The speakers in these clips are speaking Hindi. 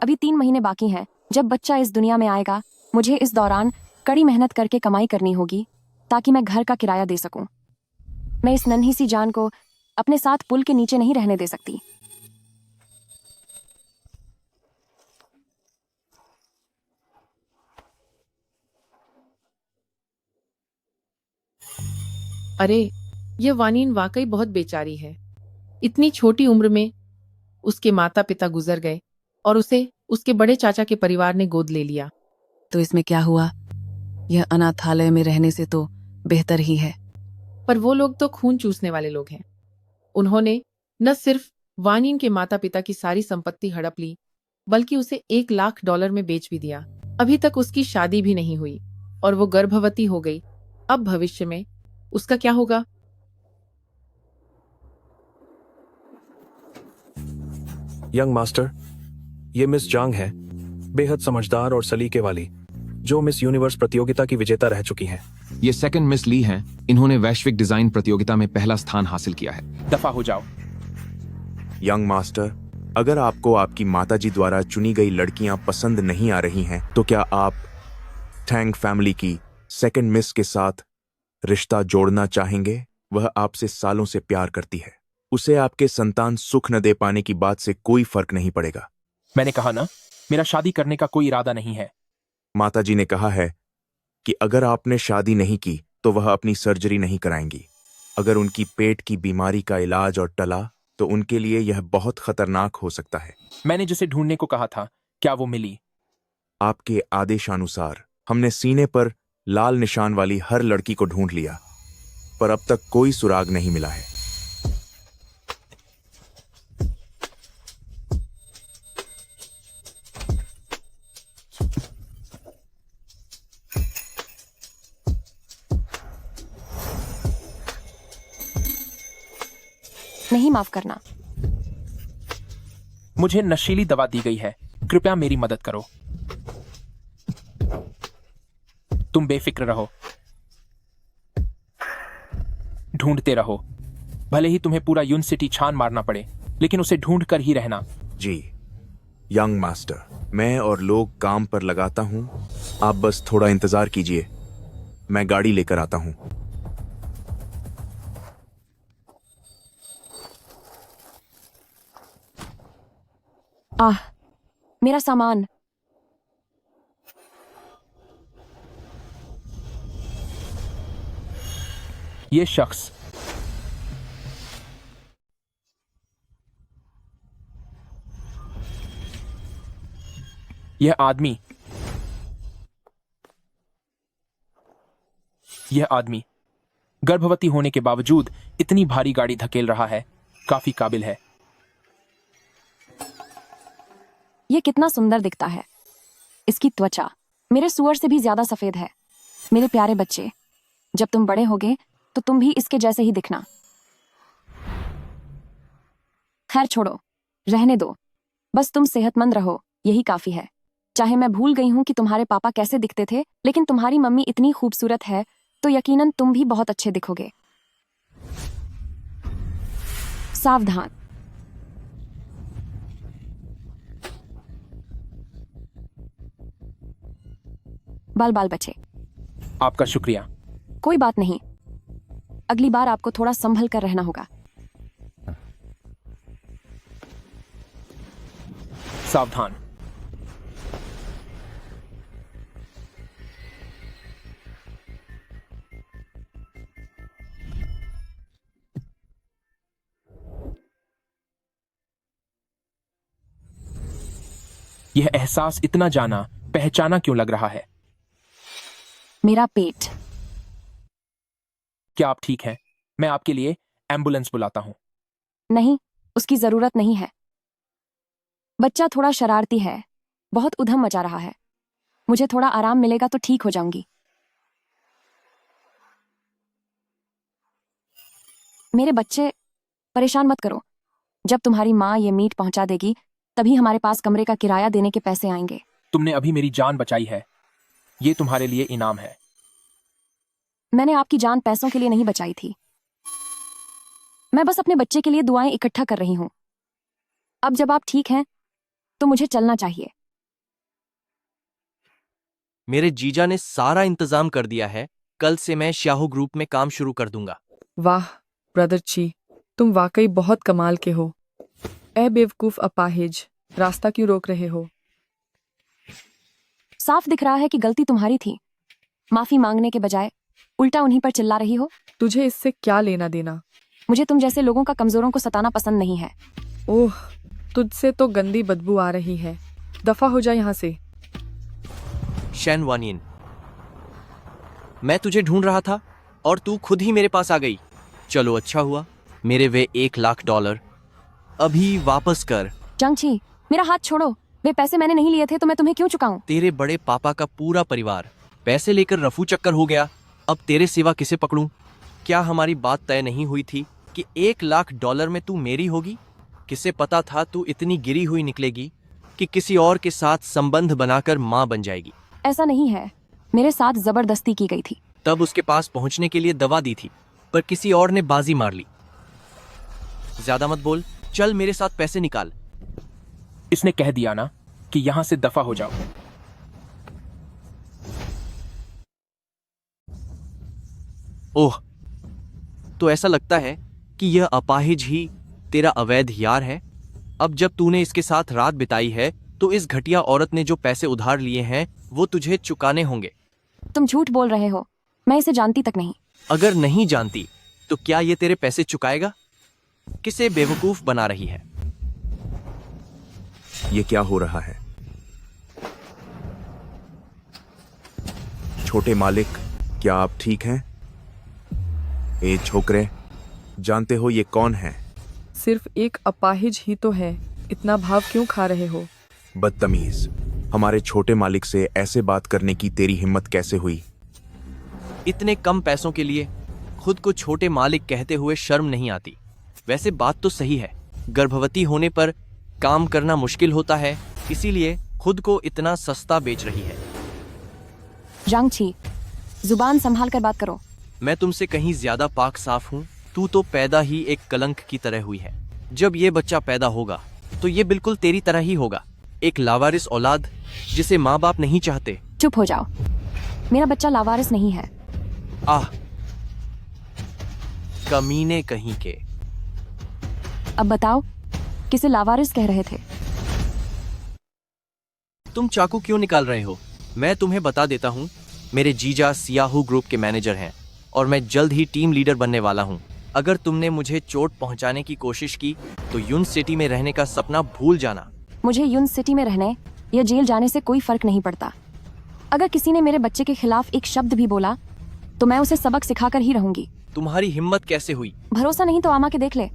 अभी 3 महीने बाकी हैं। जब बच्चा इस दुनिया में आएगा, मुझे इस दौरान कड़ी मेहनत करके कमाई करनी होगी ताकि मैं घर का किराया दे सकूं। मैं इस नन्ही सी जान को अपने साथ पुल के नीचे नहीं रहने दे सकती। अरे, यह वानीन वाकई बहुत बेचारी है। इतनी छोटी उम्र में उसके माता पिता गुजर गए और उसे उसके बड़े चाचा के परिवार ने गोद ले लिया। तो इसमें क्या हुआ? यह अनाथालय में रहने से तो बेहतर ही है। पर वो लोग तो खून चूसने वाले लोग हैं। उन्होंने न सिर्फ वानीन के माता पिता की सारी संपत्ति हड़प ली, बल्कि उसे $1 लाख में बेच भी दिया। अभी तक उसकी शादी भी नहीं हुई और वो गर्भवती हो गई। अब भविष्य में उसका क्या होगा? यंग मास्टर, ये मिस जांग है, बेहद समझदार और सलीके वाली, जो मिस यूनिवर्स प्रतियोगिता की विजेता रह चुकी हैं। ये सेकंड मिस ली हैं। इन्होंने वैश्विक डिजाइन प्रतियोगिता में पहला स्थान हासिल किया है। दफा हो जाओ। यंग मास्टर, अगर आपको आपकी माताजी द्वारा चुनी गई लड़कियां पसंद नहीं आ रही हैं, तो क्या आप टैंग फैमिली की सेकंड मिस के साथ रिश्ता जोड़ना चाहेंगे? वह आपसे सालों से प्यार करती है। उसे आपके संतान सुख न दे पाने की बात से कोई फर्क नहीं पड़ेगा। मैंने कहा ना, मेरा शादी करने का कोई इरादा नहीं है। माताजी ने कहा है कि अगर आपने शादी नहीं की तो वह अपनी सर्जरी नहीं कराएंगी। अगर उनकी पेट की बीमारी का इलाज और टला तो उनके लिए यह बहुत खतरनाक हो सकता है। मैंने जिसे ढूंढने को कहा था, क्या वो मिली? आपके आदेशानुसार हमने सीने पर लाल निशान वाली हर लड़की को ढूंढ लिया, पर अब तक कोई सुराग नहीं मिला है। नहीं, माफ करना। मुझे नशीली दवा दी गई है, कृपया मेरी मदद करो। तुम बेफिक्र रहो, ढूंढते रहो, भले ही तुम्हें पूरा यूनिवर्सिटी छान मारना पड़े, लेकिन उसे ढूंढ कर ही रहना। जी यंग मास्टर, मैं और लोग काम पर लगाता हूं। आप बस थोड़ा इंतजार कीजिए, मैं गाड़ी लेकर आता हूं। आह, मेरा सामान। ये शख्स यह आदमी गर्भवती होने के बावजूद इतनी भारी गाड़ी धकेल रहा है, काफी काबिल है। ये कितना सुंदर दिखता है। इसकी त्वचा मेरे सुअर से भी ज्यादा सफेद है। मेरे प्यारे बच्चे, जब तुम बड़े होगे तो तुम भी इसके जैसे ही दिखना। खैर छोड़ो, रहने दो। बस तुम सेहतमंद रहो, यही काफी है। चाहे मैं भूल गई हूं कि तुम्हारे पापा कैसे दिखते थे, लेकिन तुम्हारी मम्मी इतनी खूबसूरत है तो यकीनन तुम भी बहुत अच्छे दिखोगे। सावधान। बाल बाल बचे। आपका शुक्रिया। कोई बात नहीं, अगली बार आपको थोड़ा संभल कर रहना होगा। सावधान। यह एहसास इतना जाना पहचाना क्यों लग रहा है? मेरा पेट। क्या आप ठीक हैं? मैं आपके लिए एम्बुलेंस बुलाता हूं। नहीं, उसकी जरूरत नहीं है। बच्चा थोड़ा शरारती है, बहुत उधम मचा रहा है। मुझे थोड़ा आराम मिलेगा तो ठीक हो जाऊंगी। मेरे बच्चे, परेशान मत करो। जब तुम्हारी माँ ये मीट पहुंचा देगी, तभी हमारे पास कमरे का किराया देने के पैसे आएंगे। तुमने अभी मेरी जान बचाई है, ये तुम्हारे लिए इनाम है। मैंने आपकी जान पैसों के लिए नहीं बचाई थी। मैं बस अपने बच्चे के लिए दुआएं इकट्ठा कर रही हूं। अब जब आप ठीक हैं तो मुझे चलना चाहिए। मेरे जीजा ने सारा इंतजाम कर दिया है। कल से मैं श्याहू ग्रुप में काम शुरू कर दूंगा। वाह ब्रदर ची, तुम वाकई बहुत कमाल के हो। ए बेवकूफ अपाहिज, रास्ता क्यों रोक रहे हो? साफ दिख रहा है कि गलती तुम्हारी थी। माफी मांगने के बजाय उल्टा उन्हीं पर चिल्ला रही हो। तुझे इससे क्या लेना देना? मुझे तुम जैसे लोगों का कमजोरों को सताना पसंद नहीं है। ओह, तुझसे तो गंदी बदबू आ रही है। दफा हो जा यहाँ से। शैन वानियन, मैं तुझे ढूंढ रहा था और तू खुद ही मेरे पास आ गई। चलो अच्छा हुआ, मेरे वे $1,00,000 अभी वापस कर। जंगची, मेरा हाथ छोड़ो। वे पैसे मैंने नहीं लिए थे तो मैं तुम्हें क्यों चुकाऊं? तेरे बड़े पापा का पूरा परिवार पैसे लेकर रफू चक्कर हो गया। अब तेरे सिवा किसे पकड़ूं? क्या हमारी बात तय नहीं हुई थी कि $1,00,000 में तू मेरी होगी? किसे पता था तू इतनी गिरी हुई निकलेगी कि किसी और के साथ संबंध बनाकर माँ बन जाएगी। ऐसा नहीं है, मेरे साथ जबरदस्ती की गई थी। तब उसके पास पहुंचने के लिए दवा दी थी, पर किसी और ने बाजी मार ली। ज्यादा मत बोल, चल मेरे साथ पैसे निकाल। इसने कह दिया ना कि यहां से दफा हो जाओ। ओह, तो ऐसा लगता है कि यह अपाहिज ही तेरा अवैध यार है। अब जब तूने इसके साथ रात बिताई है तो इस घटिया औरत ने जो पैसे उधार लिए हैं वो तुझे चुकाने होंगे। तुम झूठ बोल रहे हो, मैं इसे जानती तक नहीं। अगर नहीं जानती तो क्या ये तेरे पैसे चुकाएगा? किसे बेवकूफ बना रही है? ये क्या हो रहा है? छोटे मालिक, क्या आप ठीक हैं? ए छोकरे, जानते हो ये कौन है? सिर्फ एक अपाहिज ही तो है, इतना भाव क्यों खा रहे हो? बदतमीज, हमारे छोटे मालिक से ऐसे बात करने की तेरी हिम्मत कैसे हुई? इतने कम पैसों के लिए खुद को छोटे मालिक कहते हुए शर्म नहीं आती? वैसे बात तो सही है, गर्भवती होने पर काम करना मुश्किल होता है, इसीलिए खुद को इतना सस्ता बेच रही है। जांगची, जुबान संभाल कर बात करो। मैं तुमसे कहीं ज्यादा पाक साफ हूँ। तू तो पैदा ही एक कलंक की तरह हुई है। जब ये बच्चा पैदा होगा तो ये बिल्कुल तेरी तरह ही होगा, एक लावारिस औलाद जिसे माँ बाप नहीं चाहते। चुप हो जाओ, मेरा बच्चा लावारिस नहीं है। आह, कमीने कहीं के। अब बताओ, किसे लावारिस कह रहे थे? तुम चाकू क्यों निकाल रहे हो? मैं तुम्हें बता देता हूँ, मेरे जीजा सियाहू ग्रुप के मैनेजर हैं और मैं जल्द ही टीम लीडर बनने वाला हूँ। अगर तुमने मुझे चोट पहुंचाने की कोशिश की तो यून सिटी में रहने का सपना भूल जाना। मुझे यून सिटी में रहने या जेल जाने से कोई फर्क नहीं पड़ता। अगर किसी ने मेरे बच्चे के खिलाफ एक शब्द भी बोला तो मैं उसे सबक सिखाकर ही रहूंगी। तुम्हारी हिम्मत कैसे हुई? भरोसा नहीं तो आमा के देख ले।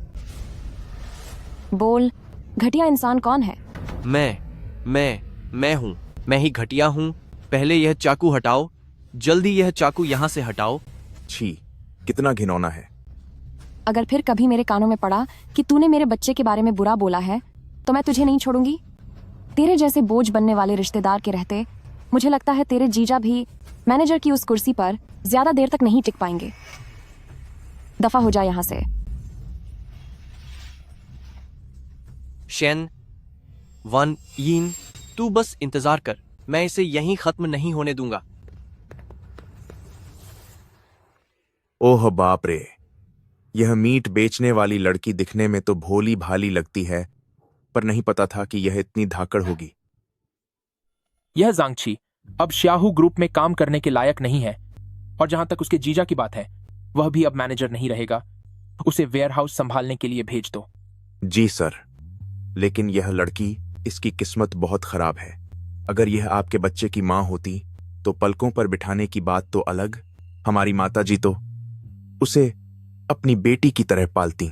बोल, घटिया इंसान कौन है? मैं हूँ। मैं ही घटिया हूँ। पहले यह चाकू हटाओ, जल्दी यह चाकू यहाँ से हटाओ। छी, कितना घिनौना है। अगर फिर कभी मेरे कानों में पड़ा कि तूने मेरे बच्चे के बारे में बुरा बोला है तो मैं तुझे नहीं छोड़ूंगी। तेरे जैसे बोझ बनने वाले रिश्तेदार के रहते मुझे लगता है तेरे जीजा भी मैनेजर की उस कुर्सी पर ज्यादा देर तक नहीं टिक पाएंगे। दफा हो जा यहाँ से। शैन वन यीन, तू बस इंतजार कर, मैं इसे यहीं खत्म नहीं होने दूंगा। ओह बाप रे, यह मीट बेचने वाली लड़की दिखने में तो भोली भाली लगती है, पर नहीं पता था कि यह इतनी धाकड़ होगी। यह जांगची अब श्याहू ग्रुप में काम करने के लायक नहीं है, और जहां तक उसके जीजा की बात है, वह भी अब मैनेजर नहीं रहेगा। उसे वेयरहाउस संभालने के लिए भेज दो। जी सर, लेकिन यह लड़की, इसकी किस्मत बहुत खराब है। अगर यह आपके बच्चे की माँ होती तो पलकों पर बिठाने की बात तो अलग, हमारी माताजी तो उसे अपनी बेटी की तरह पालती।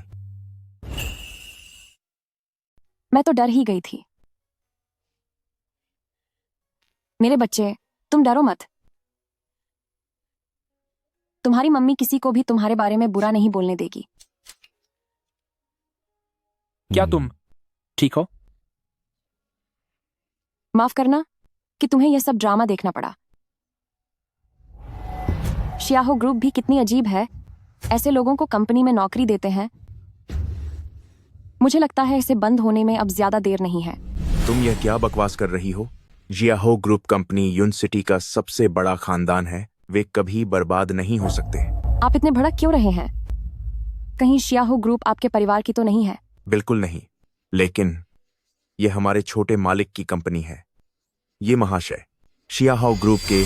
मैं तो डर ही गई थी। मेरे बच्चे, तुम डरो मत। तुम्हारी मम्मी किसी को भी तुम्हारे बारे में बुरा नहीं बोलने देगी। क्या तुम ठीक हो? माफ करना कि तुम्हें यह सब ड्रामा देखना पड़ा। श्याहो ग्रुप भी कितनी अजीब है, ऐसे लोगों को कंपनी में नौकरी देते हैं। मुझे लगता है इसे बंद होने में अब ज्यादा देर नहीं है। तुम यह क्या बकवास कर रही हो? जियाहो ग्रुप कंपनी यून सिटी का सबसे बड़ा खानदान है। वे कभी बर्बाद नहीं हो सकते। आप इतने भड़क क्यों रहे हैं? कहीं शियाहो ग्रुप आपके परिवार की तो नहीं है? बिल्कुल नहीं, लेकिन यह हमारे छोटे मालिक की कंपनी है। ये महाशय शियाहो ग्रुप के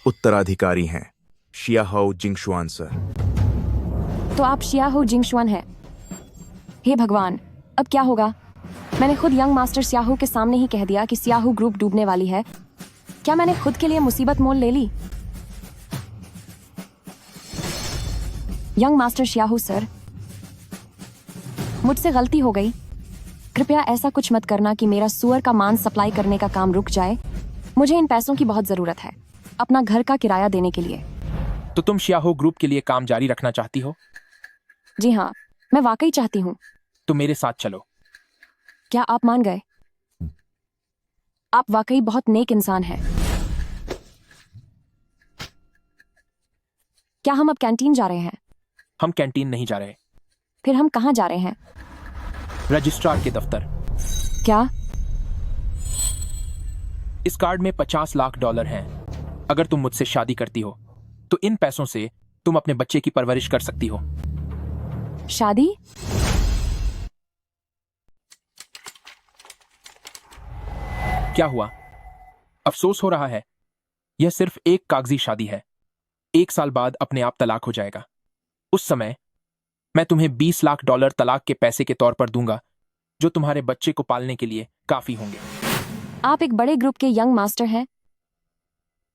उत्तराधिकारी हैं, शियाहो जिंगशुआन सर। तो आप शियाहो जिंगशुआन हैं? हे भगवान, अब क्या होगा? मैंने खुद यंग मास्टर सियाहू के सामने ही कह दिया कि सियाहू ग्रुप डूबने वाली है। क्या मैंने खुद के लिए मुसीबत मोल ले ली? यंग मास्टर सियाहू सर, मुझसे गलती हो गई। कृपया ऐसा कुछ मत करना कि मेरा सुअर का मांस सप्लाई करने का काम रुक जाए। मुझे इन पैसों की बहुत जरूरत है अपना घर का किराया देने के लिए। तो तुम शियाहो ग्रुप के लिए काम जारी रखना चाहती हो? जी हाँ, मैं वाकई चाहती हूँ। तो मेरे साथ चलो। क्या आप मान गए? आप वाकई बहुत नेक इंसान हैं। क्या हम अब कैंटीन जा रहे हैं? हम कैंटीन नहीं जा रहे, फिर हम कहाँ जा रहे हैं? रजिस्ट्रार के दफ्तर। क्या? इस कार्ड में $50 लाख हैं। अगर तुम मुझसे शादी करती हो तो इन पैसों से तुम अपने बच्चे की परवरिश कर सकती हो। शादी? क्या हुआ? अफसोस हो रहा है? यह सिर्फ एक कागजी शादी है। 1 साल बाद अपने आप तलाक हो जाएगा। उस समय मैं तुम्हें $20 लाख तलाक के पैसे के तौर पर दूंगा, जो तुम्हारे बच्चे को पालने के लिए काफी होंगे। आप एक बड़े ग्रुप के यंग मास्टर हैं,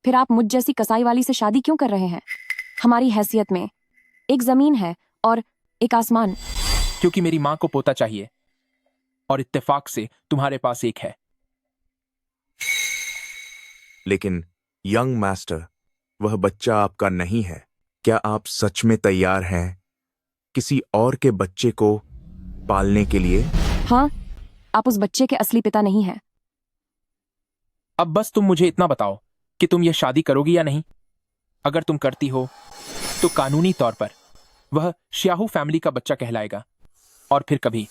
फिर आप मुझ जैसी कसाई वाली से शादी क्यों कर रहे हैं? हमारी हैसियत में एक जमीन है और एक आसमान। क्योंकि मेरी मां को पोता चाहिए और इत्तेफाक से तुम्हारे पास एक है। लेकिन यंग मास्टर, वह बच्चा आपका नहीं है। क्या आप सच में तैयार हैं किसी और के बच्चे को पालने के लिए? हाँ, आप उस बच्चे के असली पिता नहीं हैं। अब बस तुम मुझे इतना बताओ कि तुम यह शादी करोगी या नहीं। अगर तुम करती हो तो कानूनी तौर पर वह शियाहू फैमिली का बच्चा कहलाएगा और फिर कभी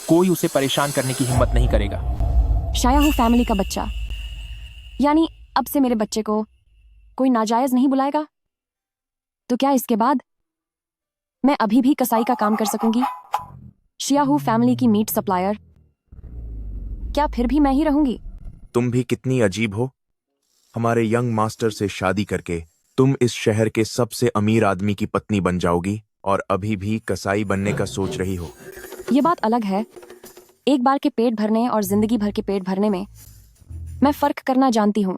कोई उसे परेशान करने की हिम्मत नहीं करेगा। शायाहू फैमिली का बच्चा, यानी अब से मेरे बच्चे को कोई नाजायज नहीं बुलाएगा? तो क्या इसके बाद मैं अभी भी कसाई का काम कर सकूंगी? शियाहू फैमिली की मीट सप्लायर, क्या फिर भी मैं ही रहूंगी? तुम भी कितनी अजीब हो। हमारे यंग मास्टर से शादी करके तुम इस शहर के सबसे अमीर आदमी की पत्नी बन जाओगी और अभी भी कसाई बनने का सोच रही हो। ये बात अलग है। एक बार के पेट भरने और जिंदगी भर के पेट भरने में मैं फर्क करना जानती हूँ।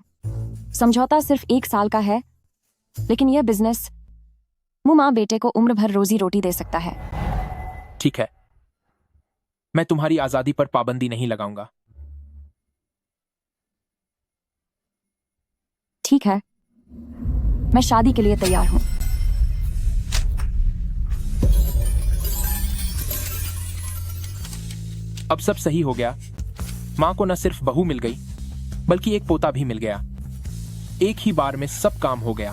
समझौता सिर्फ 1 साल का है, लेकिन यह बिजनेस मुँह माँ बेटे को उम्र भर रोजी रोटी दे सकता है। ठीक है, मैं तुम्हारी आजादी पर पाबंदी नहीं लगाऊंगा। ठीक है, मैं शादी के लिए तैयार हूं। अब सब सही हो गया। मां को न सिर्फ बहू मिल गई बल्कि एक पोता भी मिल गया। एक ही बार में सब काम हो गया।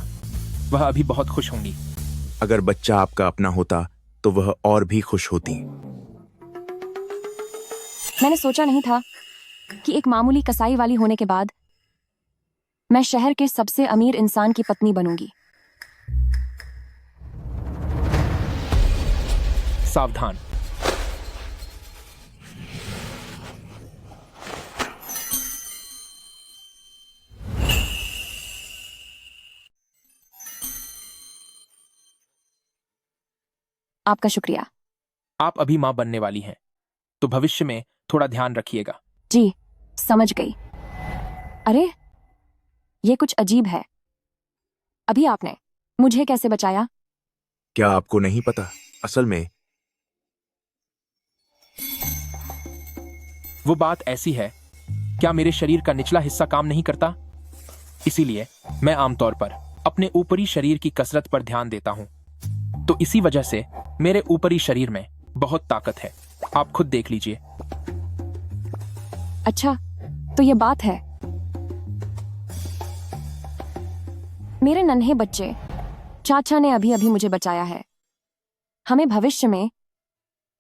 वह अभी बहुत खुश होंगी। अगर बच्चा आपका अपना होता तो वह और भी खुश होती। मैंने सोचा नहीं था कि एक मामूली कसाई वाली होने के बाद मैं शहर के सबसे अमीर इंसान की पत्नी बनूंगी। सावधान। आपका शुक्रिया। आप अभी मां बनने वाली हैं, तो भविष्य में थोड़ा ध्यान रखिएगा। जी, समझ गई। अरे, ये कुछ अजीब है। अभी आपने मुझे कैसे बचाया? क्या आपको नहीं पता? असल में वो बात ऐसी है, क्या मेरे शरीर का निचला हिस्सा काम नहीं करता? इसीलिए मैं आमतौर पर अपने ऊपरी शरीर की कसरत पर ध्यान देता हूं। तो इसी वजह से मेरे ऊपरी शरीर में बहुत ताकत है। आप खुद देख लीजिए। अच्छा, तो ये बात है। मेरे नन्हे बच्चे, चाचा ने अभी अभी मुझे बचाया है। हमें भविष्य में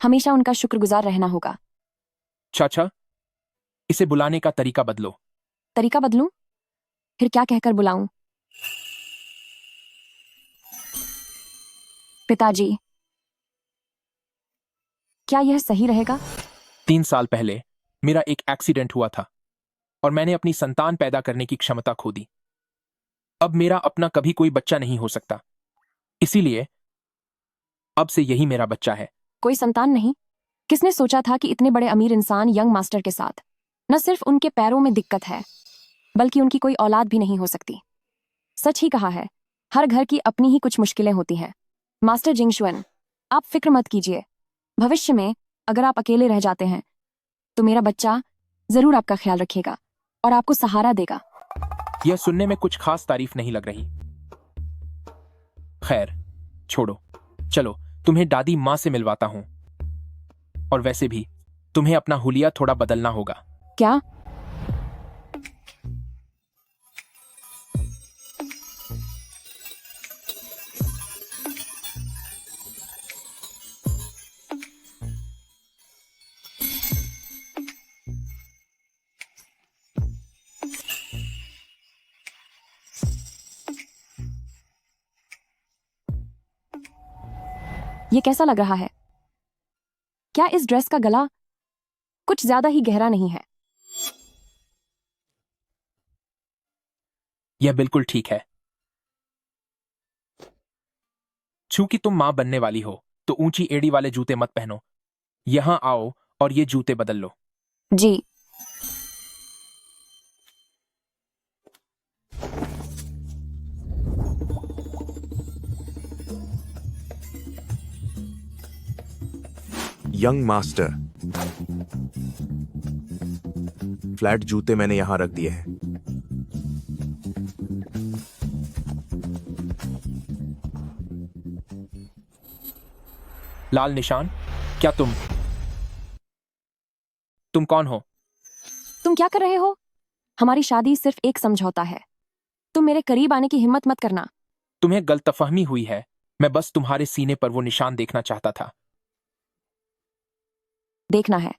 हमेशा उनका शुक्रगुजार रहना होगा। चाचा, इसे बुलाने का तरीका बदलो। तरीका बदलूं? फिर क्या कहकर बुलाऊं? पिताजी, क्या यह सही रहेगा? 3 साल पहले मेरा एक एक्सीडेंट हुआ था और मैंने अपनी संतान पैदा करने की क्षमता खो दी। अब मेरा अपना कभी कोई बच्चा नहीं हो सकता, इसीलिए अब से यही मेरा बच्चा है। कोई संतान नहीं? किसने सोचा था कि इतने बड़े अमीर इंसान यंग मास्टर के साथ न सिर्फ उनके पैरों में दिक्कत है, बल्कि उनकी कोई औलाद भी नहीं हो सकती। सच ही कहा है, हर घर की अपनी ही कुछ मुश्किलें होती हैं। मास्टर जिंगशुएन, आप फिक्र मत कीजिए। भविष्य में अगर आप अकेले रह जाते हैं तो मेरा बच्चा जरूर आपका ख्याल रखेगा और आपको सहारा देगा। यह सुनने में कुछ खास तारीफ नहीं लग रही। खैर, छोड़ो। चलो, तुम्हें दादी माँ से मिलवाता हूं। और वैसे भी तुम्हें अपना हुलिया थोड़ा बदलना होगा। क्या? ये कैसा लग रहा है? क्या इस ड्रेस का गला कुछ ज्यादा ही गहरा नहीं है? यह बिल्कुल ठीक है। चूंकि तुम मां बनने वाली हो तो ऊंची एड़ी वाले जूते मत पहनो। यहां आओ और ये जूते बदल लो। जी। यंग मास्टर, फ्लैट जूते मैंने यहां रख दिए हैं। लाल निशान, क्या तुम कौन हो? तुम क्या कर रहे हो? हमारी शादी सिर्फ एक समझौता है। तुम मेरे करीब आने की हिम्मत मत करना। तुम्हें गलतफहमी हुई है। मैं बस तुम्हारे सीने पर वो निशान देखना चाहता था। देखना है?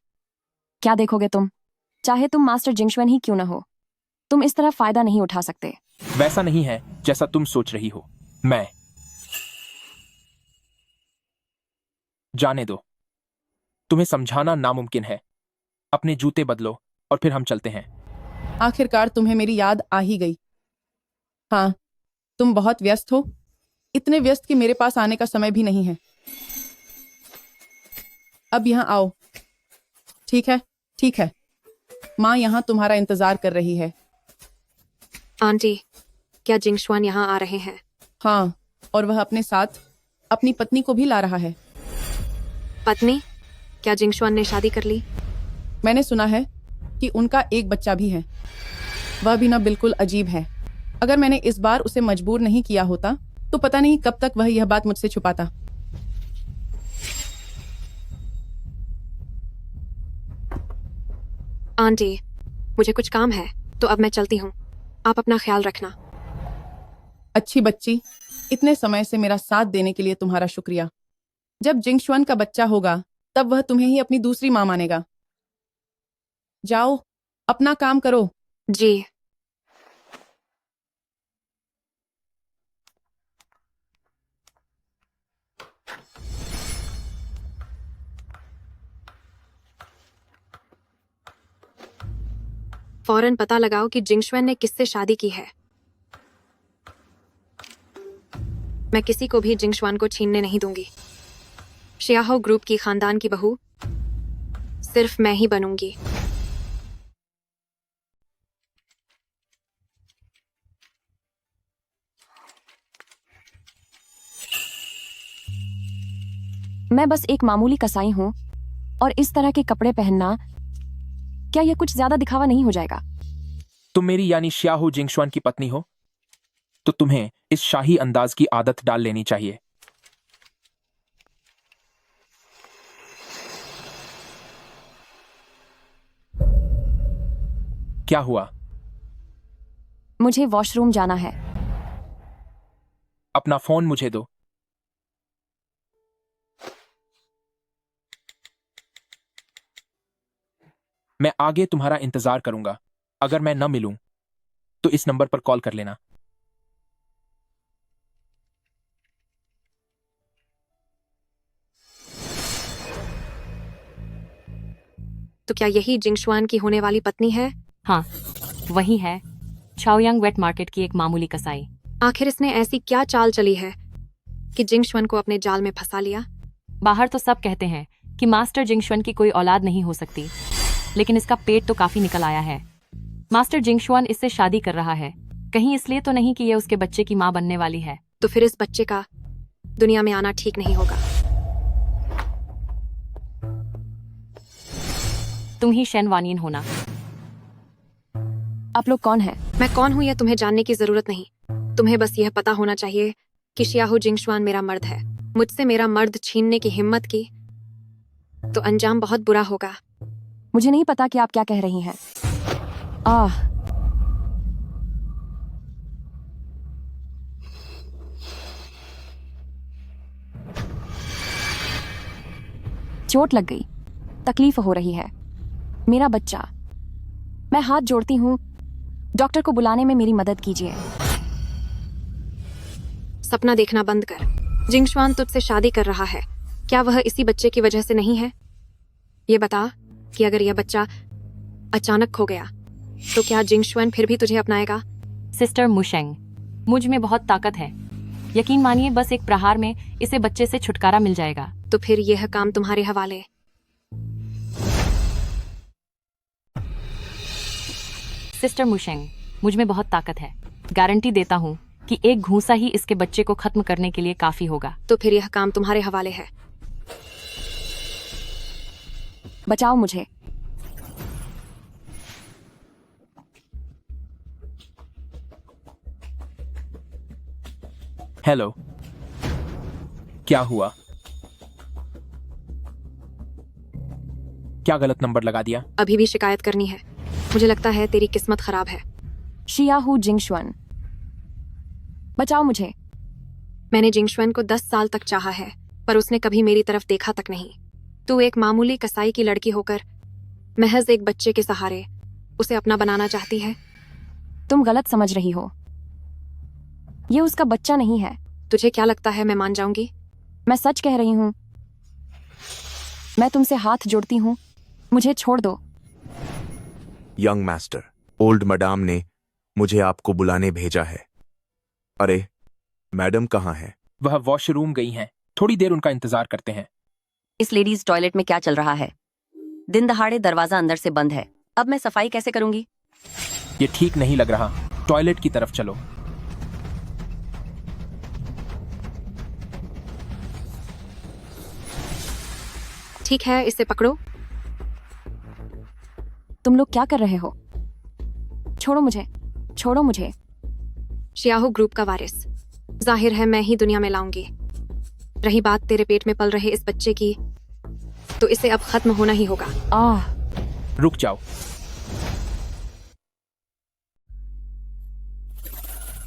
क्या देखोगे तुम? चाहे तुम मास्टर जिंगशुएन ही क्यों ना हो, तुम इस तरह फायदा नहीं उठा सकते। वैसा नहीं है जैसा तुम सोच रही हो। मैं जाने दो। तुम्हें समझाना नामुमकिन है। अपने जूते बदलो और फिर हम चलते हैं। आखिरकार तुम्हें मेरी याद आ ही गई। हाँ, तुम बहुत व्यस्त हो, इतने व्यस्त कि मेरे पास आने का समय भी नहीं है। अब यहाँ आओ। ठीक है, ठीक है। माँ यहाँ तुम्हारा इंतजार कर रही है। आंटी, क्या जिंगशुआन यहाँ आ रहे हैं? हाँ, और वह अपने साथ अपनी पत्नी को भी ला रहा है। पत्नी? क्या जिंगशुआन ने शादी कर ली? मैंने सुना है कि उनका एक बच्चा भी है। वह भी ना बिल्कुल अजीब है। अगर मैंने इस बार उसे मजबूर नहीं किया होता तो पता नहीं कब तक वह यह बात मुझसे छुपाता। आंटी, मुझे कुछ काम है तो अब मैं चलती हूँ। आप अपना ख्याल रखना। अच्छी बच्ची, इतने समय से मेरा साथ देने के लिए तुम्हारा शुक्रिया। जब जिंगशुआन का बच्चा होगा तब वह तुम्हें ही अपनी दूसरी माँ मानेगा। जाओ, अपना काम करो। जी। फौरन पता लगाओ कि जिंगशुएन ने किससे शादी की है। मैं किसी को भी जिंगशुआन को छीनने नहीं दूंगी। शियाहो ग्रुप की खानदान की बहू सिर्फ मैं ही बनूंगी। मैं बस एक मामूली कसाई हूं और इस तरह के कपड़े पहनना, क्या यह कुछ ज्यादा दिखावा नहीं हो जाएगा? तुम मेरी यानी श्याहू जिंगशुआन की पत्नी हो तो तुम्हें इस शाही अंदाज की आदत डाल लेनी चाहिए। क्या हुआ? मुझे वॉशरूम जाना है। अपना फोन मुझे दो। मैं आगे तुम्हारा इंतजार करूंगा। अगर मैं न मिलूं तो इस नंबर पर कॉल कर लेना। तो क्या यही जिंगशुआन की होने वाली पत्नी है? हाँ, वही है। चाओयांग वेट मार्केट की एक मामूली कसाई। आखिर इसने ऐसी क्या चाल चली है कि जिंगशुआन को अपने जाल में फंसा लिया? बाहर तो सब कहते हैं कि मास्टर जिंगशुआन की कोई औलाद नहीं हो सकती, लेकिन इसका पेट तो काफी निकल आया है। मास्टर जिंगशुआन इससे शादी कर रहा है, कहीं इसलिए तो नहीं कि ये उसके बच्चे की माँ बनने वाली है। तो फिर इस बच्चे का दुनिया में आना ठीक नहीं होगा। तुम ही शेन वानियन होना। आप लोग कौन हैं? मैं कौन हूँ यह तुम्हें जानने की जरूरत नहीं। तुम्हें बस यह पता होना चाहिए कि शियाहू जिंगशुआन मेरा मर्द है। मुझसे मेरा मर्द छीनने की हिम्मत की तो अंजाम बहुत बुरा होगा। मुझे नहीं पता कि आप क्या कह रही हैं। चोट लग गई, तकलीफ हो रही है। मेरा बच्चा, मैं हाथ जोड़ती हूँ, डॉक्टर को बुलाने में मेरी मदद कीजिए। सपना देखना बंद कर। जिंगशुआन तुझसे शादी कर रहा है, क्या वह इसी बच्चे की वजह से नहीं है? ये बता कि अगर यह बच्चा अचानक खो गया तो क्या जिंगशुआन फिर भी तुझे अपनाएगा? सिस्टर मुशेंग, मुझ में बहुत ताकत है। यकीन मानिए, बस एक प्रहार में इसे बच्चे से छुटकारा मिल जाएगा। तो फिर यह काम तुम्हारे हवाले। सिस्टर मुशेंग, मुझ में बहुत ताकत है। गारंटी देता हूँ कि एक घूंसा ही इसके बच्चे को खत्म करने के लिए काफी होगा। तो फिर यह काम तुम्हारे हवाले है। बचाओ मुझे। हेलो, क्या हुआ? क्या गलत नंबर लगा दिया? अभी भी शिकायत करनी है? मुझे लगता है तेरी किस्मत खराब है। शियाहू जिंगशुआन, बचाओ मुझे। मैंने जिंगशुआन को 10 साल तक चाहा है, पर उसने कभी मेरी तरफ देखा तक नहीं। तू एक मामूली कसाई की लड़की होकर महज एक बच्चे के सहारे उसे अपना बनाना चाहती है। तुम गलत समझ रही हो। ये उसका बच्चा नहीं है। तुझे क्या लगता है मैं मान जाऊंगी? मैं सच कह रही हूं। मैं तुमसे हाथ जोड़ती हूं, मुझे छोड़ दो। यंग मास्टर, ओल्ड मैडम ने मुझे आपको बुलाने भेजा है। अरे, मैडम कहाँ है? वह वॉशरूम गई हैं। थोड़ी देर उनका इंतजार करते हैं। इस लेडीज टॉयलेट में क्या चल रहा है? दिन दहाड़े दरवाजा अंदर से बंद है, अब मैं सफाई कैसे करूंगी? ये ठीक नहीं लग रहा। टॉयलेट की तरफ चलो। ठीक है, इसे पकड़ो। तुम लोग क्या कर रहे हो? छोड़ो मुझे, छोड़ो मुझे। शियाहू ग्रुप का वारिस, जाहिर है मैं ही दुनिया में लाऊंगी। रही बात तेरे पेट में पल रहे इस बच्चे की, तो इसे अब खत्म होना ही होगा। रुक जाओ।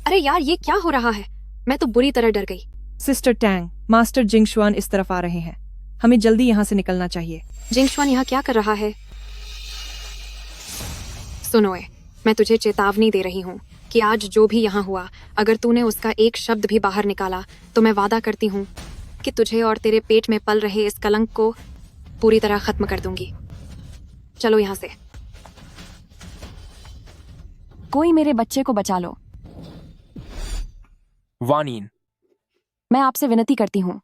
अरे यार, ये क्या हो रहा है? मैं तो बुरी तरह डर गई। सिस्टर टैंग, मास्टर जिंगशुआन इस तरफ आ रहे हैं। हमें जल्दी यहाँ से निकलना चाहिए। जिंगशुआन यहाँ क्या कर रहा है? सुनोए, मैं तुझे चेतावनी दे रही हूँ कि आज जो भी यहाँ हुआ, अगर तूने उसका एक शब्द भी बाहर निकाला तो मैं वादा करती हूँ कि तुझे और तेरे पेट में पल रहे इस कलंक को पूरी तरह खत्म कर दूंगी। चलो यहाँ से। कोई मेरे बच्चे को बचा लो। वानिन, मैं आपसे विनती करती हूँ,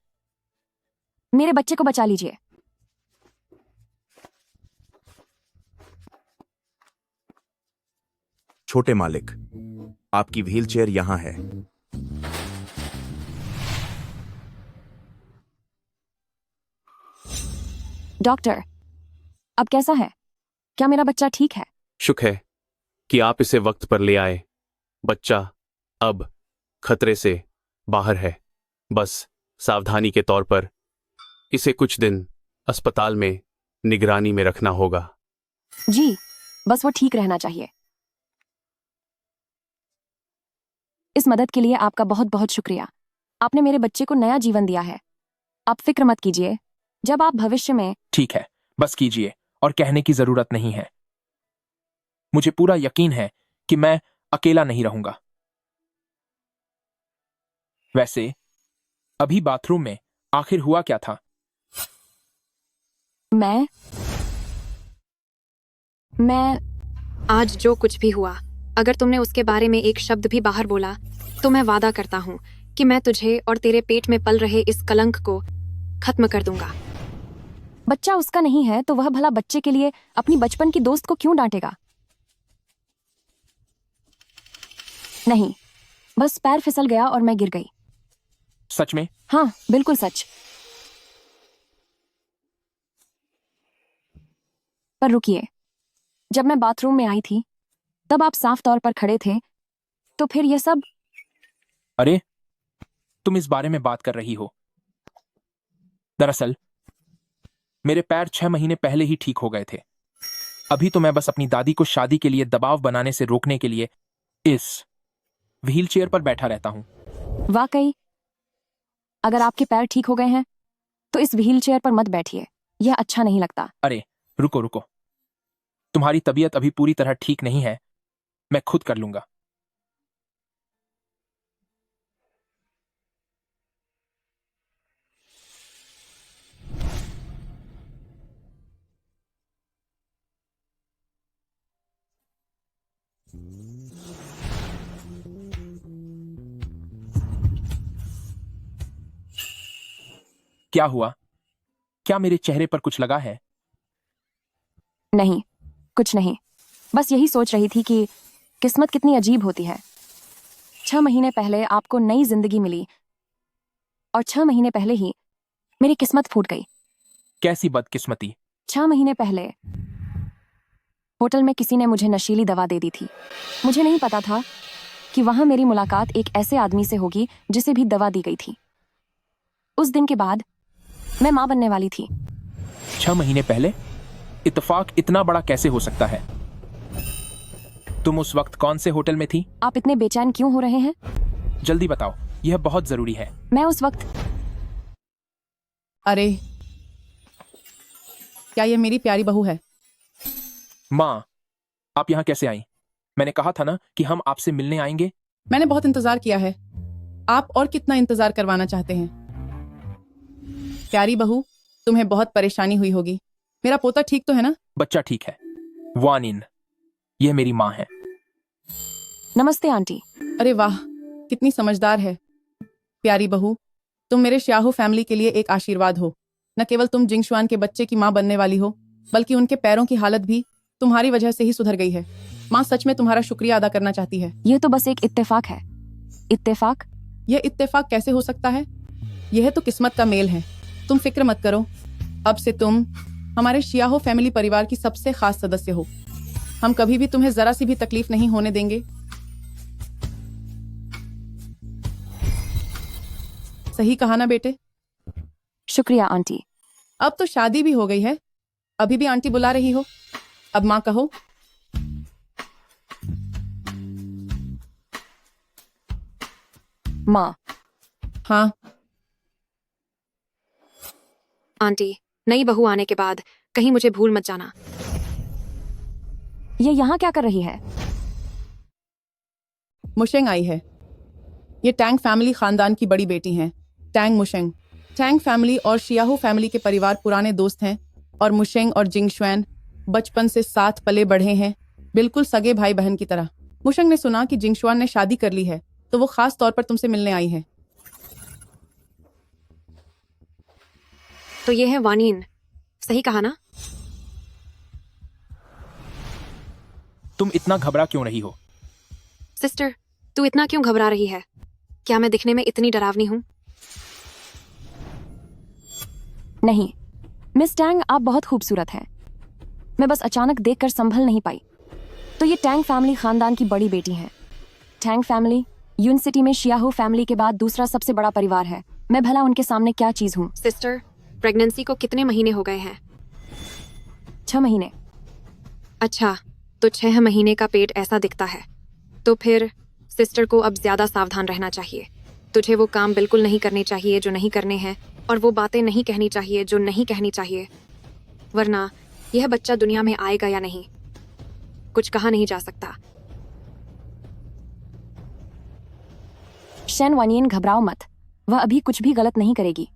मेरे बच्चे को बचा लीजिए। छोटे मालिक, आपकी व्हीलचेयर यहाँ है। डॉक्टर, अब कैसा है? क्या मेरा बच्चा ठीक है? शुक्र है कि आप इसे वक्त पर ले आए। बच्चा अब खतरे से बाहर है। बस सावधानी के तौर पर इसे कुछ दिन अस्पताल में निगरानी में रखना होगा। जी, बस वो ठीक रहना चाहिए। इस मदद के लिए आपका बहुत बहुत शुक्रिया। आपने मेरे बच्चे को नया जीवन दिया है। आप फिक्र मत कीजिए, जब आप भविष्य में। ठीक है, बस कीजिए और कहने की जरूरत नहीं है। मुझे पूरा यकीन है कि मैं अकेला नहीं रहूंगा। वैसे अभी बाथरूम में आखिर हुआ क्या था? मैं आज जो कुछ भी हुआ, अगर तुमने उसके बारे में एक शब्द भी बाहर बोला तो मैं वादा करता हूँ कि मैं तुझे और तेरे पेट में पल रहे इस कलंक को खत्म कर दूंगा। बच्चा उसका नहीं है तो वह भला बच्चे के लिए अपनी बचपन की दोस्त को क्यों डांटेगा? नहीं, बस पैर फिसल गया और मैं गिर गई। सच में? हाँ, बिल्कुल सच। पर रुकिए, जब मैं बाथरूम में आई थी तब आप साफ तौर पर खड़े थे, तो फिर यह सब? अरे, तुम इस बारे में बात कर रही हो। दरअसल मेरे पैर 6 महीने पहले ही ठीक हो गए थे। अभी तो मैं बस अपनी दादी को शादी के लिए दबाव बनाने से रोकने के लिए इस व्हील चेयर पर बैठा रहता हूं। वाकई, अगर आपके पैर ठीक हो गए हैं तो इस व्हील चेयर पर मत बैठिए, यह अच्छा नहीं लगता। अरे रुको रुको, तुम्हारी तबीयत अभी पूरी तरह ठीक नहीं है, मैं खुद कर लूंगा। क्या हुआ? क्या मेरे चेहरे पर कुछ लगा है? नहीं, कुछ नहीं, बस यही सोच रही थी कि किस्मत कितनी अजीब होती है। 6 महीने पहले आपको नई जिंदगी मिली और 6 महीने पहले ही मेरी किस्मत फूट गई। कैसी बदकिस्मती? 6 महीने पहले होटल में किसी ने मुझे नशीली दवा दे दी थी। मुझे नहीं पता था कि वहां मेरी मुलाकात एक ऐसे आदमी से होगी जिसे भी दवा दी गई थी। उस दिन के बाद मैं मां बनने वाली थी। 6 महीने पहले? इत्तेफाक इतना बड़ा कैसे हो सकता है? तुम उस वक्त कौन से होटल में थी? आप इतने बेचैन क्यों हो रहे हैं? जल्दी बताओ, यह बहुत जरूरी है। मैं उस वक्त... अरे, क्या ये मेरी प्यारी बहू है? माँ, आप यहाँ कैसे आई? मैंने कहा था ना कि हम आपसे मिलने आएंगे। मैंने बहुत इंतजार किया है। आप और कितना इंतजार करवाना चाहते हैं? प्यारी बहू, तुम्हें बहुत परेशानी हुई होगी। मेरा पोता ठीक तो है ना? बच्चा ठीक है। वानिन, यह मेरी माँ है। नमस्ते आंटी। अरे वाह, कितनी समझदार है। प्यारी बहू, तुम मेरे श्याहू फैमिली के लिए एक आशीर्वाद हो। न केवल तुम जिंगशुआन के बच्चे की माँ बनने वाली हो, बल्कि उनके पैरों की हालत भी तुम्हारी वजह से ही सुधर गई है। माँ सच में तुम्हारा शुक्रिया अदा करना चाहती है। यह तो बस एक इत्तेफाक है। इत्तेफाक? यह इत्तेफाक कैसे हो सकता है? यह तो किस्मत का मेल है। तुम फिक्र मत करो, अब से तुम हमारे शियाहो फैमिली परिवार की सबसे खास सदस्य हो। हम कभी भी तुम्हें जरा सी भी तकलीफ नहीं होने देंगे। सही कहा ना बेटे? शुक्रिया आंटी। अब तो शादी भी हो गई है, अभी भी आंटी बुला रही हो। अब माँ कहो। माँ। हाँ आंटी, नई बहू आने के बाद कहीं मुझे भूल मत जाना। ये यहाँ क्या कर रही है? मुशेंग आई है। ये टैंग फैमिली खानदान की बड़ी बेटी हैं, टैंग मुशेंग। टैंग फैमिली और शियाहू फैमिली के परिवार पुराने दोस्त हैं और मुशेंग और जिंगशुआन बचपन से साथ पले बढ़े हैं, बिल्कुल सगे भाई बहन की तरह। मुशेंग ने सुना कि जिंगशुआन ने शादी कर ली है, तो वो खास तौर पर तुमसे मिलने आई है। तो ये है वानीन, सही कहा ना? तुम इतना घबरा क्यों रही हो? सिस्टर, तू इतना क्यों घबरा रही है? क्या मैं दिखने में इतनी डरावनी हूँ? नहीं मिस टैंग, आप बहुत खूबसूरत हैं। मैं बस अचानक देखकर संभल नहीं पाई। तो ये टैंग फैमिली खानदान की बड़ी बेटी हैं। टैंग फैमिली यून सिटी में शियाहू फैमिली के बाद दूसरा सबसे बड़ा परिवार है। मैं भला उनके सामने क्या चीज हूँ? सिस्टर, प्रेगनेंसी को कितने महीने हो गए हैं? 6 महीने। अच्छा, तो 6 महीने का पेट ऐसा दिखता है, तो फिर सिस्टर को अब ज्यादा सावधान रहना चाहिए। तुझे वो काम बिल्कुल नहीं करने चाहिए जो नहीं करने हैं, और वो बातें नहीं कहनी चाहिए जो नहीं कहनी चाहिए, वरना यह बच्चा दुनिया में आएगा या नहीं, कुछ कहा नहीं जा सकता। शेन वानियन, घबराओ मत, वह अभी कुछ भी गलत नहीं करेगी।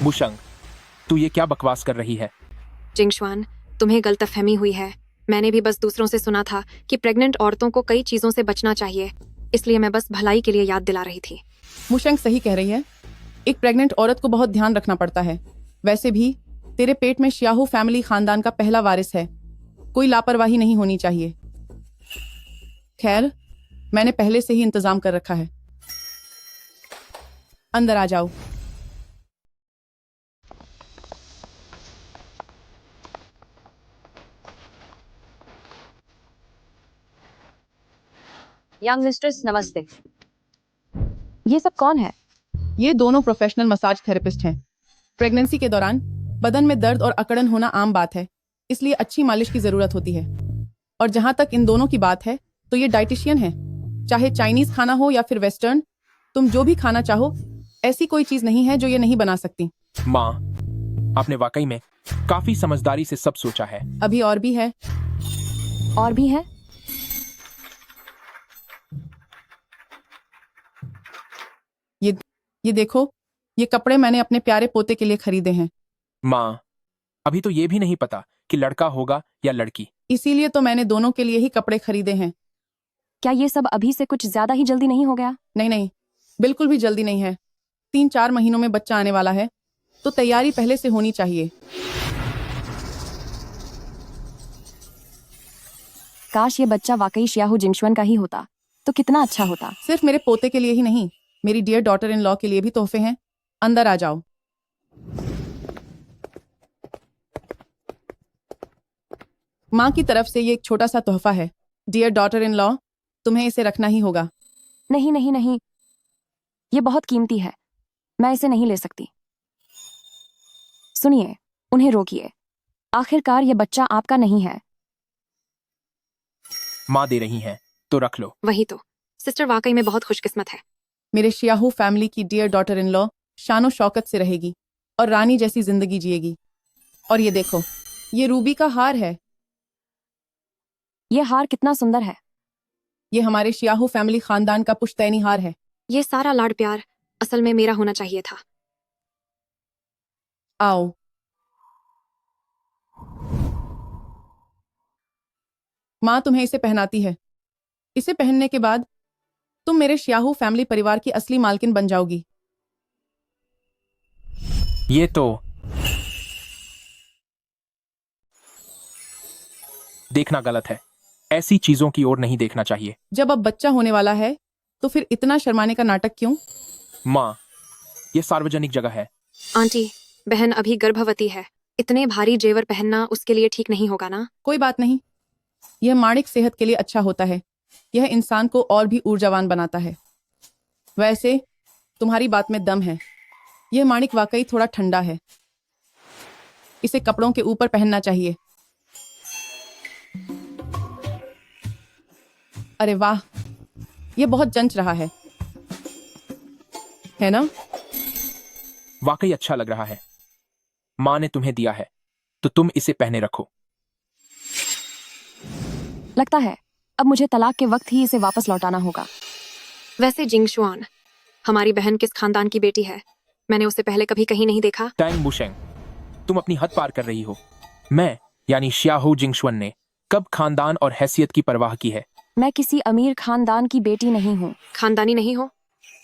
बुशंग, तू ये क्या बकवास कर रही है? जिंगशुआन, तुम्हें गलतफहमी हुई है। मैंने भी बस दूसरों से सुना था कि प्रेग्नेंट औरतों को कई चीजों से बचना चाहिए, इसलिए मैं बस भलाई के लिए याद दिला रही थी। मुशंग सही कह रही है, एक प्रेग्नेंट औरत को बहुत ध्यान रखना पड़ता है। वैसे भी तेरे पेट में श्याहू फैमिली खानदान का पहला वारिस है, कोई लापरवाही नहीं होनी चाहिए। खैर, मैंने पहले से ही इंतजाम कर रखा है। अंदर आ जाओ। यंग मिस्ट्रेस, नमस्ते। ये सब कौन है? ये दोनों प्रोफेशनल मसाज थेरेपिस्ट हैं। प्रेगनेंसी के दौरान बदन में दर्द और अकड़न होना आम बात है, इसलिए अच्छी मालिश की जरूरत होती है। और जहां तक इन दोनों की बात है, तो ये डाइटिशियन है। चाहे चाइनीज खाना हो या फिर वेस्टर्न, तुम जो भी खाना चाहो, ऐसी कोई चीज नहीं है जो ये नहीं बना सकती। माँ, आपने वाकई में काफी समझदारी से सब सोचा है। अभी और भी है। और भी है? ये देखो, ये कपड़े मैंने अपने प्यारे पोते के लिए खरीदे हैं। माँ, अभी तो ये भी नहीं पता कि लड़का होगा या लड़की। इसीलिए तो मैंने दोनों के लिए ही कपड़े खरीदे हैं। क्या ये सब अभी से कुछ ज्यादा ही जल्दी नहीं हो गया? नहीं नहीं, बिल्कुल भी जल्दी नहीं है। 3-4 महीनों में बच्चा आने वाला है, तो तैयारी पहले से होनी चाहिए। काश ये बच्चा वाकई श्याहू जिंगशुआन का ही होता, तो कितना अच्छा होता। सिर्फ मेरे पोते के लिए ही नहीं, मेरी डियर डॉटर इन लॉ के लिए भी तोहफे हैं। अंदर आ जाओ। माँ की तरफ से ये एक छोटा सा तोहफा है। डियर डॉटर इन लॉ, तुम्हें इसे रखना ही होगा। नहीं नहीं नहीं, ये बहुत कीमती है, मैं इसे नहीं ले सकती। सुनिए, उन्हें रोकिए। आखिरकार ये बच्चा आपका नहीं है। माँ दे रही हैं, तो रख लो। वही तो, सिस्टर वाकई में बहुत खुशकिस्मत है। मेरे श्याहू फैमिली की डियर डॉटर इन लॉ शानो शौकत से रहेगी और रानी जैसी जिंदगी जिएगी। और ये देखो, ये रूबी का हार है। ये हार कितना सुंदर है। ये हमारे श्याहू फैमिली खानदान का पुश्तैनी हार है। ये सारा लाड प्यार असल में मेरा होना चाहिए था। आओ। माँ तुम्हें इसे पहनाती है। इसे पहनने के बाद तुम मेरे श्याहू फैमिली परिवार की असली मालकिन बन जाओगी। ये तो देखना गलत है, ऐसी चीजों की ओर नहीं देखना चाहिए। जब अब बच्चा होने वाला है, तो फिर इतना शर्माने का नाटक क्यों? माँ, ये सार्वजनिक जगह है। आंटी, बहन अभी गर्भवती है, इतने भारी जेवर पहनना उसके लिए ठीक नहीं होगा ना? कोई बात नहीं, यह माणिक सेहत के लिए अच्छा होता है। यह इंसान को और भी ऊर्जावान बनाता है। वैसे तुम्हारी बात में दम है। यह माणिक वाकई थोड़ा ठंडा है। इसे कपड़ों के ऊपर पहनना चाहिए। अरे वाह, यह बहुत जंच रहा है ना? वाकई अच्छा लग रहा है। माँ ने तुम्हें दिया है, तो तुम इसे पहने रखो। लगता है अब मुझे तलाक के वक्त ही इसे वापस लौटाना होगा। वैसे जिंगशुआन, हमारी बहन किस खानदान की बेटी है? मैंने उसे पहले कभी कहीं नहीं देखा। टैंग बुशेंग, तुम अपनी हद पार कर रही हो। मैं यानी श्याहू जिंगशुआन ने कब खानदान और हैसियत की परवाह की है? मैं किसी अमीर खानदान की बेटी नहीं हूँ। खानदानी नहीं हो?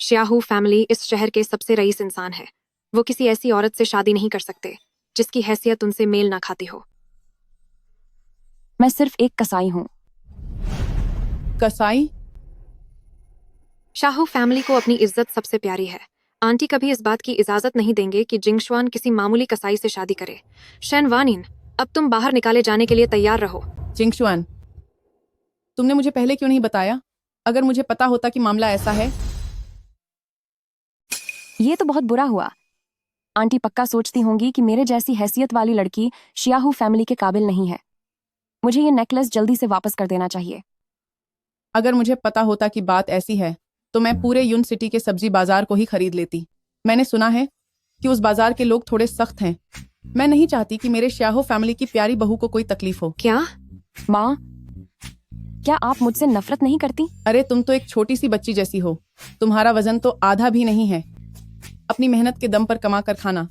श्याहू फैमिली इस शहर के सबसे रईस इंसान है। वो किसी ऐसी औरत से शादी नहीं कर सकते जिसकी हैसियत उनसे मेल ना खाती हो। मैं सिर्फ एक कसाई हूँ। कसाई? शाहू फैमिली को अपनी इज्जत सबसे प्यारी है। आंटी कभी इस बात की इजाजत नहीं देंगे कि जिंगशुआन किसी मामूली कसाई से शादी करे। शेन वानिन, अब तुम बाहर निकाले जाने के लिए तैयार रहो। जिंगशुआन, तुमने मुझे पहले क्यों नहीं बताया? अगर मुझे पता होता कि मामला ऐसा है। ये तो बहुत बुरा हुआ। आंटी पक्का सोचती होंगी कि मेरे जैसी हैसियत वाली लड़की श्याहू फैमिली के काबिल नहीं है। मुझे ये नेकलेस जल्दी से वापस कर देना चाहिए। अगर मुझे पता होता कि बात ऐसी है, तो मैं पूरे यून सिटी के सब्जी बाजार को ही खरीद लेती। मैंने सुना है कि उस बाजार के लोग थोड़े सख्त हैं। मैं नहीं चाहती कि मेरे श्याहो फैमिली की प्यारी बहू को कोई तकलीफ हो। क्या? माँ, क्या आप मुझसे नफरत नहीं करती? अरे तुम तो एक छोटी सी बच्ची जैसी हो। तुम्हारा वजन तो आधा भी नहीं है। अपनी मेहनत के दम पर कमा कर खाना।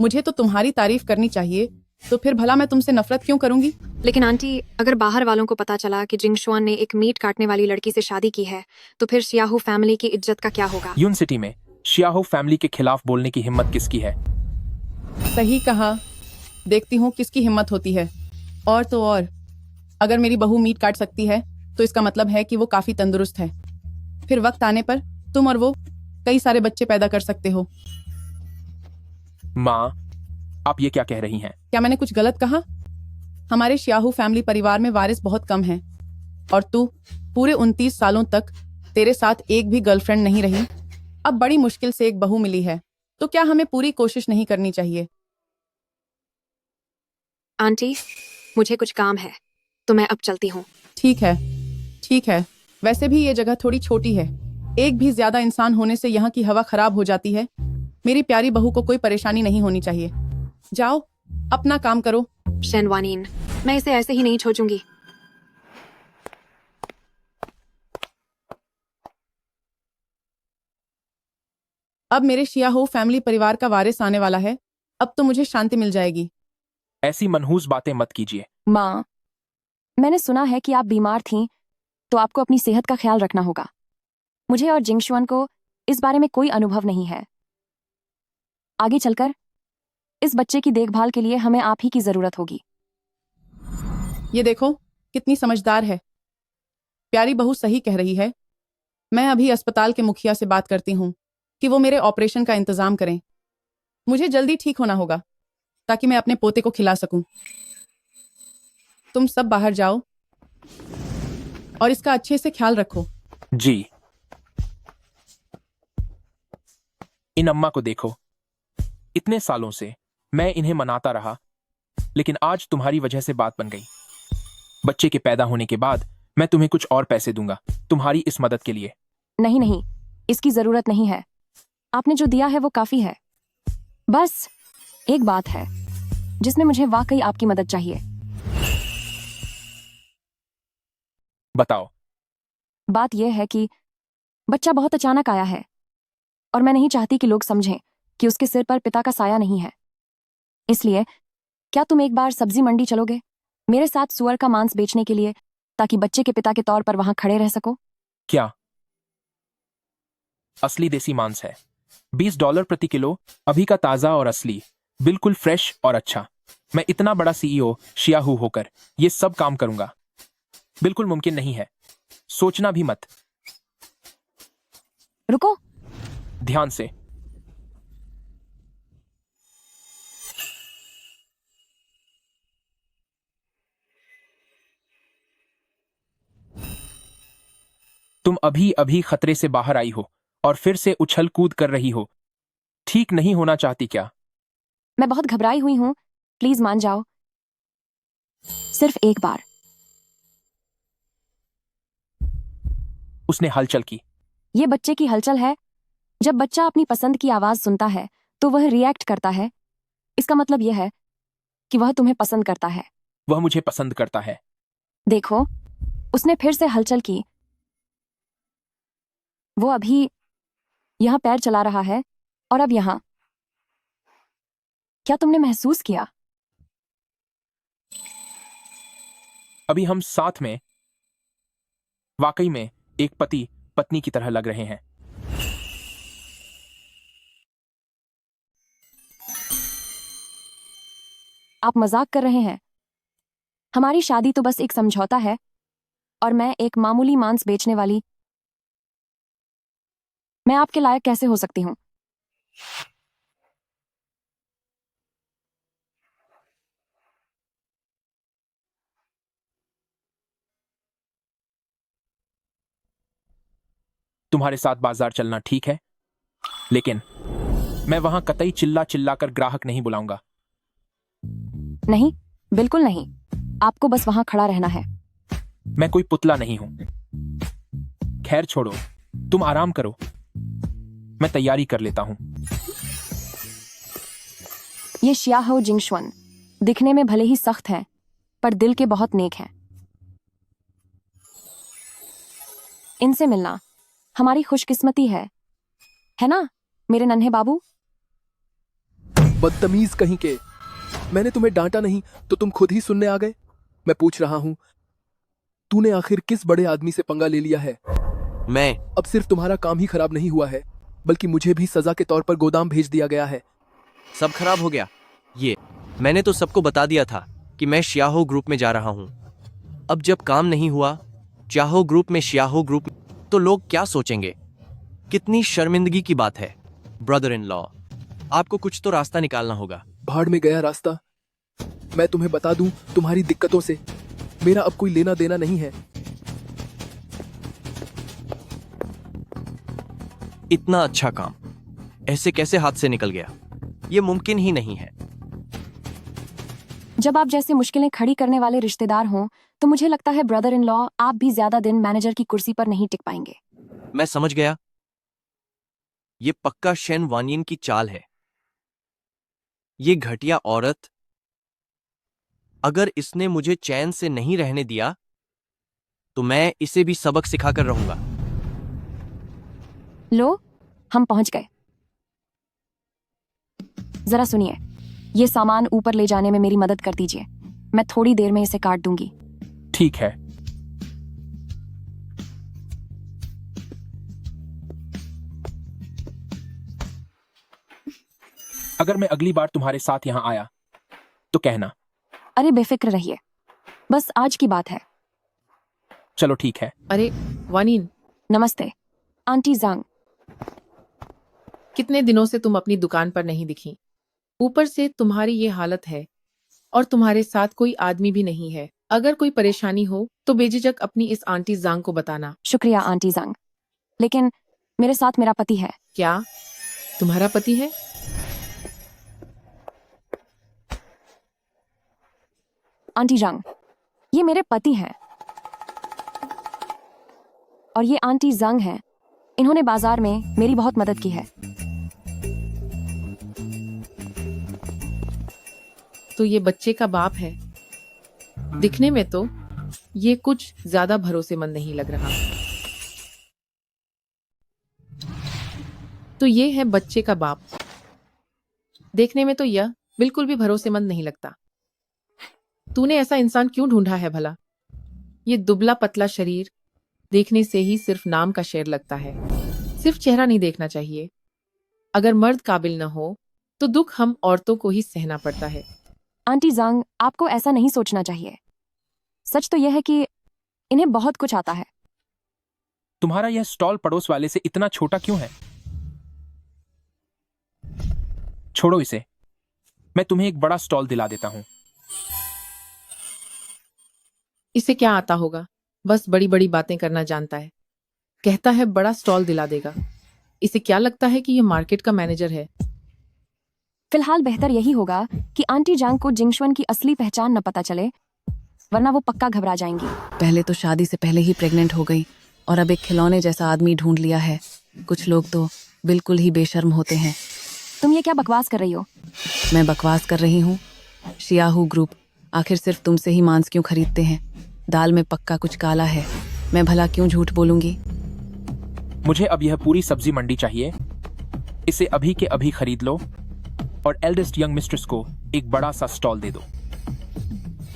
मुझे तो तुम्हारी तारीफ करनी चाहिए, तो फिर भला मैं तुमसे नफरत क्यों करूंगी? लेकिन आंटी, अगर बाहर वालों को पता चला कि जिंगशुआन ने एक मीट काटने वाली लड़की से शादी की है, तो फिर शियाहू फैमिली की इज्जत का क्या होगा? यून सिटी में शियाहो फैमिली के खिलाफ बोलने की हिम्मत किसकी है? सही कहा। देखती हूँ किसकी हिम्मत होती है। और तो और, अगर मेरी बहू मीट काट सकती है तो इसका मतलब है कि वो काफी तंदुरुस्त है। फिर वक्त आने पर तुम और वो कई सारे बच्चे पैदा कर सकते हो। माँ, आप ये क्या कह रही हैं? क्या मैंने कुछ गलत कहा? हमारे श्याहू फैमिली परिवार में वारिस बहुत कम हैं, और तू पूरे 29 सालों तक तेरे साथ एक भी गर्लफ्रेंड नहीं रही। अब बड़ी मुश्किल से एक बहू मिली है, तो क्या हमें पूरी कोशिश नहीं करनी चाहिए? आंटी, मुझे कुछ काम है, तो मैं अब चलती हूँ। ठीक है, ठीक है। वैसे भी ये जगह थोड़ी छोटी है। एक भी ज्यादा इंसान होने से यहाँ की हवा खराब हो जाती है। मेरी प्यारी बहू को कोई परेशानी नहीं होनी चाहिए। जाओ, अपना काम करो। शेनवानीन, मैं इसे ऐसे ही नहीं छोड़ूंगी। अब मेरे शियाहो फैमिली परिवार का वारिस आने वाला है। अब तो मुझे शांति मिल जाएगी। ऐसी मनहूस बातें मत कीजिए। माँ, मैंने सुना है कि आप बीमार थीं, तो आपको अपनी सेहत का ख्याल रखना होगा। मुझे और जिंगशुआन को इस बारे में कोई अनुभव नहीं है। आगे चलकर इस बच्चे की देखभाल के लिए हमें आप ही की जरूरत होगी। ये देखो, कितनी समझदार है। प्यारी बहू सही कह रही है। मैं अभी अस्पताल के मुखिया से बात करती हूँ कि वो मेरे ऑपरेशन का इंतजाम करें। मुझे जल्दी ठीक होना होगा ताकि मैं अपने पोते को खिला सकूं। तुम सब बाहर जाओ और इसका अच्छे से ख्याल रखो। जी। इन अम्मा को देखो, इतने सालों से मैं इन्हें मनाता रहा, लेकिन आज तुम्हारी वजह से बात बन गई। बच्चे के पैदा होने के बाद मैं तुम्हें कुछ और पैसे दूंगा तुम्हारी इस मदद के लिए। नहीं नहीं, इसकी जरूरत नहीं है। आपने जो दिया है वो काफी है। बस एक बात है जिसमें मुझे वाकई आपकी मदद चाहिए। बताओ। बात यह है कि बच्चा बहुत अचानक आया है और मैं नहीं चाहती कि लोग समझें कि उसके सिर पर पिता का साया नहीं है। इसलिए क्या तुम एक बार सब्जी मंडी चलोगे मेरे साथ सुअर का मांस बेचने के लिए, ताकि बच्चे के पिता के तौर पर वहां खड़े रह सको? क्या? असली देसी मांस है, $20 प्रति किलो, अभी का ताजा और असली, बिल्कुल फ्रेश और अच्छा। मैं इतना बड़ा सीईओ शियाहू होकर ये सब काम करूंगा? बिल्कुल मुमकिन नहीं है, सोचना भी मत। रुको, ध्यान से। तुम अभी अभी खतरे से बाहर आई हो और फिर से उछल कूद कर रही हो। ठीक नहीं होना चाहती क्या? मैं बहुत घबराई हुई हूं, प्लीज मान जाओ। सिर्फ एक बार। उसने हलचल की। ये बच्चे की हलचल है। जब बच्चा अपनी पसंद की आवाज सुनता है तो वह रिएक्ट करता है। इसका मतलब यह है कि वह तुम्हें पसंद करता है। वह मुझे पसंद करता है। देखो, उसने फिर से हलचल की। वो अभी यहां पैर चला रहा है और अब यहां। क्या तुमने महसूस किया? अभी हम साथ में वाकई में एक पति पत्नी की तरह लग रहे हैं। आप मजाक कर रहे हैं? हमारी शादी तो बस एक समझौता है और मैं एक मामूली मांस बेचने वाली। मैं आपके लायक कैसे हो सकती हूं? तुम्हारे साथ बाजार चलना ठीक है, लेकिन मैं वहां कतई चिल्ला चिल्ला कर ग्राहक नहीं बुलाऊंगा। नहीं, बिल्कुल नहीं। आपको बस वहां खड़ा रहना है। मैं कोई पुतला नहीं हूं। खैर छोड़ो, तुम आराम करो, मैं तैयारी कर लेता हूं। ये श्याहो जिंगशुन दिखने में भले ही सख्त है, पर दिल के बहुत नेक हैं। इनसे मिलना हमारी खुशकिस्मती है ना मेरे नन्हे बाबू? बदतमीज कहीं के, मैंने तुम्हें डांटा नहीं तो तुम खुद ही सुनने आ गए। मैं पूछ रहा हूं, तूने आखिर किस बड़े आदमी से पंगा ले लिया है? मैं अब सिर्फ तुम्हारा काम ही खराब नहीं हुआ है, बल्कि मुझे भी सजा के तौर पर गोदाम भेज दिया गया है। सब खराब हो गया। ये मैंने तो सबको बता दिया था कि मैं श्याहो ग्रुप में जा रहा हूं। अब जब काम नहीं हुआ श्याहो ग्रुप में तो लोग क्या सोचेंगे? कितनी शर्मिंदगी की बात है। ब्रदर इन लॉ, आपको कुछ तो रास्ता निकालना होगा। भाड़ में गया रास्ता। मैं तुम्हें बता दूं, तुम्हारी दिक्कतों से मेरा अब कोई लेना देना नहीं है। इतना अच्छा काम ऐसे कैसे हाथ से निकल गया? ये मुमकिन ही नहीं है। जब आप जैसे मुश्किलें खड़ी करने वाले रिश्तेदार हों, तो मुझे लगता है ब्रदर इन लॉ, आप भी ज्यादा दिन मैनेजर की कुर्सी पर नहीं टिक पाएंगे। मैं समझ गया। ये पक्का शेन वानियन की चाल है। ये घटिया औरत, अगर इसने मुझे चैन से नहीं रहने दिया तो मैं इसे भी सबक सिखाकर रहूंगा। लो, हम पहुंच गए। जरा सुनिए, ये सामान ऊपर ले जाने में मेरी मदद कर दीजिए। मैं थोड़ी देर में इसे काट दूंगी। ठीक है। अगर मैं अगली बार तुम्हारे साथ यहां आया तो कहना। अरे बेफिक्र रहिए, बस आज की बात है। चलो ठीक है। अरे वानिन, नमस्ते आंटी जांग। कितने दिनों से तुम अपनी दुकान पर नहीं दिखी। ऊपर से तुम्हारी ये हालत है और तुम्हारे साथ कोई आदमी भी नहीं है। अगर कोई परेशानी हो तो बेझिझक अपनी इस आंटी जांग को बताना। शुक्रिया आंटी जांग, लेकिन मेरे साथ मेरा पति है। क्या तुम्हारा पति है? आंटी जांग, ये मेरे पति हैं और ये आंटी जांग हैं। इन्होंने बाजार में मेरी बहुत मदद की है। तो ये बच्चे का बाप है। दिखने में तो ये कुछ ज्यादा भरोसेमंद नहीं लग रहा। तो ये है बच्चे का बाप। देखने में तो यह बिल्कुल भी भरोसेमंद नहीं लगता। तूने ऐसा इंसान क्यों ढूंढा है भला? ये दुबला पतला शरीर देखने से ही सिर्फ नाम का शेर लगता है। सिर्फ चेहरा नहीं देखना चाहिए। अगर मर्द काबिल न हो तो दुख हम औरतों को ही सहना पड़ता है। आंटी जांग, आपको ऐसा नहीं सोचना चाहिए। सच तो यह है कि इन्हें बहुत कुछ आता है। तुम्हारा यह स्टॉल पड़ोस वाले से इतना छोटा क्यों है? छोड़ो इसे, मैं तुम्हें एक बड़ा स्टॉल दिला देता हूं। इसे क्या आता होगा? बस बड़ी बड़ी बातें करना जानता है। कहता है बड़ा स्टॉल दिला देगा। इसे क्या लगता है कि यह मार्केट का मैनेजर है? फिलहाल बेहतर यही होगा कि आंटी जांग को जिंगशुन की असली पहचान न पता चले, वरना वो पक्का घबरा जाएंगी। पहले तो शादी से पहले ही प्रेग्नेंट हो गई और अब एक खिलौने जैसा आदमी ढूंढ लिया है। कुछ लोग तो बिल्कुल ही बेशर्म होते हैं। तुम ये क्या बकवास कर रही हो? मैं बकवास कर रही हूँ? शियाहू ग्रुप आखिर सिर्फ तुमसे ही मांस क्यों खरीदते हैं? दाल में पक्का कुछ काला है। मैं भला क्यों झूठ बोलूंगी? मुझे अब यह पूरी सब्जी मंडी चाहिए। इसे अभी के अभी खरीद लो और एल्डेस्ट यंग मिस्ट्रेस को एक बड़ा सा स्टॉल दे दो।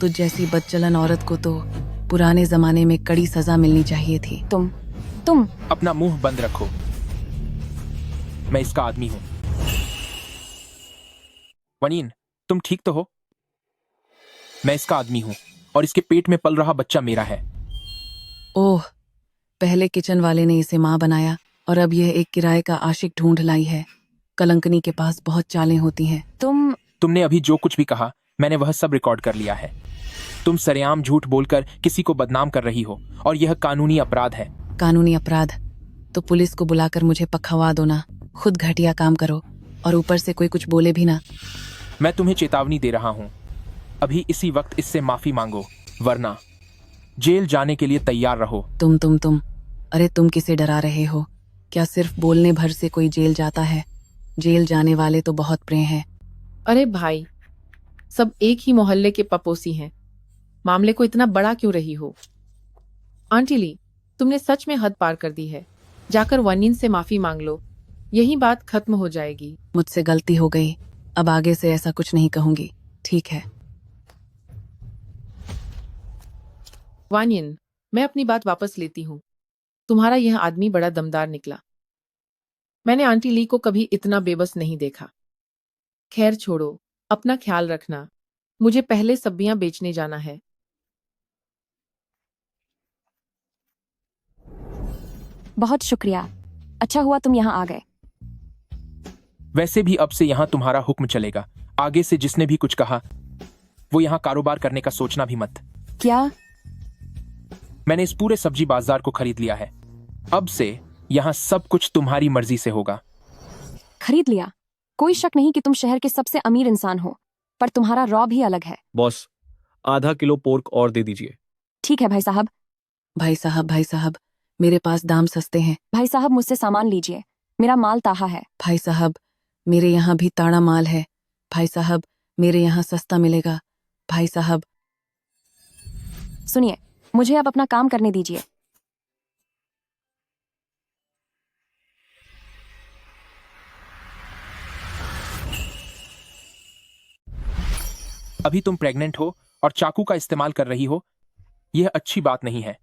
तो जैसी बदचलन औरत को तो पुराने जमाने में कड़ी सजा मिलनी चाहिए थी। तुम अपना मुंह बंद रखो। मैं इसका आदमी हूं। वनीन, तुम ठीक तो हो? मैं इसका आदमी हूं और इसके पेट में पल रहा बच्चा मेरा है। ओह, पहले किचन वाले ने इसे माँ बनाया और अब यह एक किराए का आशिक ढूंढ लाई है। कलंकनी के पास बहुत चालें होती हैं। तुमने अभी जो कुछ भी कहा मैंने वह सब रिकॉर्ड कर लिया है। तुम सरेआम झूठ बोलकर किसी को बदनाम कर रही हो और यह कानूनी अपराध है। कानूनी अपराध? तो पुलिस को बुलाकर मुझे पकड़वा दो ना। खुद घटिया काम करो और ऊपर से कोई कुछ बोले भी ना। मैं तुम्हें चेतावनी दे रहा हूं, अभी इसी वक्त इससे माफी मांगो, वरना जेल जाने के लिए तैयार रहो। तुम अरे तुम किसे डरा रहे हो? क्या सिर्फ बोलने भर से कोई जेल जाता है? जेल जाने वाले तो बहुत प्रिय हैं। अरे भाई, सब एक ही मोहल्ले के पपोसी हैं। मामले को इतना बड़ा क्यों रही हो? आंटी ली, तुमने सच में हद पार कर दी है। जाकर वनीन से माफी मांग लो, यही बात खत्म हो जाएगी। मुझसे गलती हो गई, अब आगे से ऐसा कुछ नहीं कहूंगी, ठीक है? वानियन, मैं अपनी बात वापस लेती हूँ। तुम्हारा यह आदमी बड़ा दमदार निकला। मैंने आंटी ली को कभी इतना बेबस नहीं देखा। खैर छोड़ो, अपना ख्याल रखना। मुझे पहले सब्जियां बेचने जाना है। बहुत शुक्रिया, अच्छा हुआ तुम यहाँ आ गए। वैसे भी अब से यहाँ तुम्हारा हुक्म चलेगा। आगे से जिसने भी कुछ कहा वो यहाँ कारोबार करने का सोचना भी मत। क्या? मैंने इस पूरे सब्जी बाजार को खरीद लिया है। अब से यहाँ सब कुछ तुम्हारी मर्जी से होगा। खरीद लिया? कोई शक नहीं कि तुम शहर के सबसे अमीर इंसान हो, पर तुम्हारा रॉ भी अलग है। बॉस, आधा किलो पोर्क और दे दीजिए। ठीक है भाई साहब। भाई साहब, मेरे पास दाम सस्ते हैं। भाई साहब, मुझसे सामान लीजिए, मेरा माल ताहा है। भाई साहब, मेरे यहाँ भी ताड़ा माल है। भाई साहब, मेरे यहाँ सस्ता मिलेगा। भाई साहब, सुनिए, मुझे अब अपना काम करने दीजिए। अभी तुम प्रेग्नेंट हो और चाकू का इस्तेमाल कर रही हो, यह अच्छी बात नहीं है।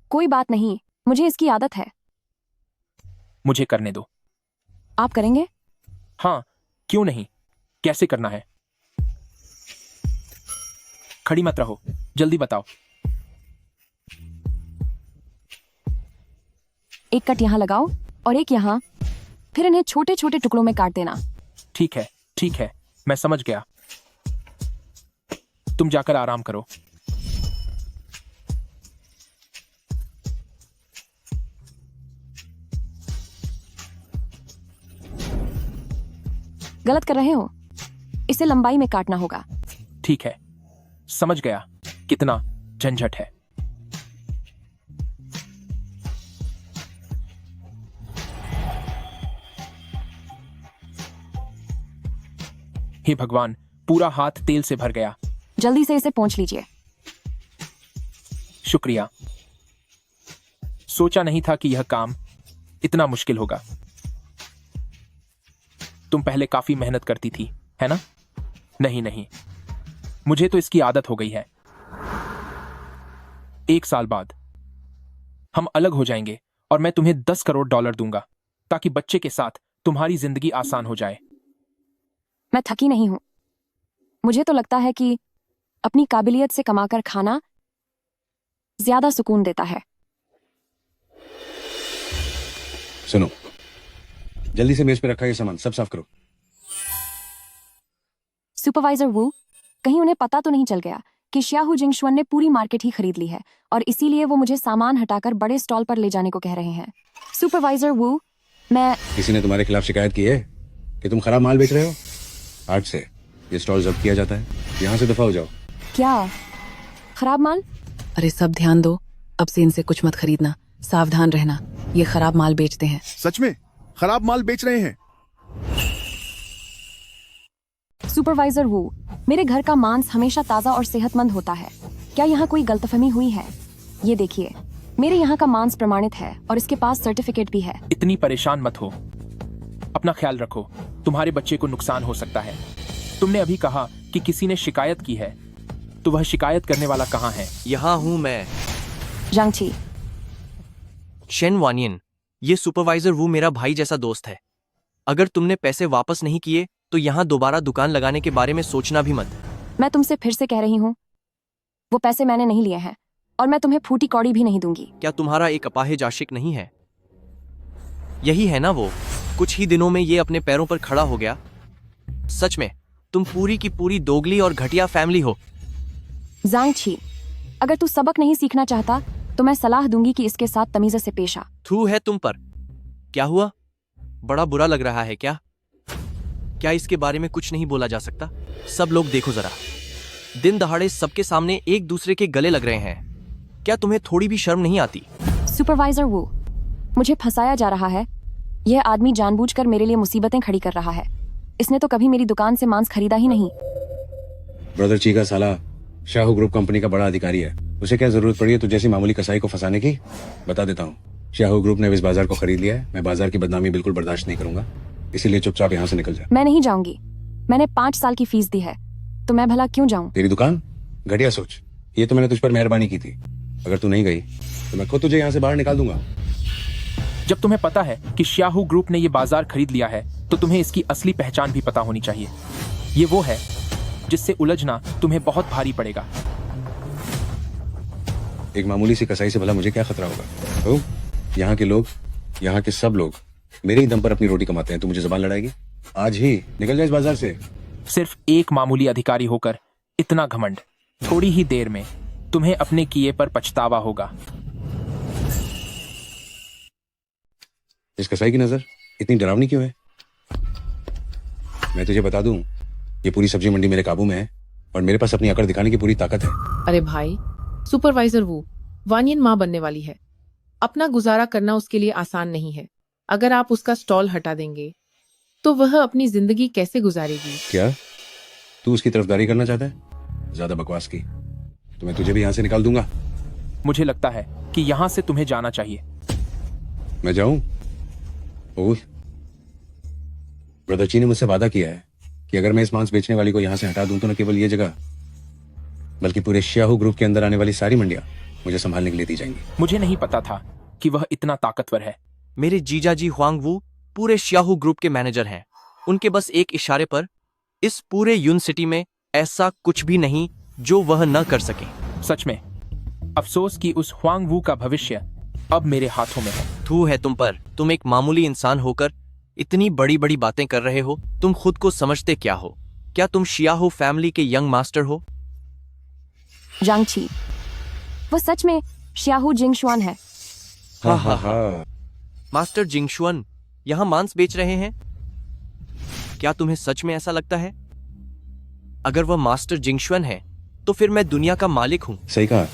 कोई बात नहीं, मुझे इसकी आदत है। मुझे करने दो। आप करेंगे? हाँ, क्यों नहीं। कैसे करना है? खड़ी मत रहो, जल्दी बताओ। एक कट यहाँ लगाओ और एक यहाँ, फिर इन्हें छोटे छोटे टुकड़ों में काट देना। ठीक है, मैं समझ गया। तुम जाकर आराम करो। गलत कर रहे हो, इसे लंबाई में काटना होगा। ठीक है, समझ गया। कितना झंझट है। हे भगवान, पूरा हाथ तेल से भर गया। जल्दी से इसे पोंछ लीजिए। शुक्रिया। सोचा नहीं था कि यह काम इतना मुश्किल होगा। तुम पहले काफी मेहनत करती थी, है ना? नहीं, मुझे तो इसकी आदत हो गई है। 1 साल बाद हम अलग हो जाएंगे और मैं तुम्हें $10 करोड़ दूंगा ताकि बच्चे के साथ तुम्हारी जिंदगी आसान हो जाए। मैं थकी नहीं हूं। मुझे तो लगता है कि अपनी काबिलियत से कमाकर खाना ज्यादा सुकून देता है। सुनो, जल्दी से मेज पे रखा ये सामान सब साफ करो। सुपरवाइजर वू, कहीं उन्हें पता तो नहीं चल गया कि श्याहू जिंगशुअन ने पूरी मार्केट ही खरीद ली है और इसीलिए वो मुझे सामान हटाकर बड़े स्टॉल पर ले जाने को कह रहे हैं। सुपरवाइजर वू, मैं... किसी ने तुम्हारे खिलाफ शिकायत की है कि तुम खराब माल बेच रहे हो? आज से ये स्टॉल जब्त किया जाता है। यहाँ से दफा हो जाओ। क्या खराब माल? अरे सब ध्यान दो, अब से इनसे कुछ मत खरीदना। सावधान रहना, ये खराब माल बेचते हैं। सच में खराब माल बेच रहे हैं? सुपरवाइजर वू, मेरे घर का मांस हमेशा ताजा और सेहतमंद होता है। क्या यहाँ कोई गलतफहमी हुई है? ये देखिए, मेरे यहाँ का मांस प्रमाणित है और इसके पास सर्टिफिकेट भी है। इतनी परेशान मत हो, अपना ख्याल रखो। तुम्हारे बच्चे को नुकसान हो सकता है। तुमने अभी कहा कि किसी ने शिकायत की है, तो वह शिकायत करने वाला कहाँ है? यहाँ हूँ मैं। जांगची। शेन वानियन, ये सुपरवाइजर वू मेरा भाई जैसा दोस्त है। अगर तुमने पैसे वापस नहीं किए तो यहाँ दोबारा दुकान लगाने के बारे में सोचना भी मत। मैं तुमसे फिर से कह रही हूँ, वो पैसे मैंने नहीं लिए हैं और मैं तुम्हें फूटी कौड़ी भी नहीं दूंगी। क्या तुम्हारा एक अपाहिज आशिक नहीं है? यही है ना वो? कुछ ही दिनों में ये अपने पैरों पर खड़ा हो गया। सच में तुम पूरी की पूरी दोगली और घटिया फैमिली हो। जांगची, अगर तू सबक नहीं सीखना चाहता तो मैं सलाह दूंगी कि इसके साथ तमीज़ से पेश आ। थू है तुम पर। क्या हुआ? बड़ा बुरा लग रहा है क्या? क्या इसके बारे में कुछ नहीं बोला जा सकता? सब लोग देखो जरा, दिन दहाड़े सबके सामने एक दूसरे के गले लग रहे हैं। क्या तुम्हें थोड़ी भी शर्म नहीं आती? सुपरवाइजर वू, मुझे फंसाया जा रहा है। यह आदमी जानबूझकर मेरे लिए मुसीबतें खड़ी कर रहा है। इसने तो कभी मेरी दुकान से मांस खरीदा ही नहीं। ब्रदर ची का साला शाहू ग्रुप कंपनी का बड़ा अधिकारी है। उसे क्या जरूरत पड़ी है तुझ जैसी मामूली कसाई को फंसाने की? बता देता हूँ, शाहू ग्रुप ने इस बाजार को खरीद लिया है। मैं बाजार की बदनामी बिल्कुल बर्दाश्त नहीं करूंगा, इसीलिए चुपचाप यहाँ से निकल जा। मैं नहीं जाऊंगी। मैंने 5 साल की फीस दी है, तो मैं भला क्यों जाऊं? तेरी दुकान? घटिया सोच। ये तो मैंने तुझ पर मेहरबानी की थी। अगर तू नहीं गई तो मैं खुद तुझे यहाँ से बाहर निकाल दूंगा। जब तुम्हें पता है कि शाहू ग्रुप ने ये बाजार खरीद लिया है तो तुम्हें इसकी असली पहचान भी पता होनी चाहिए। ये वो है जिससे उलझना तुम्हें बहुत भारी पड़ेगा। एक मामूली सी कसाई से भला मुझे क्या खतरा होगा? तो यहाँ के लोग, यहाँ के सब लोग मेरे ही दम पर अपनी रोटी कमाते हैं। तू मुझे जुबान लड़ाएगी? आज ही निकल जाए इस बाजार से। सिर्फ एक मामूली अधिकारी होकर इतना घमंड। थोड़ी ही देर में तुम्हें अपने किए पर पछतावा होगा। इस कसाई की नजर इतनी डरावनी क्यों है? मैं तुझे बता दूं, ये पूरी सब्जी मंडी मेरे काबू में है और मेरे पास अपनी अकड़ दिखाने की पूरी ताकत है। अरे भाई, सुपरवाइजर वो वानियन माँ बनने वाली है। अपना गुजारा करना उसके लिए आसान नहीं है। अगर आप उसका स्टॉल हटा देंगे तो वह अपनी जिंदगी कैसे गुजारेगी? क्या तू उसकी तरफदारी करना चाहता है? ज्यादा बकवास की तो मैं तुझे भी यहाँ से निकाल दूंगा। मुझे लगता है कि यहाँ से तुम्हें जाना चाहिए। मैं जाऊं? ओह, ब्रदर ची ने मुझसे वादा किया है कि अगर मैं इस मांस बेचने वाली को यहाँ से हटा दूं तो न केवल ये जगह बल्कि पूरे शाहू ग्रुप के अंदर आने वाली सारी मंडियां मुझे संभालने के लिए दी जाएंगी। मुझे नहीं पता था कि वह इतना ताकतवर है। मेरे जीजाजी हुआंग वू पूरे शाहू ग्रुप के मैनेजर हैं। उनके बस एक इशारे पर इस पूरे यून सिटी में ऐसा कुछ भी नहीं जो वह न कर सके। सच में अफसोस कि उस हुआंग वू का भविष्य अब मेरे हाथों में है। थू है तुम पर। तुम एक मामूली इंसान होकर इतनी बड़ी बड़ी बातें कर रहे हो। तुम खुद को समझते क्या हो? क्या तुम शियाहू फैमिली के यंग मास्टर हो? जांगची, वो सच में शाहू जिंगशुआन है। हाँ हाँ हाँ। मास्टर जिंगशुआन यहाँ मांस बेच रहे हैं? क्या तुम्हें सच में ऐसा लगता है? अगर वह मास्टर जिंगशुआन है तो फिर मैं दुनिया का मालिक हूँ। सही कहा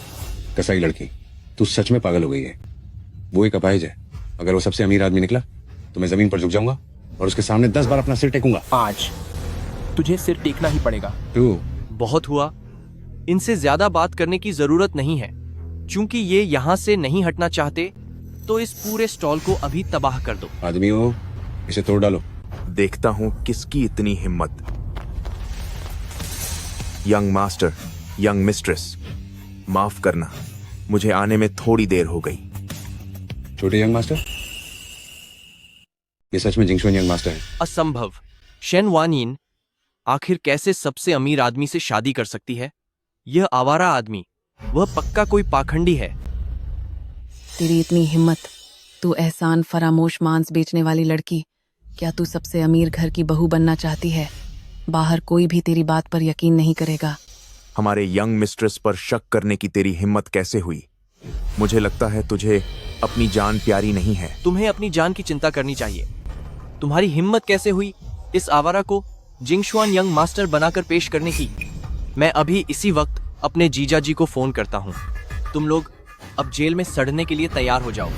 कसाई लड़की, तू सच में पागल हो गई है। वो एक अपाहिज है। अगर वो सबसे अमीर आदमी निकला तो मैं जमीन पर झुक जाऊंगा और उसके सामने 10 बार अपना सिर टेकूंगा। आज तुझे सिर टेकना ही पड़ेगा। तू बहुत हुआ। इनसे ज्यादा बात करने की जरूरत नहीं है। चूंकि ये यहाँ से नहीं हटना चाहते तो इस पूरे स्टॉल को अभी तबाह कर दो। आदमी हो, इसे तोड़ डालो। देखता हूं किसकी इतनी हिम्मत। यंग मास्टर, यंग मिस्ट्रेस, माफ करना, मुझे आने में थोड़ी देर हो गई। छोटे यंग मास्टर, ये सच में जिंगशुआन यंग मास्टर है? असंभव। शेन वानिन आखिर कैसे सबसे अमीर आदमी से शादी कर सकती है? यह आवारा आदमी, वह पक्का कोई पाखंडी है। तेरी इतनी हिम्मत, तू एहसान फरामोश मांस बेचने वाली लड़की, क्या तू सबसे अमीर घर की बहू बनना चाहती है? बाहर कोई भी तेरी बात पर यकीन नहीं करेगा। हमारे यंग मिस्ट्रेस पर शक करने की तेरी हिम्मत कैसे हुई? मुझे लगता है तुझे अपनी जान प्यारी नहीं है। तुम्हें अपनी जान की चिंता करनी चाहिए। तुम्हारी हिम्मत कैसे हुई इस आवारा को जिंगशुआन यंग मास्टर बनाकर पेश करने की? मैं अभी इसी वक्त अपने जीजाजी को फोन करता हूँ। तुम लोग अब जेल में सड़ने के लिए तैयार हो जाओ।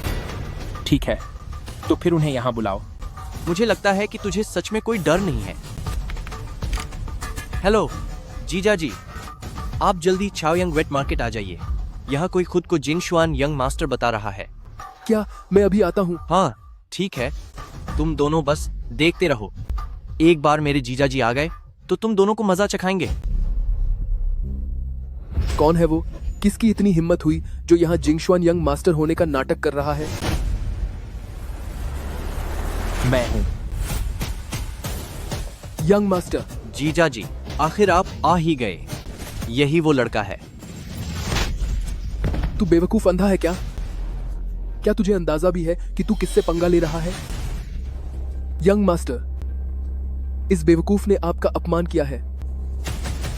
ठीक है, तो फिर उन्हें यहाँ बुलाओ। मुझे लगता है कि तुझे सच में कोई डर नहीं है। हेलो जीजाजी, आप जल्दी चाओयंग वेट मार्केट आ जाइए। यहाँ कोई खुद को जिंगशुआन यंग मास्टर बता रहा है। क्या मैं अभी आता हूँ? हाँ ठीक है, तुम दोनों बस देखते रहो। एक बार मेरे जीजाजी आ गए तो तुम दोनों को मजा चखाएंगे। कौन है वो? किसकी इतनी हिम्मत हुई जो यहाँ जिंगशुआन यंग मास्टर होने का नाटक कर रहा है? मैं हूँ यंग मास्टर। जीजाजी, आखिर आप आ ही गए। यही वो लड़का है। तू बेवकूफ अंधा है क्या? क्या तुझे अंदाजा भी है कि तू किससे पंगा ले रहा है? यंग मास्टर, इस बेवकूफ ने आपका अपमान किया है।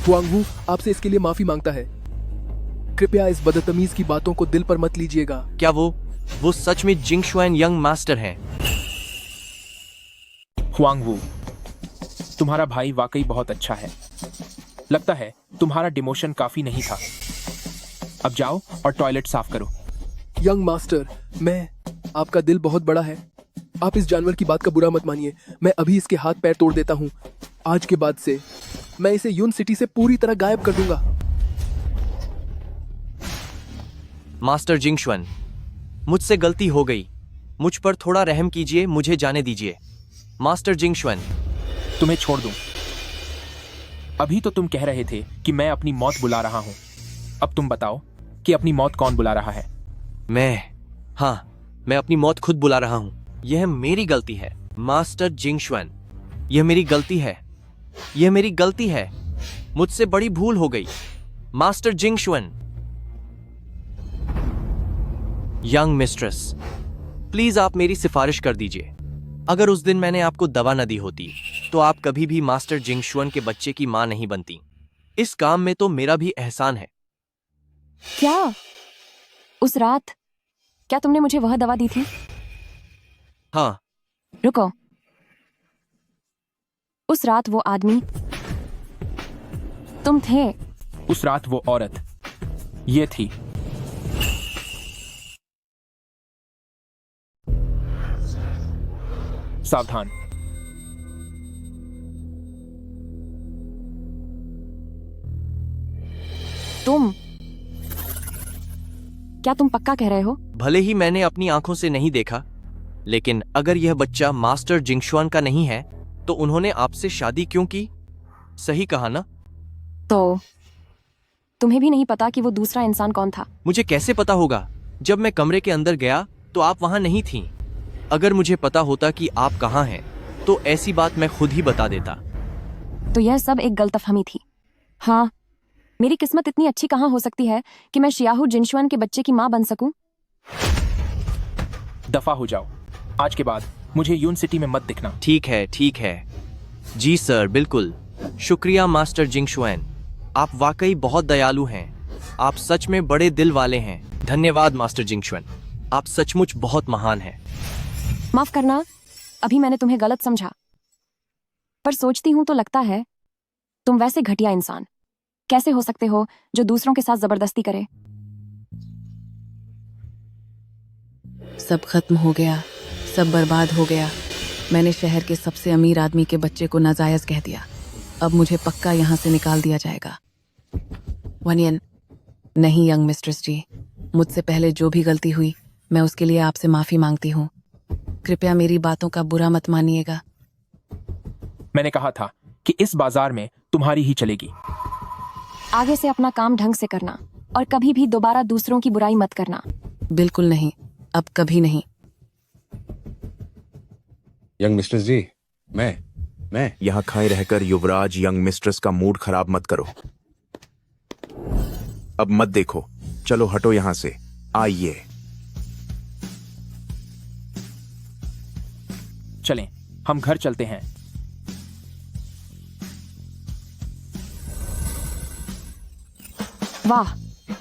हुआंग वू आपसे इसके लिए माफी मांगता है। कृपया इस बदतमीज की बातों को दिल पर मत लीजिएगा। क्या वो सच में जिंगशुआन यंग मास्टर हैं? हुआंग वू, तुम्हारा भाई वाकई बहुत अच्छा है। लगता है तुम्हारा डिमोशन काफी नहीं था। अब जाओ और टॉयलेट साफ करो। यंग मास्टर, मैं आपका दिल बहुत बड़ा है। आप इस जानवर की बात का बुरा मत मानिए। मैं अभी इसके हाथ पैर तोड़ देता हूँ। आज के बाद से मैं इसे यून सिटी से पूरी तरह गायब कर दूंगा। मास्टर जिंगशुन, मुझसे गलती हो गई। मुझ पर थोड़ा रहम कीजिए, मुझे जाने दीजिए। मास्टर जिंगशुन, तुम्हें छोड़ दूं। अभी तो तुम कह रहे थे कि मैं अपनी मौत बुला रहा हूं। अब तुम बताओ कि अपनी मौत कौन बुला रहा है? मैं अपनी मौत खुद बुला रहा हूं। यह मेरी गलती है मास्टर जिंगशुन, यह मेरी गलती है। यह मेरी गलती है। मुझसे बड़ी भूल हो गई मास्टर जिंगशुन। यंग मिस्ट्रेस, प्लीज आप मेरी सिफारिश कर दीजिए। अगर उस दिन मैंने आपको दवा न दी होती तो आप कभी भी मास्टर जिंगशुन के बच्चे की मां नहीं बनती। इस काम में तो मेरा भी एहसान है। क्या उस रात क्या तुमने मुझे वह दवा दी थी? हाँ। रुको, उस रात वो आदमी तुम थे? उस रात वो औरत ये थी। सावधान। क्या तुम पक्का कह रहे हो? भले ही मैंने अपनी आंखों से नहीं देखा, लेकिन अगर यह बच्चा मास्टर जिंगशुन का नहीं है तो उन्होंने आपसे शादी क्यों की? सही कहा ना? तो तुम्हें भी नहीं पता कि वो दूसरा इंसान कौन था? मुझे कैसे पता होगा? जब मैं कमरे के अंदर गया तो आप वहां नहीं थीं। अगर मुझे पता होता कि आप कहां हैं तो ऐसी बात मैं खुद ही बता देता। तो यह सब एक गलतफहमी थी। हाँ, मेरी किस्मत इतनी अच्छी कहाँ हो सकती है कि मैं शियाहू जिंगशुन के बच्चे की मां बन सकूं? दफा हो जाओ। आज के बाद मुझे यून सिटी में मत दिखना। ठीक है, ठीक है। जी सर, बिल्कुल। शुक्रिया मास्टर जिंगशुन, आप वाकई बहुत दयालु हैं। आप सच में बड़े दिल वाले हैं। धन्यवाद मास्टर जिंगशुन, आप सचमुच बहुत महान हैं। माफ करना, अभी मैंने तुम्हें गलत समझा। पर सोचती हूं तो लगता है तुम वैसे घटिया इंसान कैसे हो सकते हो जो दूसरों के साथ जबरदस्ती करे? सब खत्म हो गया, सब बर्बाद हो गया। मैंने शहर के सबसे अमीर आदमी के बच्चे को नाजायज कह दिया। अब मुझे पक्का यहाँ से निकाल दिया जाएगा। वनियन, नहीं यंग मिस्ट्रेस जी, मुझसे पहले जो भी गलती हुई मैं उसके लिए आपसे माफी मांगती हूँ। कृपया मेरी बातों का बुरा मत मानिएगा। मैंने कहा था कि इस बाजार में तुम्हारी ही चलेगी। आगे से अपना काम ढंग से करना और कभी भी दोबारा दूसरों की बुराई मत करना। बिल्कुल नहीं, अब कभी नहीं। यंग मिस्ट्रेस जी, मैं यहाँ खाए रहकर युवराज यंग मिस्ट्रेस का मूड खराब मत करो। अब मत देखो, चलो हटो यहाँ से। आइए। चलें, हम घर चलते हैं। वाह,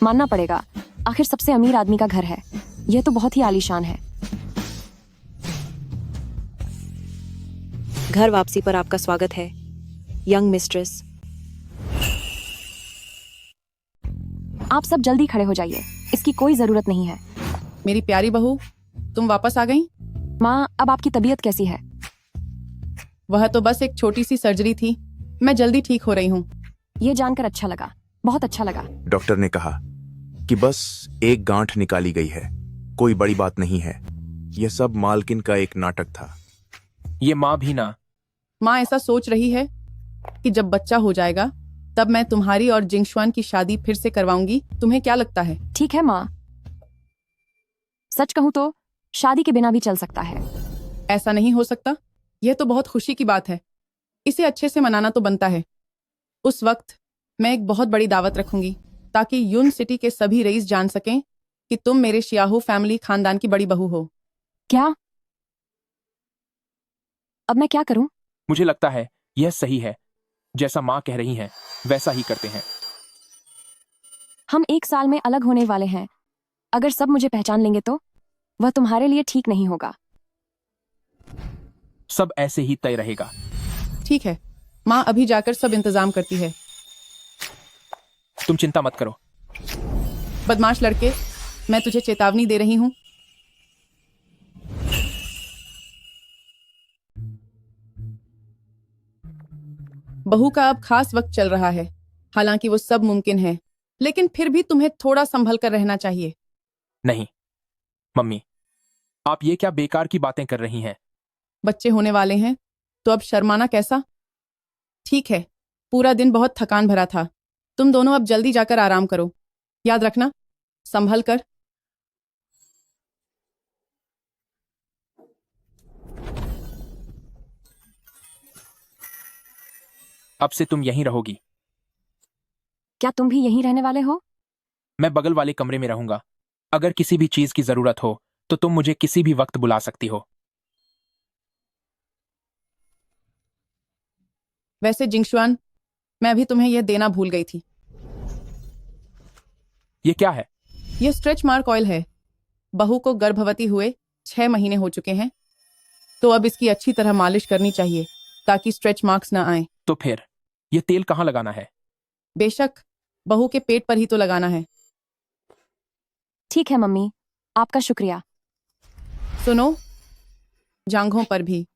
मानना पड़ेगा, आखिर सबसे अमीर आदमी का घर है। यह तो बहुत ही आलीशान है। घर वापसी पर आपका स्वागत है यंग मिस्ट्रेस। आप सब जल्दी खड़े हो जाइए, इसकी कोई जरूरत नहीं है। मेरी प्यारी बहू, तुम वापस आ गई? माँ, अब आपकी तबीयत कैसी है? वह तो बस एक छोटी सी सर्जरी थी, मैं जल्दी ठीक हो रही हूँ। ये जानकर अच्छा लगा, बहुत अच्छा लगा। डॉक्टर ने कहा कि बस एक गांठ निकाली गई है, कोई बड़ी बात नहीं है। यह सब मालकिन का एक नाटक था। ये माँ भी ना। माँ ऐसा सोच रही है कि जब बच्चा हो जाएगा तब मैं तुम्हारी और जिंगशुन की शादी फिर से करवाऊंगी। तुम्हें क्या लगता है? ठीक है माँ, सच कहूँ तो शादी के बिना भी चल सकता है। ऐसा नहीं हो सकता, यह तो बहुत खुशी की बात है। इसे अच्छे से मनाना तो बनता है। उस वक्त मैं एक बहुत बड़ी दावत रखूंगी ताकि यून सिटी के सभी रईस जान सकें कि तुम मेरे शियाहू फैमिली खानदान की बड़ी बहू हो। क्या? अब मैं क्या करूं? मुझे लगता है यह सही है। जैसा माँ कह रही हैं वैसा ही करते हैं। हम 1 साल में अलग होने वाले हैं। अगर सब मुझे पहचान लेंगे तो वह तुम्हारे लिए ठीक नहीं होगा। सब ऐसे ही तय रहेगा। ठीक है, माँ अभी जाकर सब इंतजाम करती है। तुम चिंता मत करो। बदमाश लड़के, मैं तुझे चेतावनी दे रही हूँ। बहू का अब खास वक्त चल रहा है, हालांकि वो सब मुमकिन है, लेकिन फिर भी तुम्हें थोड़ा संभल कर रहना चाहिए। नहीं मम्मी, आप ये क्या बेकार की बातें कर रही हैं? बच्चे होने वाले हैं तो अब शर्माना कैसा? ठीक है, पूरा दिन बहुत थकान भरा था, तुम दोनों अब जल्दी जाकर आराम करो। याद रखना, संभल कर। अब से तुम यहीं रहोगी। क्या तुम भी यहीं रहने वाले हो? मैं बगल वाले कमरे में रहूंगा। अगर किसी भी चीज की जरूरत हो तो तुम मुझे किसी भी वक्त बुला सकती हो। वैसे जिंगशुआन, मैं भी तुम्हें यह देना भूल गई थी। ये क्या है? यह स्ट्रेच मार्क ऑयल है। बहू को गर्भवती हुए 6 महीने हो चुके हैं, तो अब इसकी अच्छी तरह मालिश करनी चाहिए ताकि स्ट्रेच मार्क्स ना आए। तो फिर ये तेल कहाँ लगाना है? बेशक, बहू के पेट पर ही तो लगाना है। ठीक है मम्मी, आपका शुक्रिया। सुनो, जांघों पर भी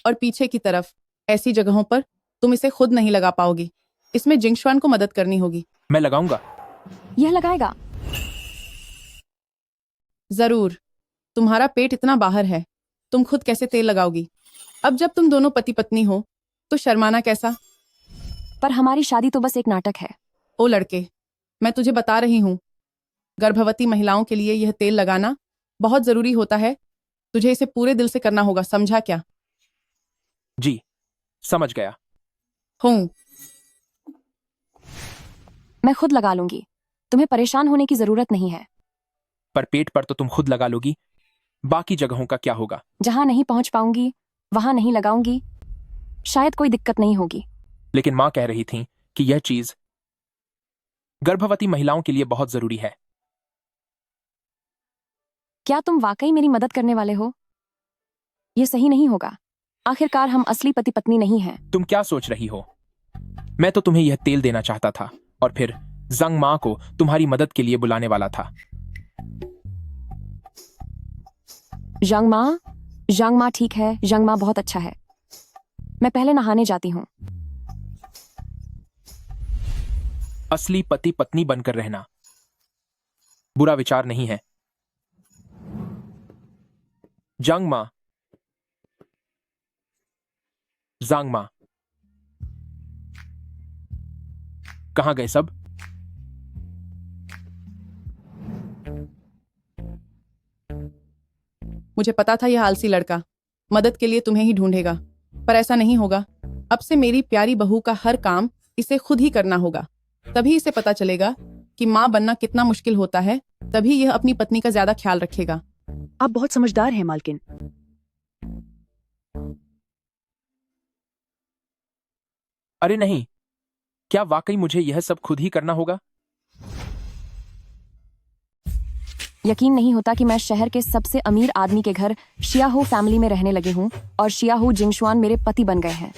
और पीछे की तरफ, ऐसी जगहों पर तुम इसे खुद नहीं लगा पाओगी। इसमें जिंगशुआन को मदद करनी होगी। मैं लगाऊंगा। यह लगाएगा? जरूर, तुम्हारा पेट इतना बाहर है, तुम खुद कैसे तेल लगाओगी? अब जब तुम दोनों पति पत्नी हो तो शर्माना कैसा? पर हमारी शादी तो बस एक नाटक है। ओ लड़के, मैं तुझे बता रही हूँ, गर्भवती महिलाओं के लिए यह तेल लगाना बहुत जरूरी होता है। तुझे इसे पूरे दिल से करना होगा, समझा क्या? जी, समझ गया। हूँ। मैं खुद लगा लूंगी, तुम्हें परेशान होने की जरूरत नहीं है। पर पेट पर तो तुम खुद लगा लोगी, बाकी जगहों का क्या होगा? जहां नहीं पहुंच पाऊंगी वहां नहीं लगाऊंगी, शायद कोई दिक्कत नहीं होगी। लेकिन माँ कह रही थी कि यह चीज गर्भवती महिलाओं के लिए बहुत जरूरी है। क्या तुम वाकई मेरी मदद करने वाले हो? यह सही नहीं होगा। आखिरकार हम असली पति पत्नी नहीं हैं। तुम क्या सोच रही हो? मैं तो तुम्हें यह तेल देना चाहता था और फिर जंग माँ को तुम्हारी मदद के लिए बुलाने वाला था। जंग माँ ठीक है, जंग माँ बहुत अच्छा है। मैं पहले नहाने जाती हूँ। असली पति पत्नी बनकर रहना बुरा विचार नहीं है। जंग माँ, जांग माँ, कहाँ गए सब? मुझे पता था यह आलसी लड़का मदद के लिए तुम्हें ही ढूंढेगा, पर ऐसा नहीं होगा। अब से मेरी प्यारी बहू का हर काम इसे खुद ही करना होगा। तभी इसे पता चलेगा कि माँ बनना कितना मुश्किल होता है। तभी यह अपनी पत्नी का ज्यादा ख्याल रखेगा। आप बहुत समझदार हैं मालकिन। अरे नहीं, क्या वाकई मुझे यह सब खुद ही करना होगा? यकीन नहीं होता कि मैं शहर के सबसे अमीर आदमी के घर शियाहू फैमिली में रहने लगी हूँ और शियाहू जिंगशुआन मेरे पति बन गए हैं।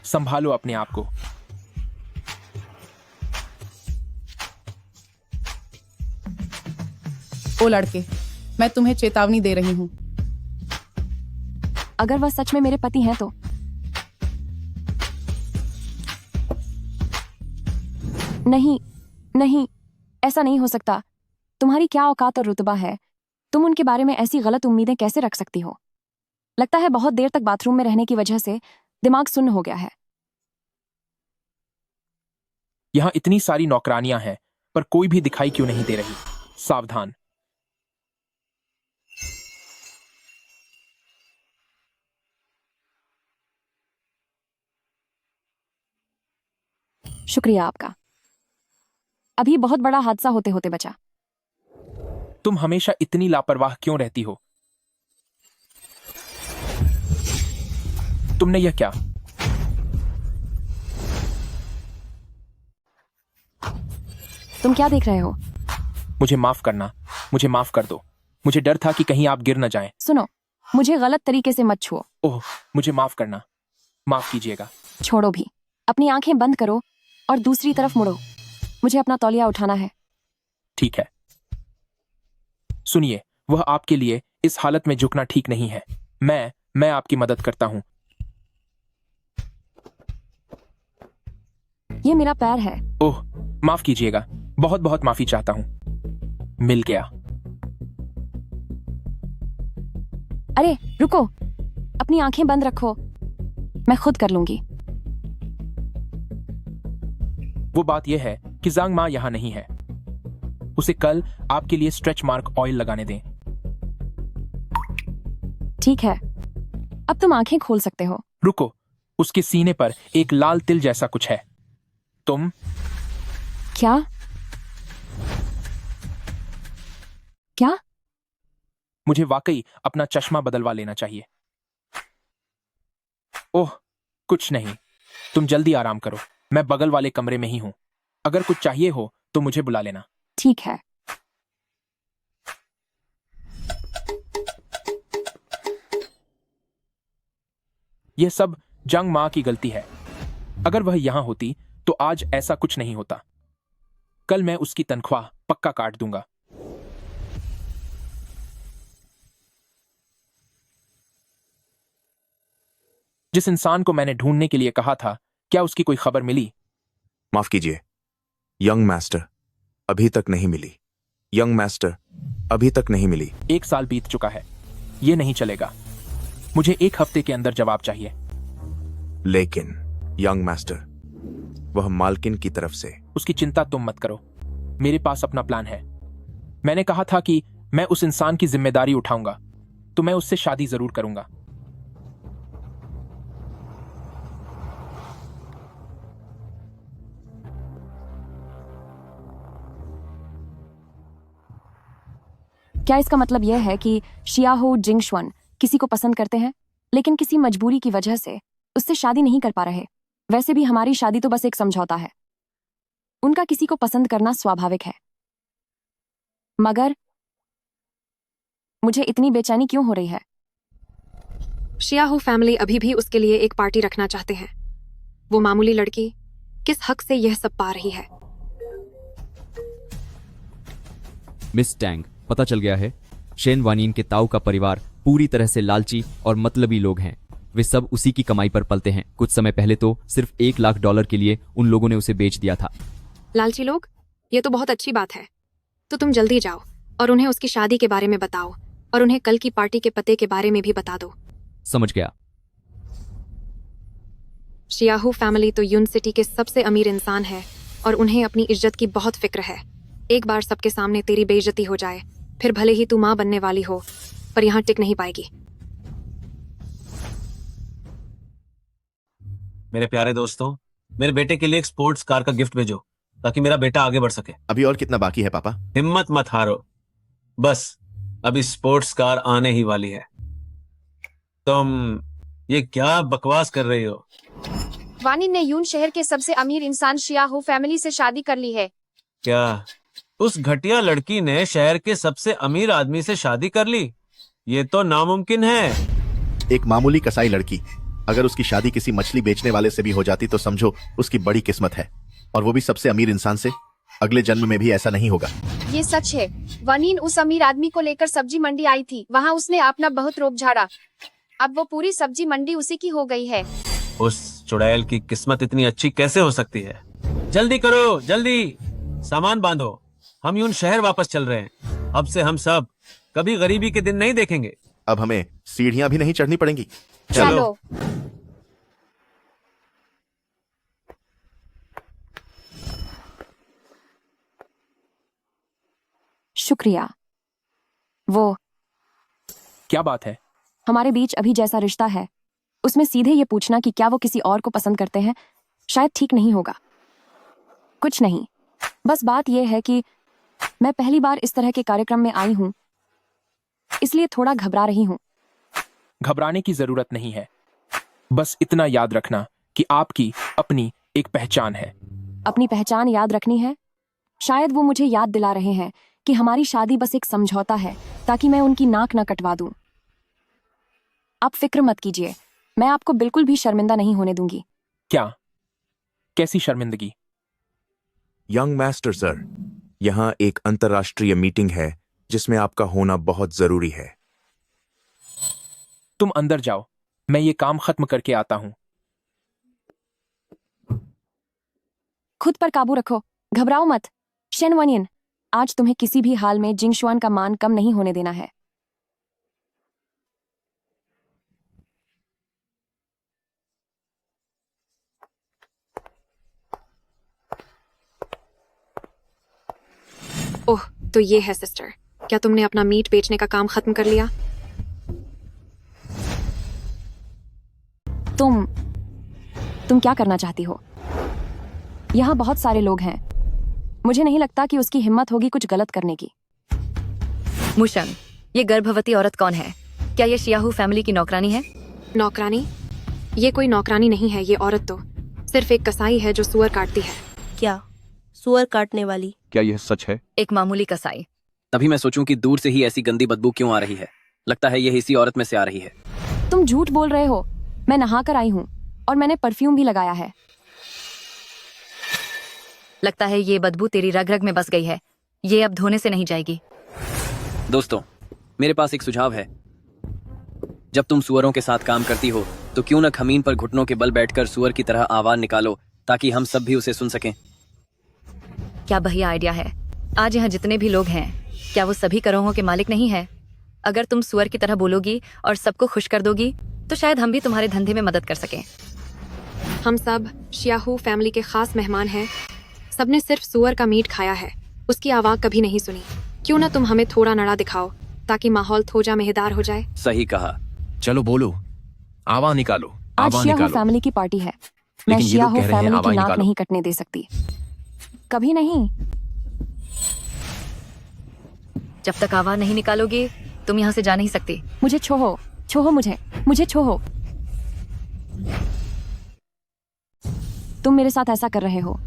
संभालो अपने आप को। ओ लड़के, मैं तुम्हें चेतावनी दे रही हूँ। अगर वह सच में मेरे पति हैं तो नहीं, नहीं, ऐसा नहीं हो सकता। तुम्हारी क्या औकात और रुतबा है? तुम उनके बारे में ऐसी गलत उम्मीदें कैसे रख सकती हो? लगता है बहुत देर तक बाथरूम में रहने की वजह से दिमाग सुन्न हो गया है। यहां इतनी सारी नौकरानियां हैं, पर कोई भी दिखाई क्यों नहीं दे रही? सावधान। शुक्रिया आपका। अभी बहुत बड़ा हादसा होते होते बचा। तुम हमेशा इतनी लापरवाह क्यों रहती हो? तुमने यह क्या? तुम क्या देख रहे हो? मुझे माफ करना, मुझे माफ कर दो। मुझे डर था कि कहीं आप गिर न जाएं। सुनो, मुझे गलत तरीके से मत छुओ। ओह, मुझे माफ करना, माफ कीजिएगा। छोड़ो भी। अपनी आंखें बंद करो और दूसरी तरफ मुड़ो। मुझे अपना तौलिया उठाना है। ठीक है। सुनिए, वह आपके लिए इस हालत में झुकना ठीक नहीं है। मैं आपकी मदद करता हूं। ये मेरा पैर है। ओह, माफ कीजिएगा, बहुत बहुत माफी चाहता हूँ। मिल गया। अरे रुको, अपनी आंखें बंद रखो, मैं खुद कर लूंगी। वो बात यह है कि जांग माँ यहाँ नहीं है। उसे कल आपके लिए स्ट्रेच मार्क ऑयल लगाने दें। ठीक है, अब तुम आंखें खोल सकते हो। रुको, उसके सीने पर एक लाल तिल जैसा कुछ है। तुम क्या? क्या? मुझे वाकई अपना चश्मा बदलवा लेना चाहिए। ओह, कुछ नहीं, तुम जल्दी आराम करो, मैं बगल वाले कमरे में ही हूं। अगर कुछ चाहिए हो तो मुझे बुला लेना। ठीक है। यह सब जंग माँ की गलती है। अगर वह यहां होती तो आज ऐसा कुछ नहीं होता। कल मैं उसकी तनख्वाह पक्का काट दूंगा। जिस इंसान को मैंने ढूंढने के लिए कहा था, क्या उसकी कोई खबर मिली? माफ कीजिए, यंग मास्टर, अभी तक नहीं मिली। यंग मास्टर, अभी तक नहीं मिली। 1 साल बीत चुका है, यह नहीं चलेगा। मुझे 1 हफ्ते के अंदर जवाब चाहिए। लेकिन यंग मास्टर, वह मालकिन की तरफ से। उसकी चिंता तुम मत करो, मेरे पास अपना प्लान है। मैंने कहा था कि मैं उस इंसान की जिम्मेदारी उठाऊंगा, तो मैं उससे शादी जरूर करूंगा। क्या इसका मतलब यह है कि शियाहो जिंगशुन किसी को पसंद करते हैं, लेकिन किसी मजबूरी की वजह से उससे शादी नहीं कर पा रहे? वैसे भी हमारी शादी तो बस एक समझौता है। उनका किसी को पसंद करना स्वाभाविक है, मगर मुझे इतनी बेचैनी क्यों हो रही है? शियाहो फैमिली अभी भी उसके लिए एक पार्टी रखना चाहते हैं। वो मामूली लड़की किस हक से यह सब पा रही है? मिस टैंग, पता चल गया है, शेन वानिन के ताऊ का परिवार पूरी तरह से लालची और मतलबी लोग हैं। वे सब उसी की कमाई पर पलते हैं। कुछ समय पहले तो सिर्फ $1 लाख के लिए उन लोगों ने उसे बेच दिया था। लालची लोग? ये तो बहुत अच्छी बात है। तो तुम जल्दी जाओ और उन्हें उसकी शादी के बारे में बताओ, और उन्हें कल की पार्टी के पते के बारे में भी बता दो। समझ गया। शियाहू फैमिली तो यून सिटी के सबसे अमीर इंसान है, और उन्हें अपनी इज्जत की बहुत फिक्र है। एक बार सबके सामने तेरी बेइज्जती हो जाए, फिर भले ही तू माँ बनने वाली हो, पर यहाँ टिक नहीं पाएगी। मेरे प्यारे दोस्तों, मेरे बेटे के लिए एक स्पोर्ट्स कार का गिफ्ट भेजो, ताकि मेरा बेटा आगे बढ़ सके। अभी और कितना बाकी है पापा? हिम्मत मत हारो, बस अभी स्पोर्ट्स कार आने ही वाली है। तुम ये क्या बकवास कर रही हो? वानिन ने यून शहर के सबसे अमीर इंसान शियाहो फैमिली से शादी कर ली है। क्या उस घटिया लड़की ने शहर के सबसे अमीर आदमी से शादी कर ली? ये तो नामुमकिन है। एक मामूली कसाई लड़की, अगर उसकी शादी किसी मछली बेचने वाले से भी हो जाती तो समझो उसकी बड़ी किस्मत है, और वो भी सबसे अमीर इंसान से। अगले जन्म में भी ऐसा नहीं होगा। ये सच है। वानिन उस अमीर आदमी को लेकर सब्जी मंडी आई थी, वहाँ उसने अपना बहुत रोब झाड़ा। अब वो पूरी सब्जी मंडी उसी की हो गई है। उस चुड़ैल की किस्मत इतनी अच्छी कैसे हो सकती है? जल्दी करो, जल्दी सामान बांधो, हम यून शहर वापस चल रहे हैं। अब से हम सब कभी गरीबी के दिन नहीं देखेंगे। अब हमें सीढ़ियां भी नहीं चढ़नी पड़ेंगी। चलो। शुक्रिया। वो क्या बात है? हमारे बीच अभी जैसा रिश्ता है, उसमें सीधे ये पूछना कि क्या वो किसी और को पसंद करते हैं, शायद ठीक नहीं होगा। कुछ नहीं, बस बात यह है कि मैं पहली बार इस तरह के कार्यक्रम में आई हूं, इसलिए थोड़ा घबरा रही हूं। घबराने की जरूरत नहीं है। बस इतना याद रखना कि आपकी अपनी एक पहचान है। अपनी पहचान याद रखनी है? शायद वो मुझे याद दिला रहे हैं कि हमारी शादी बस एक समझौता है, ताकि मैं उनकी नाक न कटवा दूं। आप फिक्र मत कीजिए, मैं आपको बिल्कुल भी शर्मिंदा नहीं होने दूंगी। क्या? कैसी शर्मिंदगी? यंग मास्टर सर, यहाँ एक अंतर्राष्ट्रीय मीटिंग है जिसमें आपका होना बहुत जरूरी है। तुम अंदर जाओ, मैं ये काम खत्म करके आता हूं। खुद पर काबू रखो, घबराओ मत। शेन वनियन, आज तुम्हें किसी भी हाल में जिंगशुआन का मान कम नहीं होने देना है। ओह, तो ये है सिस्टर। क्या तुमने अपना मीट बेचने का काम खत्म कर लिया? तुम क्या करना चाहती हो? यहाँ बहुत सारे लोग हैं। मुझे नहीं लगता कि उसकी हिम्मत होगी कुछ गलत करने की। मुशंग, ये गर्भवती औरत कौन है? क्या ये शियाहू फैमिली की नौकरानी है? नौकरानी? ये कोई नौकरानी नहीं है। ये औरत तो सिर्फ एक कसाई है जो सुअर काटती है। क्या सुअर काटने वाली? क्या यह सच है? एक मामूली कसाई। तभी मैं सोचूं कि दूर से ही ऐसी गंदी बदबू क्यों आ रही है। लगता है यह इसी औरत में से आ रही है। तुम झूठ बोल रहे हो। मैं नहा कर आई हूँ और मैंने परफ्यूम भी लगाया है। लगता है ये बदबू तेरी रग रग में बस गई है। ये अब धोने से नहीं जाएगी। दोस्तों, मेरे पास एक सुझाव है। जब तुम सुअरों के साथ काम करती हो तो क्यों न खमीन पर घुटनों के बल बैठकर सुअर की तरह आवाज निकालो, ताकि हम सब भी उसे सुन सकें। क्या बढ़िया आइडिया है। आज यहाँ जितने भी लोग हैं, क्या वो सभी करोगों के मालिक नहीं है? अगर तुम सुअर की तरह बोलोगी और सबको खुश कर दोगी तो शायद हम भी तुम्हारे धंधे में मदद कर सकें। हम सब शियाहू फैमिली के खास मेहमान हैं। सबने सिर्फ सुअर का मीट खाया है, उसकी आवाज कभी नहीं सुनी। क्यों ना तुम हमें थोड़ा नड़ा दिखाओ ताकि माहौल थोड़ा मजेदार हो जाए। सही कहा। चलो बोलो, आवाज निकालो, आज आवाज शियाहू निकालो। फैमिली की पार्टी है। मैं लेकिन ये लोग शियाहू कह रहे हैं फैमिली आवाज की नाक निकालो। नहीं कटने दे सकती, कभी नहीं। जब तक आवाज नहीं निकालोगी तुम यहाँ से जा नहीं सकती। मुझे छोहो मुझे छोहो। तुम मेरे साथ ऐसा कर रहे हो।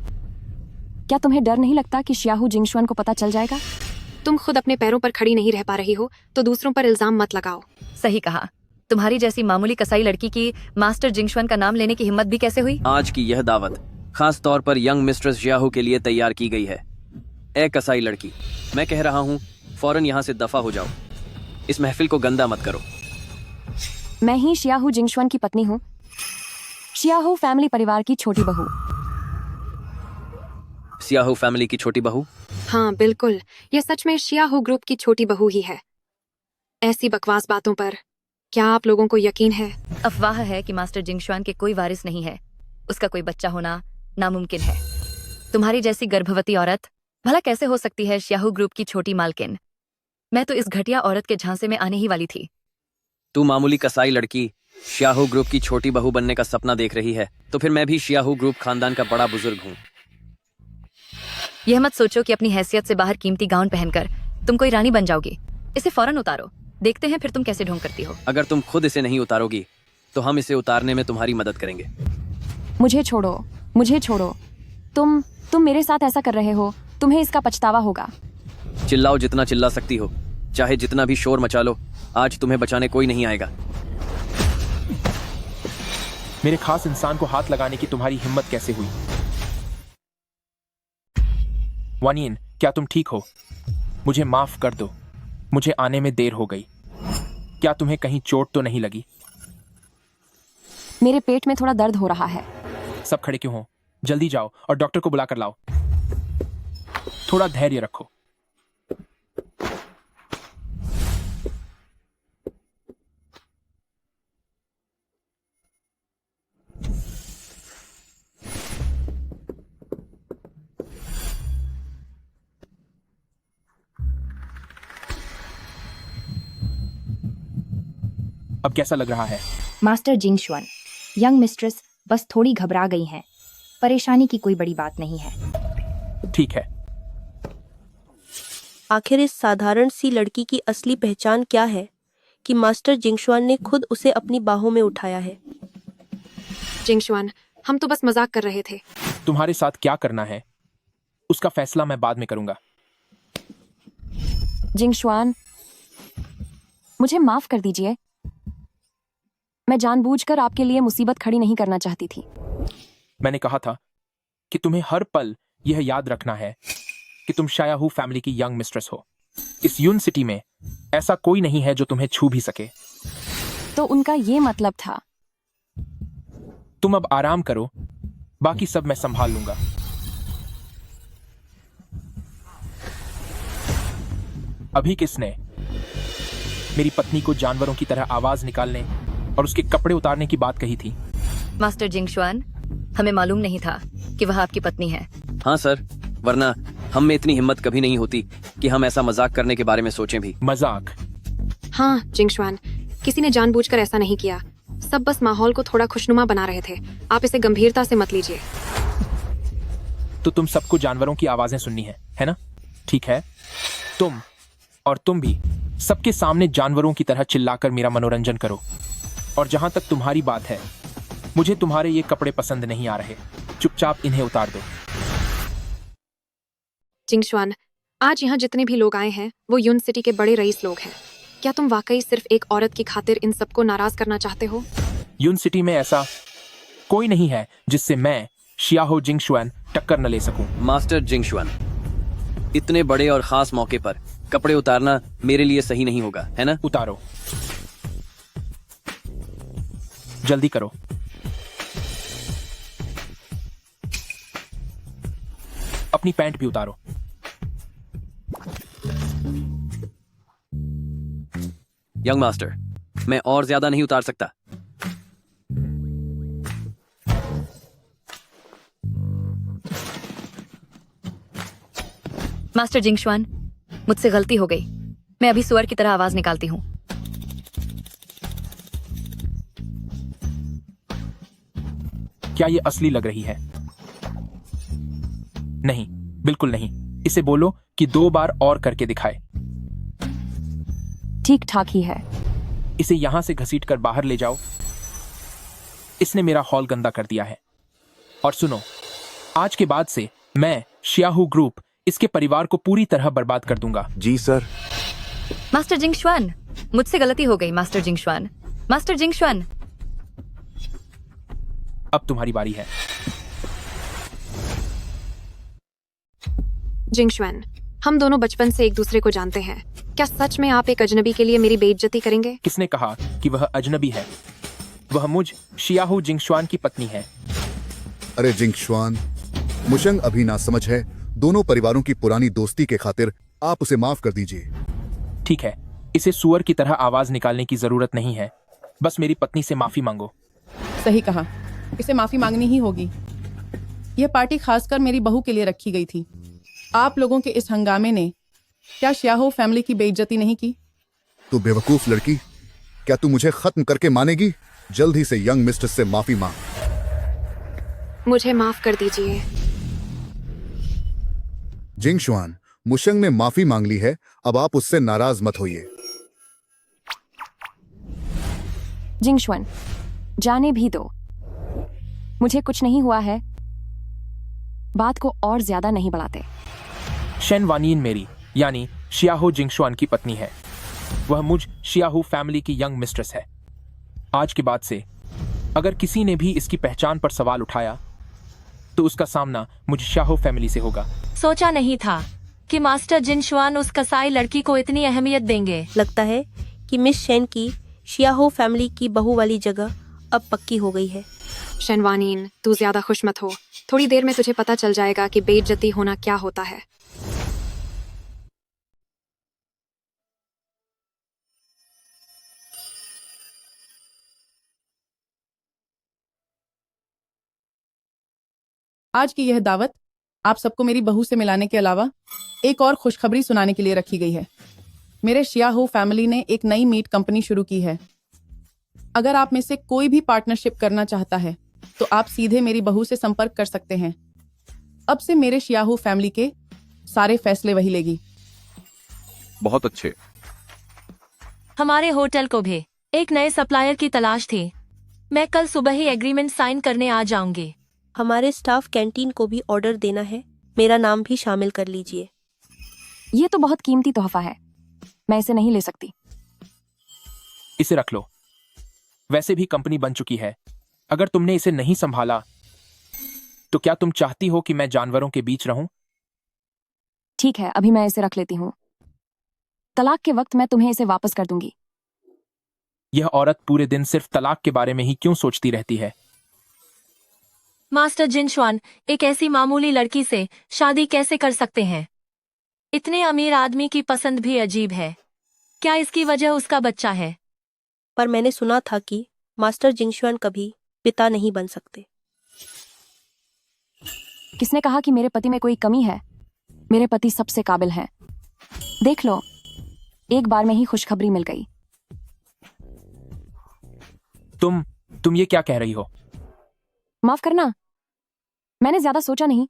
क्या तुम्हें डर नहीं लगता कि शियाहू जिंगशुआन को पता चल जाएगा? तुम खुद अपने पैरों पर खड़ी नहीं रह पा रही हो तो दूसरों पर इल्जाम मत लगाओ। सही कहा। तुम्हारी जैसी मामूली कसाई लड़की की मास्टर जिंगशुआन का नाम लेने की हिम्मत भी कैसे हुई? आज की यह दावत खास तौर पर यंग मिस्ट्रेस शियाहू के लिए तैयार की गई है। ए कसाई लड़की, मैं कह रहा हूँ फौरन यहाँ से दफा हो जाओ। इस महफिल को गंदा मत करो। मैं ही शियाहू जिंगशुआन की पत्नी हूँ, शियाहू फैमिली परिवार की छोटी बहू। शियाहू फैमिली की छोटी बहू? हाँ बिल्कुल, ये सच में शियाहू ग्रुप की छोटी बहू ही है। ऐसी बकवास बातों पर क्या आप लोगों को यकीन है? अफवाह है कि मास्टर जिंगशुआन के कोई वारिस नहीं है। उसका कोई बच्चा होना नामुमकिन है। तुम्हारी जैसी गर्भवती औरत भला कैसे हो सकती है शियाहू ग्रुप की छोटी मालकिन? मैं तो इस घटिया औरत के झांसे में आने ही वाली थी। तू मामूली कसाई लड़की शियाहू ग्रुप की छोटी बहू बनने का सपना देख रही है, तो फिर मैं भी शियाहू ग्रुप खानदान का बड़ा बुजुर्ग हूँ। यह मत सोचो कि अपनी हैसियत से बाहर कीमती गाउन पहनकर तुम कोई रानी बन जाओगी। इसे फौरन उतारो, देखते हैं फिर तुम कैसे ढोंग करती हो। अगर तुम खुद इसे नहीं उतारोगी तो हम इसे उतारने में तुम्हारी मदद करेंगे। मुझे छोड़ो। तुम मेरे साथ ऐसा कर रहे हो, तुम्हें इसका पछतावा होगा। चिल्लाओ जितना चिल्ला सकती हो, चाहे जितना भी शोर मचा लो, आज तुम्हें बचाने कोई नहीं आएगा। मेरे खास इंसान को हाथ लगाने की तुम्हारी हिम्मत कैसे हुई? वानियन, क्या तुम ठीक हो? मुझे माफ कर दो, मुझे आने में देर हो गई। क्या तुम्हें कहीं चोट तो नहीं लगी? मेरे पेट में थोड़ा दर्द हो रहा है। सब खड़े क्यों हो? जल्दी जाओ और डॉक्टर को बुला कर लाओ। थोड़ा धैर्य रखो। अब कैसा लग रहा है? मास्टर जिंगशुआन, यंग मिस्ट्रेस बस थोड़ी घबरा गई हैं। परेशानी की कोई बड़ी बात नहीं है। ठीक है। आखिर इस साधारण सी लड़की की असली पहचान क्या है कि मास्टर जिंगशुआन ने खुद उसे अपनी बाहों में उठाया है? जिंगशुआन, हम तो बस मजाक कर रहे थे। तुम्हारे साथ क्या करना है उसका फैसला मैं बाद में करूंगा। जिंगशुआन, मुझे माफ कर दीजिए। मैं जानबूझकर आपके लिए मुसीबत खड़ी नहीं करना चाहती थी। मैंने कहा था कि तुम्हें हर पल यह याद रखना है कि तुम शियाहू फैमिली की यंग मिस्ट्रेस हो। इस यून सिटी में ऐसा कोई नहीं है जो तुम्हें छू भी सके। तो उनका ये मतलब था। तुम अब आराम करो, बाकी सब मैं संभाल लूंगा। अभी किसने मेरी पत्नी को जानवरों की तरह आवाज निकालने और उसके कपड़े उतारने की बात कही थी? मास्टर जिंगशुआन, हमें मालूम नहीं था कि वह आपकी पत्नी है। हाँ सर, वरना हम में इतनी हिम्मत कभी नहीं होती कि हम ऐसा मजाक करने के बारे में सोचें भी। मजाक? हाँ जिंगशुआन, किसी ने जानबूझकर ऐसा नहीं किया। सब बस माहौल को थोड़ा खुशनुमा बना रहे थे। आप इसे गंभीरता से मत लीजिए। तो तुम सबको जानवरों की आवाजें सुननी है ना? ठीक है, तुम और तुम भी सबके सामने जानवरों की तरह चिल्लाकर मेरा मनोरंजन करो। और जहां तक तुम्हारी बात है, मुझे तुम्हारे ये कपड़े पसंद नहीं आ रहे। चुपचाप इन्हें उतार दो। जिंगशुआन, आज यहाँ जितने भी लोग आए हैं वो यून सिटी के बड़े रईस लोग हैं। क्या तुम वाकई सिर्फ एक औरत की खातिर इन सबको नाराज करना चाहते हो? यून सिटी में ऐसा कोई नहीं है जिससे मैं शियाहो जिंगशुआन टक्कर न ले सकूं। मास्टर जिंगशुआन, इतने बड़े और खास मौके पर कपड़े उतारना मेरे लिए सही नहीं होगा, है ना? उतारो, जल्दी करो। अपनी पैंट भी उतारो। यंग मास्टर, मैं और ज्यादा नहीं उतार सकता। मास्टर जिंगशुआन, मुझसे गलती हो गई। मैं अभी सुअर की तरह आवाज निकालती हूँ। क्या ये असली लग रही है? नहीं, बिल्कुल नहीं। इसे बोलो कि 2 बार और करके दिखाए। ठीक ठाक ही है। इसे यहां से घसीटकर बाहर ले जाओ। इसने मेरा हॉल गंदा कर दिया है। और सुनो, आज के बाद से मैं शियाहू ग्रुप इसके परिवार को पूरी तरह बर्बाद कर दूंगा। जी सर। मास्टर जिंगशुआन, मुझसे गलती हो गई। Master Jingxuan, master Jingxuan. अब तुम्हारी बारी है। जिंगशुआन, हम दोनों बचपन से एक दूसरे को जानते हैं। क्या सच में आप एक अजनबी के लिए मेरी बेइज्जती करेंगे? किसने कहा कि वह अजनबी है? वह मुझ शियाहू जिंगशुआन की पत्नी है। अरे जिंगशुआन, मुशंग अभी ना समझ है। दोनों परिवारों की पुरानी दोस्ती के खातिर आप उसे माफ कर दीजिए। ठीक है, इसे सुअर की तरह आवाज निकालने की जरूरत नहीं है। बस मेरी पत्नी से माफी मांगो। सही कहा, इसे माफी मांगनी ही होगी। यह पार्टी खासकर मेरी बहू के लिए रखी गई थी। आप लोगों के इस हंगामे ने क्या शियाहो फैमिली की बेइज्जती नहीं की? तू बेवकूफ लड़की, क्या तू मुझे खत्म करके मानेगी? जल्द ही से यंग मिस्टर से माफी मांग। मुझे माफ कर दीजिए। जिंगशुआन, मुशंग ने माफी मांग ली है, अब आप उससे नाराज मत होइए। जिंगशुआन, जाने भी दो। मुझे कुछ नहीं हुआ है। बात को और ज्यादा नहीं बढ़ाते। शेन वानियन मेरी यानी शियाहो जिंगशुआन की पत्नी है। वह मुझ शियाहू फैमिली की यंग मिस्ट्रेस है। आज के बाद से अगर किसी ने भी इसकी पहचान पर सवाल उठाया तो उसका सामना मुझ शियाहो फैमिली से होगा। सोचा नहीं था कि मास्टर जिनशुआन उस कसाई लड़की को इतनी अहमियत देंगे। लगता है कि मिस शेन की शियाहो फैमिली की बहू वाली जगह अब पक्की हो गई है। शेनवानीन, तू ज्यादा खुश मत हो। थोड़ी देर में तुझे पता चल जाएगा कि बेइज्जती होना क्या होता है। आज की यह दावत आप सबको मेरी बहू से मिलाने के अलावा एक और खुशखबरी सुनाने के लिए रखी गई है। मेरे शियाहो फैमिली ने एक नई मीट कंपनी शुरू की है। अगर आप में से कोई भी पार्टनरशिप करना चाहता है तो आप सीधे मेरी बहू से संपर्क कर सकते हैं। अब से मेरे शियाहो फैमिली के सारे फैसले वही लेगी। बहुत अच्छे। हमारे होटल को भी एक नए सप्लायर की तलाश थी। मैं कल सुबह ही एग्रीमेंट साइन करने आ जाऊंगी। हमारे स्टाफ कैंटीन को भी ऑर्डर देना है। मेरा नाम भी शामिल कर लीजिए। ये तो बहुत कीमती तोहफा है। मैं इसे नहीं ले सकती। इसे रख लो। वैसे भी कंपनी बन चुकी है। अगर तुमने इसे नहीं संभाला तो क्या तुम चाहती हो कि मैं जानवरों के बीच रहूं? ठीक है, अभी मैं इसे रख लेती हूँ। तलाक के वक्त मैं तुम्हें इसे वापस कर दूंगी। यह औरत पूरे दिन सिर्फ तलाक के बारे में ही क्यों सोचती रहती है? मास्टर जिनशुआन एक ऐसी मामूली लड़की से शादी कैसे कर सकते हैं? इतने अमीर आदमी की पसंद भी अजीब है। क्या इसकी वजह उसका बच्चा है? पर मैंने सुना था कि मास्टर जिंगशुआन कभी पिता नहीं बन सकते। किसने कहा कि मेरे पति में कोई कमी है? मेरे पति सबसे काबिल हैं। देख लो, एक बार में ही खुशखबरी मिल गई। तुम ये क्या कह रही हो? माफ करना, मैंने ज्यादा सोचा नहीं।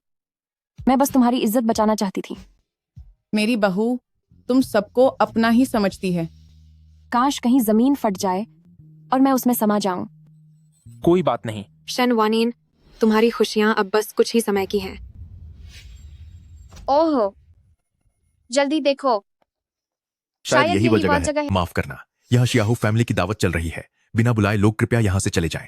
मैं बस तुम्हारी इज्जत बचाना चाहती थी। मेरी बहू तुम सबको अपना ही समझती है। काश कहीं जमीन फट जाए और मैं उसमें समा जाऊं। कोई बात नहीं। शन वानीन, तुम्हारी खुशियां अब बस कुछ ही समय की हैं। ओहो, जल्दी देखो, शायद यही वो बात जगह है। माफ करना, यहाँ शियाहू फैमिली की दावत चल रही है। बिना बुलाए लोग कृपया यहाँ से चले जाएं।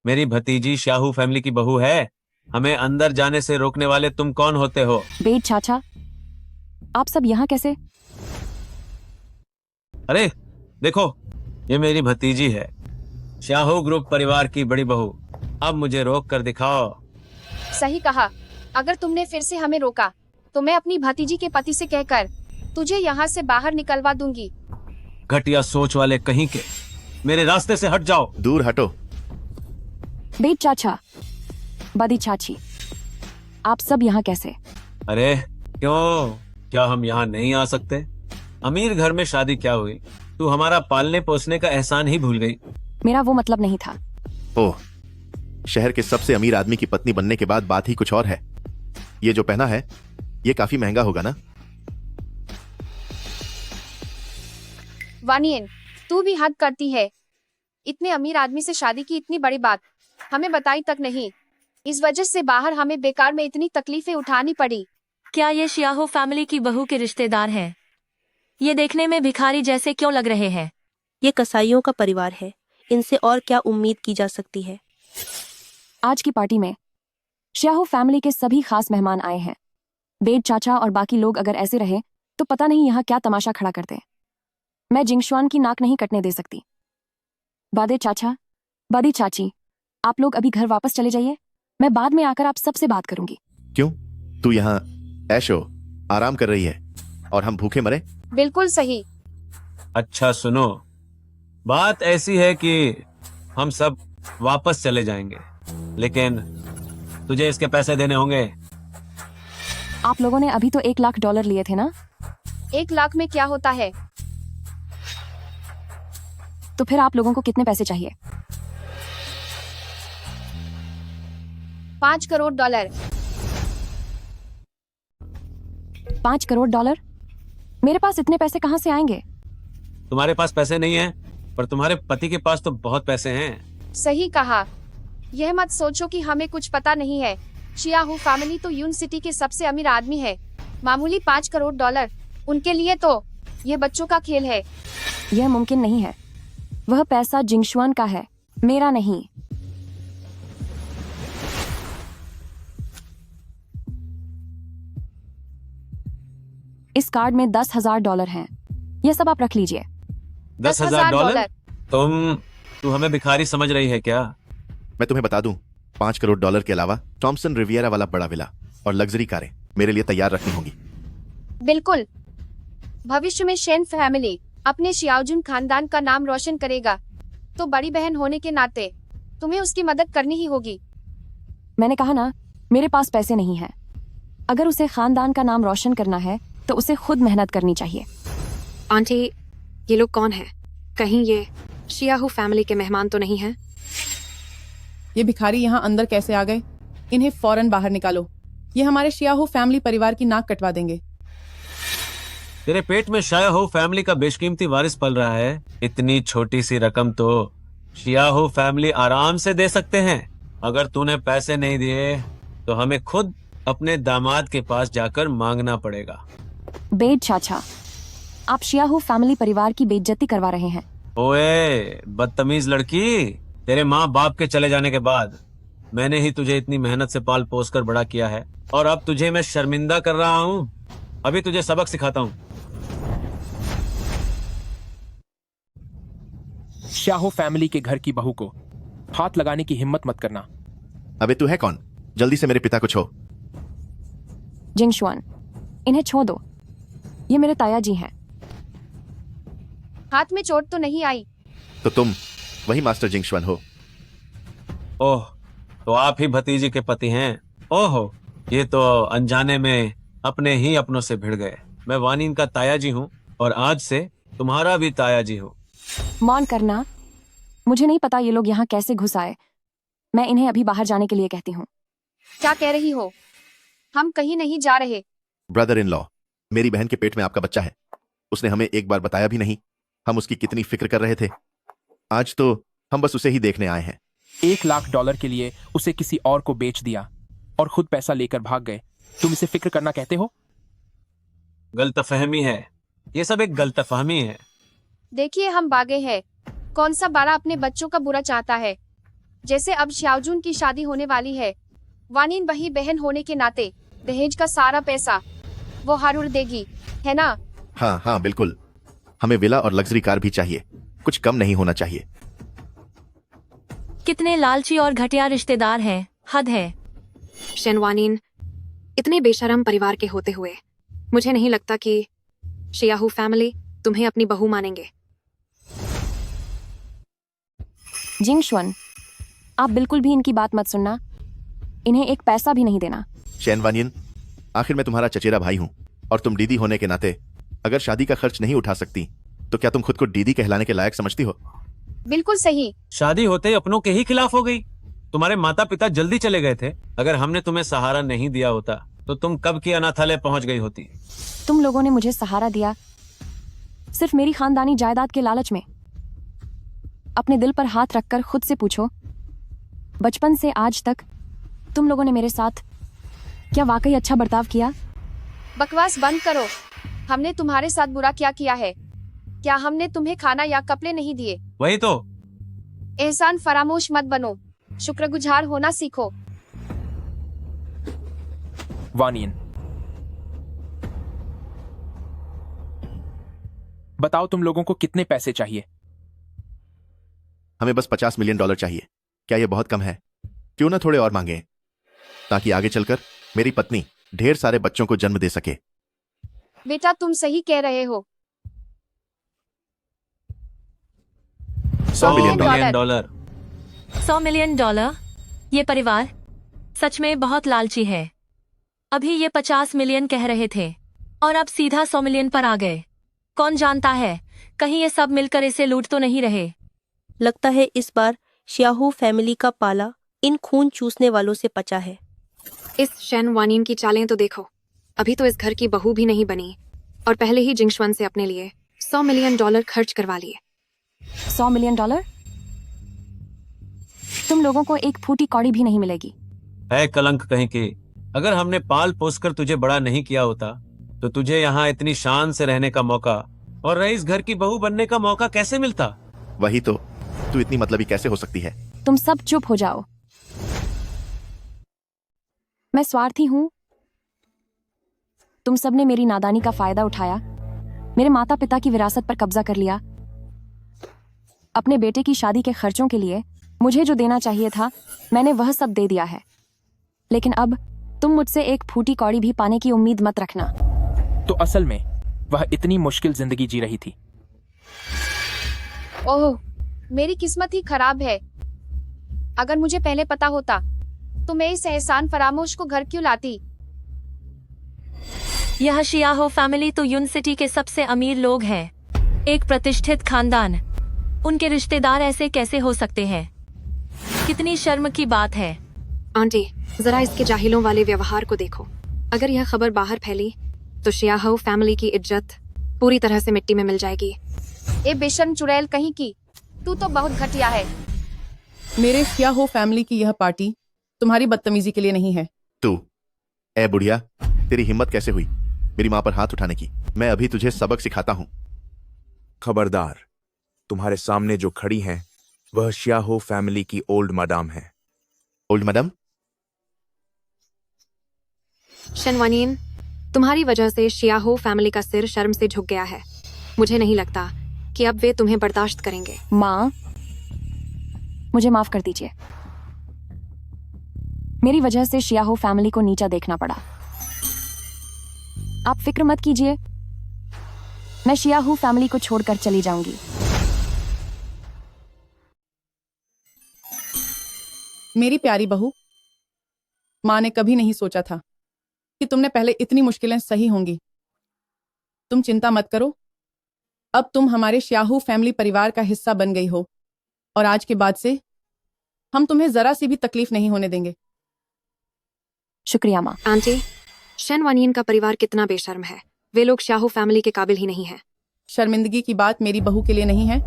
मेरी भतीजी शाहू फैमिली की बहू है। हमें अंदर जाने से रोकने वाले तुम कौन होते हो? बेट चाचा, आप सब यहाँ कैसे? अरे देखो, ये मेरी भतीजी है, शाहू ग्रुप परिवार की बड़ी बहू। अब मुझे रोक कर दिखाओ। सही कहा। अगर तुमने फिर से हमें रोका तो मैं अपनी भतीजी के पति से कहकर तुझे यहाँ से बाहर निकलवा दूंगी। घटिया सोच वाले कहीं के, मेरे रास्ते से हट जाओ। दूर हटो। बेट चाचा, बदी चाची, आप सब यहाँ कैसे? अरे क्यों, क्या हम यहाँ नहीं आ सकते? अमीर घर में शादी क्या हुई, तू हमारा पालने पोसने का एहसान ही भूल गई। मेरा वो मतलब नहीं था। ओह, शहर के सबसे अमीर आदमी की पत्नी बनने के बाद बात ही कुछ और है। ये जो पहना है ये काफी महंगा होगा ना? वानियन, तू भी हद करती है। इतने अमीर आदमी से शादी की इतनी बड़ी बात हमें बताई तक नहीं। इस वजह से बाहर हमें बेकार में इतनी तकलीफें उठानी पड़ी। क्या ये शियाहो फैमिली की बहू के रिश्तेदार हैं? ये देखने में भिखारी जैसे क्यों लग रहे हैं? ये कसाईयों का परिवार है, इनसे और क्या उम्मीद की जा सकती है? आज की पार्टी में शियाहो फैमिली के सभी खास मेहमान आए हैं। बेट चाचा और बाकी लोग अगर ऐसे रहे तो पता नहीं यहाँ क्या तमाशा खड़ा कर दे। मैं जिंगशुआन की नाक नहीं कटने दे सकती। बादे चाचा, बादी चाची, आप लोग अभी घर वापस चले जाइए। मैं बाद में आकर आप सबसे बात करूंगी। क्यों? तू यहाँ ऐशो आराम कर रही है और हम भूखे मरे? बिल्कुल सही। अच्छा सुनो, बात ऐसी है कि हम सब वापस चले जाएंगे, लेकिन तुझे इसके पैसे देने होंगे। आप लोगों ने अभी तो $1,00,000 लिए थे ना? 1 लाख में क्या होता है? तो फिर आप लोगों को कितने पैसे चाहिए? $5 करोड़। $5 करोड़? मेरे पास इतने पैसे कहाँ से आएंगे? तुम्हारे पास पैसे नहीं हैं, पर तुम्हारे पति के पास तो बहुत पैसे हैं। सही कहा। यह मत सोचो कि हमें कुछ पता नहीं है। शियाहू फैमिली तो यून सिटी के सबसे अमीर आदमी है। मामूली $5 करोड़ उनके लिए तो यह बच्चों का खेल है। यह मुमकिन नहीं है। वह पैसा जिंगशुआन का है, मेरा नहीं। इस कार्ड में $10,000 हैं। यह सब आप रख लीजिए। $10,000? तू हमें भिखारी समझ रही है क्या? मैं तुम्हें बता दूं, $5 करोड़ के अलावा थॉमसन रिवियरा वाला बड़ा विला और लग्जरी कारें मेरे लिए तैयार रखनी होंगी। बिल्कुल। भविष्य में शेन फैमिली अपने शियाओजुन खानदान का नाम रोशन करेगा, तो बड़ी बहन होने के नाते तुम्हें उसकी मदद करनी ही होगी। मैंने कहा ना, मेरे पास पैसे नहीं हैं। अगर उसे खानदान का नाम रोशन करना है तो उसे खुद मेहनत करनी चाहिए। आंटी, ये लोग कौन हैं? कहीं ये शियाहू फैमिली के मेहमान तो नहीं हैं? ये भिखारी यहाँ अंदर कैसे आ गए? इन्हें फौरन बाहर निकालो। ये हमारे शियाहू फैमिली परिवार की नाक कटवा देंगे। तेरे पेट में शायाहू फैमिली का बेशकीमती वारिस पल रहा है। इतनी छोटी सी रकम तो शियाहू फैमिली आराम से दे सकते हैं। अगर तूने पैसे नहीं दिए तो हमें खुद अपने दामाद के पास जाकर मांगना पड़ेगा। बेट चाचा, आप शियाहू फैमिली परिवार की बेइज्जती करवा रहे हैं। ओए बदतमीज लड़की, तेरे माँ बाप के चले जाने के बाद मैंने ही तुझे इतनी मेहनत से पाल पोस कर बड़ा किया है, और अब तुझे मैं शर्मिंदा कर रहा हूँ। अभी तुझे सबक सिखाता हूँ। शाहो फैमिली के घर की बहू को हाथ लगाने की हिम्मत मत करना। अबे तू है कौन? जल्दी से मेरे पिता को छो। जिंगशुआन, इन्हें छोड़ दो, ये मेरे ताया जी हैं। हाथ में चोट तो नहीं आई? तो तुम वही मास्टर जिंगशुआन हो? ओह, तो आप ही भतीजी के पति हैं। ओहो, ये तो अनजाने में अपने ही अपनों से भिड़ गए। मैं वानीन का ताया जी हूँ और आज से तुम्हारा भी ताया जी हूँ। मौन करना, मुझे नहीं पता ये लोग यहाँ कैसे घुस आए। मैं इन्हें अभी बाहर जाने के लिए कहती हूँ। क्या कह रही हो? हम कहीं नहीं जा रहे। ब्रदर इन लॉ, मेरी बहन के पेट में आपका बच्चा है। उसने हमें एक बार बताया भी नहीं। हम उसकी कितनी फिक्र कर रहे थे। आज तो हम बस उसे ही देखने आए हैं। $1,00,000 के लिए उसे किसी और को बेच दिया और खुद पैसा लेकर भाग गए। तुम इसे फिक्र करना कहते हो? गलतफहमी है, ये सब एक गलतफहमी है। देखिए, हम बागे हैं। कौन सा बारा अपने बच्चों का बुरा चाहता है? जैसे अब श्याओजुन की शादी होने वाली है, वानीन वही बहन होने के नाते दहेज का सारा पैसा वो हारुर देगी, है ना? हाँ हाँ बिल्कुल। हमें विला और लग्जरी कार भी चाहिए, कुछ कम नहीं होना चाहिए। कितने लालची और घटिया रिश्तेदार हैं, हद है। शेनवानीन, इतने बेशरम परिवार के होते हुए मुझे नहीं लगता कि शियाहू फैमिली तुम्हें अपनी बहू मानेंगे। जिंगशुआन, आप बिल्कुल भी इनकी बात मत सुनना। इन्हें एक पैसा भी नहीं देना। शेनवानियन, आखिर मैं तुम्हारा चचेरा भाई हूँ और तुम दीदी होने के नाते अगर शादी का खर्च नहीं उठा सकती तो क्या तुम खुद को दीदी कहलाने के लायक समझती हो? बिल्कुल सही। शादी होते ही अपनों के ही खिलाफ हो गई। तुम्हारे माता पिता जल्दी चले गए थे। अगर हमने तुम्हें सहारा नहीं दिया होता तो तुम कब की अनाथालय पहुंच गई होती। तुम लोगों ने मुझे सहारा दिया सिर्फ मेरी खानदानी जायदाद के लालच में। अपने दिल पर हाथ रखकर खुद से पूछो, बचपन से आज तक तुम लोगों ने मेरे साथ क्या वाकई अच्छा बर्ताव किया? बकवास बंद करो। हमने तुम्हारे साथ बुरा क्या किया है? क्या हमने तुम्हें खाना या कपड़े नहीं दिए? वही तो। एहसान फरामोश मत बनो, शुक्रगुजार होना सीखो। वानियन, बताओ तुम लोगों को कितने पैसे चाहिए? हमें बस $50 मिलियन चाहिए। क्या यह बहुत कम है? क्यों ना थोड़े और मांगे, ताकि आगे चलकर मेरी पत्नी ढेर सारे बच्चों को जन्म दे सके। बेटा, तुम सही कह रहे हो। $100 मिलियन। $100 मिलियन? ये परिवार सच में बहुत लालची है। अभी ये 50 मिलियन कह रहे थे और अब सीधा 100 मिलियन पर आ गए। कौन जानता है, कहीं ये सब मिलकर इसे लूट तो नहीं रहे। लगता है इस बार श्याहू फैमिली का पाला इन खून चूसने वालों से पचा है। इस शेनवानीन की चालें तो देखो। अभी तो इस घर की बहू भी नहीं बनी और पहले ही जिंगशुआन से अपने लिए $100 मिलियन खर्च करवा लिए। $100 मिलियन? तुम लोगों को एक फूटी कौड़ी भी नहीं मिलेगी। है कलंक कहीं की। अगर हमने पाल पोस कर तुझे बड़ा नहीं किया होता तो तुझे यहाँ इतनी शान से रहने का मौका और रईस घर की बहू बनने का मौका कैसे मिलता? वही तो, तू इतनी मतलबी कैसे हो सकती है? तुम सब चुप हो जाओ। मैं स्वार्थी हूं। तुम सब ने मेरी नादानी का फायदा उठाया, मेरे माता पिता की विरासत पर कब्जा कर लिया। अपने बेटे की शादी के खर्चों के लिए मुझे जो देना चाहिए था मैंने वह सब दे दिया है। लेकिन अब तुम मुझसे एक फूटी कौड़ी भी पाने की उम्मीद मत रखना। तो असल में वह इतनी मुश्किल जिंदगी जी रही थी। ओह, मेरी किस्मत ही खराब है। अगर मुझे पहले पता होता तो मैं इस एहसान फरामोश को घर क्यों लाती? यह शियाहो फैमिली तो यून सिटी के सबसे अमीर लोग हैं, एक प्रतिष्ठित खानदान। उनके रिश्तेदार ऐसे कैसे हो सकते हैं? कितनी शर्म की बात है। आंटी, जरा इसके जाहिलों वाले व्यवहार को देखो। अगर यह खबर बाहर फैली तो शियाहो फैमिली की इज्जत पूरी तरह से मिट्टी में मिल जाएगी। ए बेशर्म चुड़ैल कहीं की, तू तो बहुत घटिया है। मेरे श्याहो फैमिली की यह पार्टी तुम्हारी बदतमीजी के लिए नहीं है। तू, ए बुढ़िया, तेरी हिम्मत कैसे हुई मेरी माँ पर हाथ उठाने की? मैं अभी तुझे सबक सिखाता हूँ। खबरदार, तुम्हारे सामने जो खड़ी हैं वह श्याहो फैमिली की ओल्ड मदाम है। Old madam? शेनवानीन, तुम्हारी वजह से शियाहो फैमिली का सिर शर्म से झुक गया है। मुझे नहीं लगता कि अब वे तुम्हें बर्दाश्त करेंगे। माँ, मुझे माफ कर दीजिए। मेरी वजह से शियाहो फैमिली को नीचा देखना पड़ा। आप फिक्र मत कीजिए, मैं शियाहू फैमिली को छोड़कर चली जाऊंगी। मेरी प्यारी बहू, माँ ने कभी नहीं सोचा था कि तुमने पहले इतनी मुश्किलें सही होंगी। तुम चिंता मत करो, अब तुम हमारे श्याहू फैमिली परिवार का हिस्सा बन गई हो और आज के बाद से हम तुम्हें जरा सी भी तकलीफ नहीं होने देंगे। शुक्रिया माँ। आंटी, शेन वानियन का परिवार कितना बेशर्म है। वे लोग शाहू फैमिली के काबिल ही नहीं है। शर्मिंदगी की बात मेरी बहू के लिए नहीं है,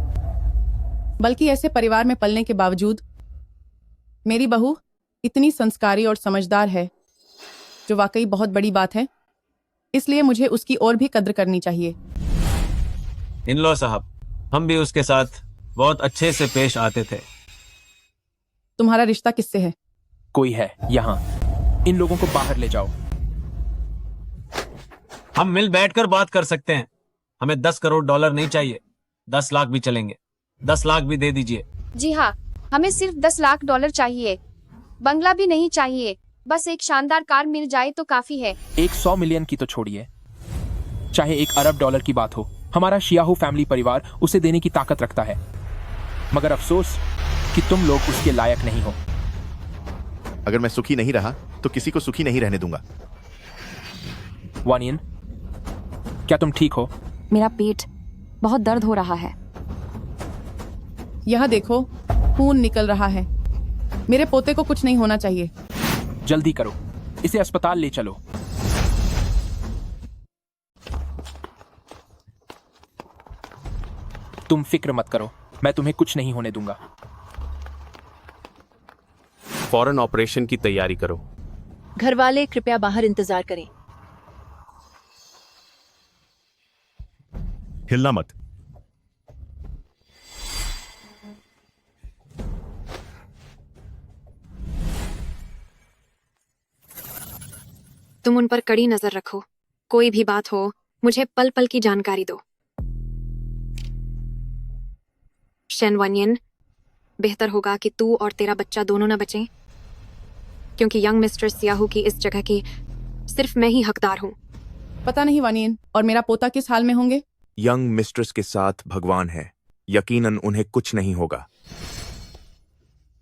बल्कि ऐसे परिवार में पलने के बावजूद मेरी बहू इतनी संस्कारी और समझदार है, जो वाकई बहुत बड़ी बात है। इसलिए मुझे उसकी और भी कद्र करनी चाहिए। इन-लॉ साहब, हम भी उसके साथ बहुत अच्छे से पेश आते थे। तुम्हारा रिश्ता किससे है? कोई है यहाँ, इन लोगों को बाहर ले जाओ। हम मिल बैठकर बात कर सकते हैं। हमें 10 करोड़ डॉलर नहीं चाहिए, 10 लाख भी चलेंगे। 10 लाख भी दे दीजिए। जी हाँ, हमें सिर्फ 10 लाख डॉलर चाहिए। बंगला भी नहीं चाहिए, बस एक शानदार कार मिल जाए तो काफी है। 100 मिलियन की तो छोड़िए, चाहे 1 अरब डॉलर की बात हो, हमारा शियाहू फैमिली परिवार उसे देने की ताकत रखता है। मगर अफसोस कि तुम लोग उसके लायक नहीं हो। अगर मैं सुखी नहीं रहा तो किसी को सुखी नहीं रहने दूंगा। वानियन, क्या तुम ठीक हो? मेरा पेट बहुत दर्द हो रहा है। यहाँ देखो, खून निकल रहा है। मेरे पोते को कुछ नहीं होना चाहिए। जल्दी करो, इसे अस्पताल ले चलो। तुम फिक्र मत करो, मैं तुम्हें कुछ नहीं होने दूंगा। फौरन ऑपरेशन की तैयारी करो। घर वाले कृपया बाहर इंतजार करें। हिलना मत। तुम उन पर कड़ी नजर रखो। कोई भी बात हो, मुझे पल पल की जानकारी दो। शेन वानियन, बेहतर होगा कि तू और तेरा बच्चा दोनों न बचें, क्योंकि यंग मिस्टर सियाहू की इस जगह की सिर्फ मैं ही हकदार हूँ। पता नहीं वानियन और मेरा पोता किस हाल में होंगे। यंग मिस्ट्रेस के साथ भगवान है, यकीनन उन्हें कुछ नहीं होगा।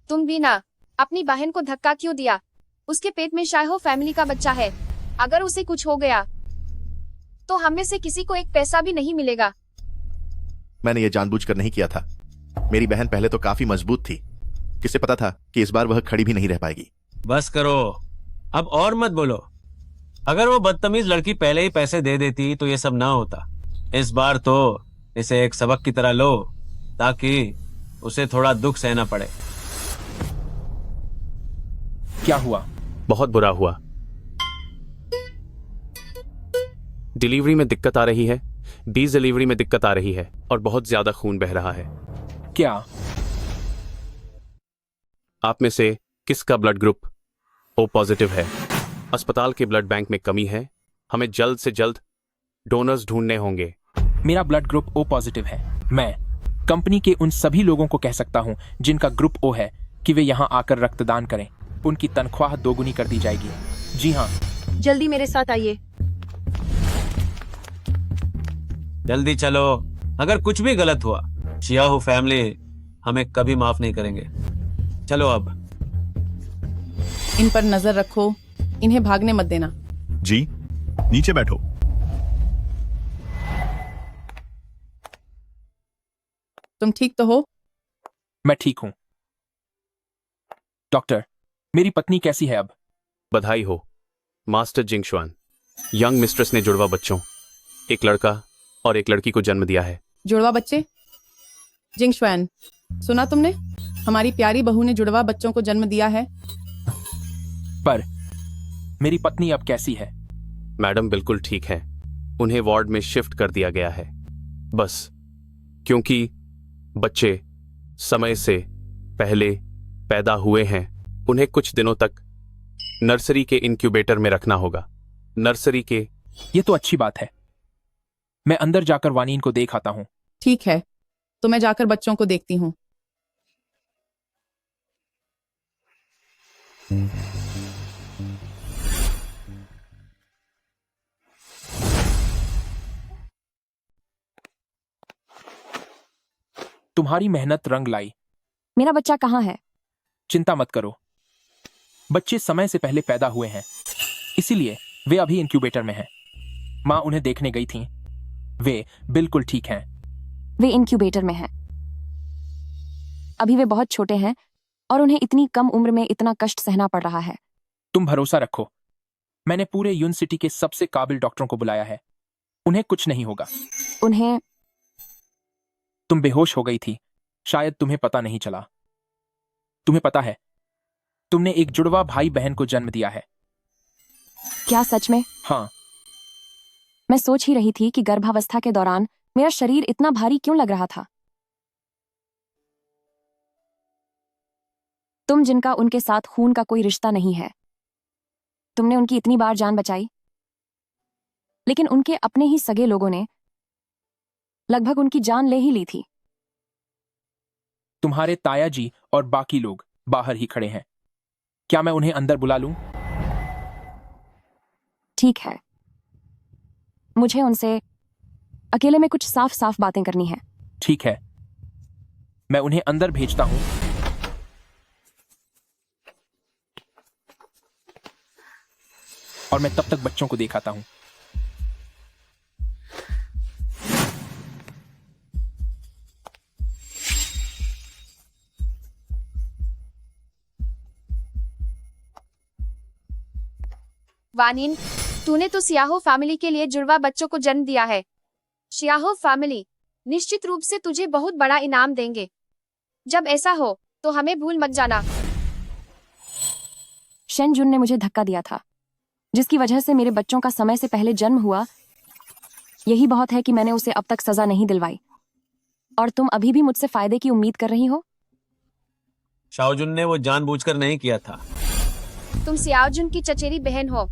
तुम भी ना, अपनी बहन को धक्का क्यों दिया? उसके पेट में शायहो फैमिली का बच्चा है। अगर उसे कुछ हो गया तो हम में से किसी को एक पैसा भी नहीं मिलेगा। मैंने ये जानबूझकर नहीं किया था। मेरी बहन पहले तो काफी मजबूत थी, किसे पता था कि इस बार वह खड़ी भी नहीं रह पाएगी। बस करो, अब और मत बोलो। अगर वो बदतमीज लड़की पहले ही पैसे दे देती तो ये सब ना होता। इस बार तो इसे एक सबक की तरह लो, ताकि उसे थोड़ा दुख सहना पड़े। क्या हुआ? बहुत बुरा हुआ। डिलीवरी में दिक्कत आ रही है, बीज डिलीवरी में दिक्कत आ रही है और बहुत ज्यादा खून बह रहा है। क्या? आप में से किसका ब्लड ग्रुप ओ पॉजिटिव है? अस्पताल के ब्लड बैंक में कमी है। हमें जल्द से जल्द डोनर्स ढूंढने होंगे। मेरा ब्लड ग्रुप ओ पॉजिटिव है। मैं कंपनी के उन सभी लोगों को कह सकता हूं जिनका ग्रुप ओ है कि वे यहां आकर रक्तदान करें। उनकी तनख्वाह दोगुनी कर दी जाएगी। जी हाँ, जल्दी मेरे साथ आइए। जल्दी चलो। अगर कुछ भी गलत हुआ, शियाहू फैमिली हमें कभी माफ नहीं करेंगे। चलो अब। इन पर नजर रखो, इन्हें भागने मत देना। जी, नीचे बैठो। तुम ठीक तो हो? मैं ठीक हूं। डॉक्टर, मेरी पत्नी कैसी है अब? बधाई हो मास्टर जिंगशुआन। यंग मिस्ट्रेस ने जुड़वा बच्चों, एक लड़का और एक लड़की को जन्म दिया है। जुड़वा बच्चे? जिंगशुआन, सुना तुमने? हमारी प्यारी बहू ने जुड़वा बच्चों को जन्म दिया है। पर मेरी पत्नी अब कैसी है? मैडम बिल्कुल ठीक है। उन्हें वार्ड में शिफ्ट कर दिया गया है। बस क्योंकि बच्चे समय से पहले पैदा हुए हैं, उन्हें कुछ दिनों तक नर्सरी के इंक्यूबेटर में रखना होगा। नर्सरी के। ये तो अच्छी बात है। मैं अंदर जाकर वानीन को देख आता हूं। ठीक है, तो मैं जाकर बच्चों को देखती हूँ। तुम्हारी मेहनत रंग लाई। मेरा बच्चा कहाँ है? चिंता मत करो, बच्चे समय से पहले पैदा हुए हैं, इसीलिए वे अभी इंक्यूबेटर में हैं। माँ उन्हें देखने गई थी, वे बिल्कुल ठीक हैं। वे इंक्यूबेटर में हैं। अभी वे बहुत छोटे हैं और उन्हें इतनी कम उम्र में इतना कष्ट सहना पड़ रहा है। तुम भरोसा रखो, मैंने पूरे यून सिटी के सबसे काबिल डॉक्टरों को बुलाया है, उन्हें कुछ नहीं होगा। उन्हें तुम बेहोश हो गई थी, शायद तुम्हें पता नहीं चला। तुम्हें पता है, तुमने एक जुड़वा भाई बहन को जन्म दिया है। क्या सच में? हाँ। मैं सोच ही रही थी कि गर्भावस्था के दौरान मेरा शरीर इतना भारी क्यों लग रहा था। तुम जिनका उनके साथ खून का कोई रिश्ता नहीं है, तुमने उनकी इतनी बार जान बचाई, लेकिन उनके अपने ही सगे लोगों ने लगभग उनकी जान ले ही ली थी। तुम्हारे ताया जी और बाकी लोग बाहर ही खड़े हैं, क्या मैं उन्हें अंदर बुला लूं? ठीक है, मुझे उनसे अकेले में कुछ साफ साफ बातें करनी है। ठीक है, मैं उन्हें अंदर भेजता हूं। और मैं तब तक बच्चों को दिखाता हूं। वानिन, तूने तो सियाहो फैमिली के लिए जुड़वा बच्चों को जन्म दिया है। सियाहो फैमिली निश्चित रूप से तुझे बहुत बड़ा इनाम देंगे। जब ऐसा हो तो हमें भूल मत जाना। शेन जुन ने मुझे धक्का दिया था, जिसकी वजह से मेरे बच्चों का समय से पहले जन्म हुआ। यही बहुत है कि मैंने उसे अब तक सजा नहीं दिलवाई, और तुम अभी भी मुझसे फायदे की उम्मीद कर रही हो। शाओजुन ने वो जानबूझकर नहीं किया था। तुम सियाओजुन की चचेरी बहन हो,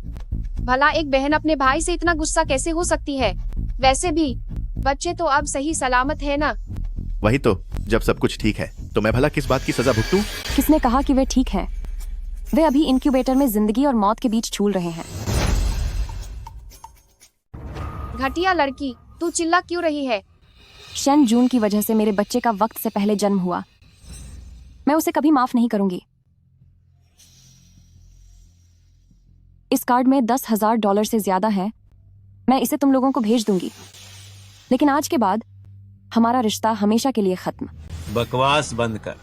भला एक बहन अपने भाई से इतना गुस्सा कैसे हो सकती है? वैसे भी बच्चे तो अब सही सलामत है ना? वही तो, जब सब कुछ ठीक है तो मैं भला किस बात की सजा भुगतूं? किसने कहा कि वे ठीक हैं? वे अभी इंक्यूबेटर में जिंदगी और मौत के बीच झूल रहे हैं। घटिया लड़की, तू चिल्ला क्यों रही है? शेन जून की वजह से मेरे बच्चे का वक्त से पहले जन्म हुआ। मैं उसे कभी माफ नहीं करूंगी। इस कार्ड में $10,000 से ज्यादा है। मैं इसे तुम लोगों को भेज दूंगी, लेकिन आज के बाद हमारा रिश्ता हमेशा के लिए खत्म। बकवास बंद कर।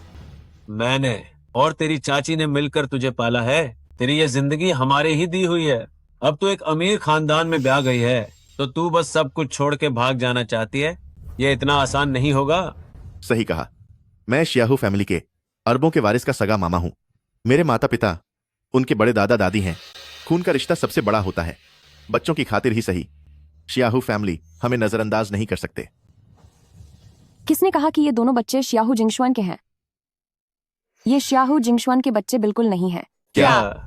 मैंने और तेरी चाची ने मिलकर तुझे पाला है। तेरी ये जिंदगी हमारे ही दी हुई है। अब तू एक अमीर खानदान में ब्याह गई है तो तू बस सब कुछ छोड़ के भाग जाना चाहती है। ये इतना आसान नहीं होगा। सही कहा, मैं शियाहू फैमिली के अरबों के वारिस का सगा मामा हूं। मेरे माता पिता उनके बड़े दादा दादी हैं। खून का रिश्ता सबसे बड़ा होता है। बच्चों की खातिर ही सही, शियाहू फैमिली हमें नजरअंदाज नहीं कर सकते। किसने कहा कि ये दोनों बच्चे शियाहू जिंगशुआन के हैं? ये शियाहू जिंगशुआन के बच्चे बिल्कुल नहीं हैं। क्या?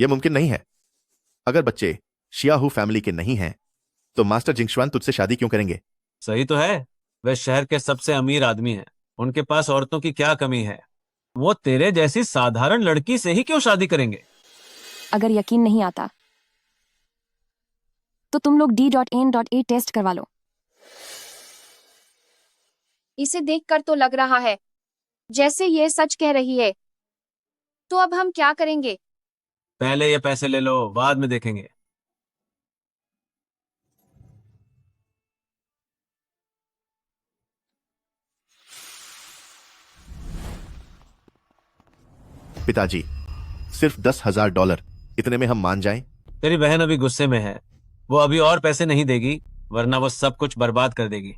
यह मुमकिन नहीं है। अगर बच्चे शियाहू फैमिली के नहीं हैं तो मास्टर जिंगशुआन तुझसे शादी क्यों करेंगे? सही तो है, वे शहर के सबसे अमीर आदमी हैं। उनके पास औरतों की क्या कमी है? वो तेरे जैसी साधारण लड़की से ही क्यों शादी करेंगे? अगर यकीन नहीं आता तो तुम लोग D.N.A टेस्ट करवा लो। इसे देखकर तो लग रहा है जैसे ये सच कह रही है। तो अब हम क्या करेंगे? पहले ये पैसे ले लो, बाद में देखेंगे। पिताजी, सिर्फ $10,000, इतने में हम मान जाएं? तेरी बहन अभी गुस्से में है। वो अभी और पैसे नहीं देगी, वरना वो सब कुछ बर्बाद कर देगी।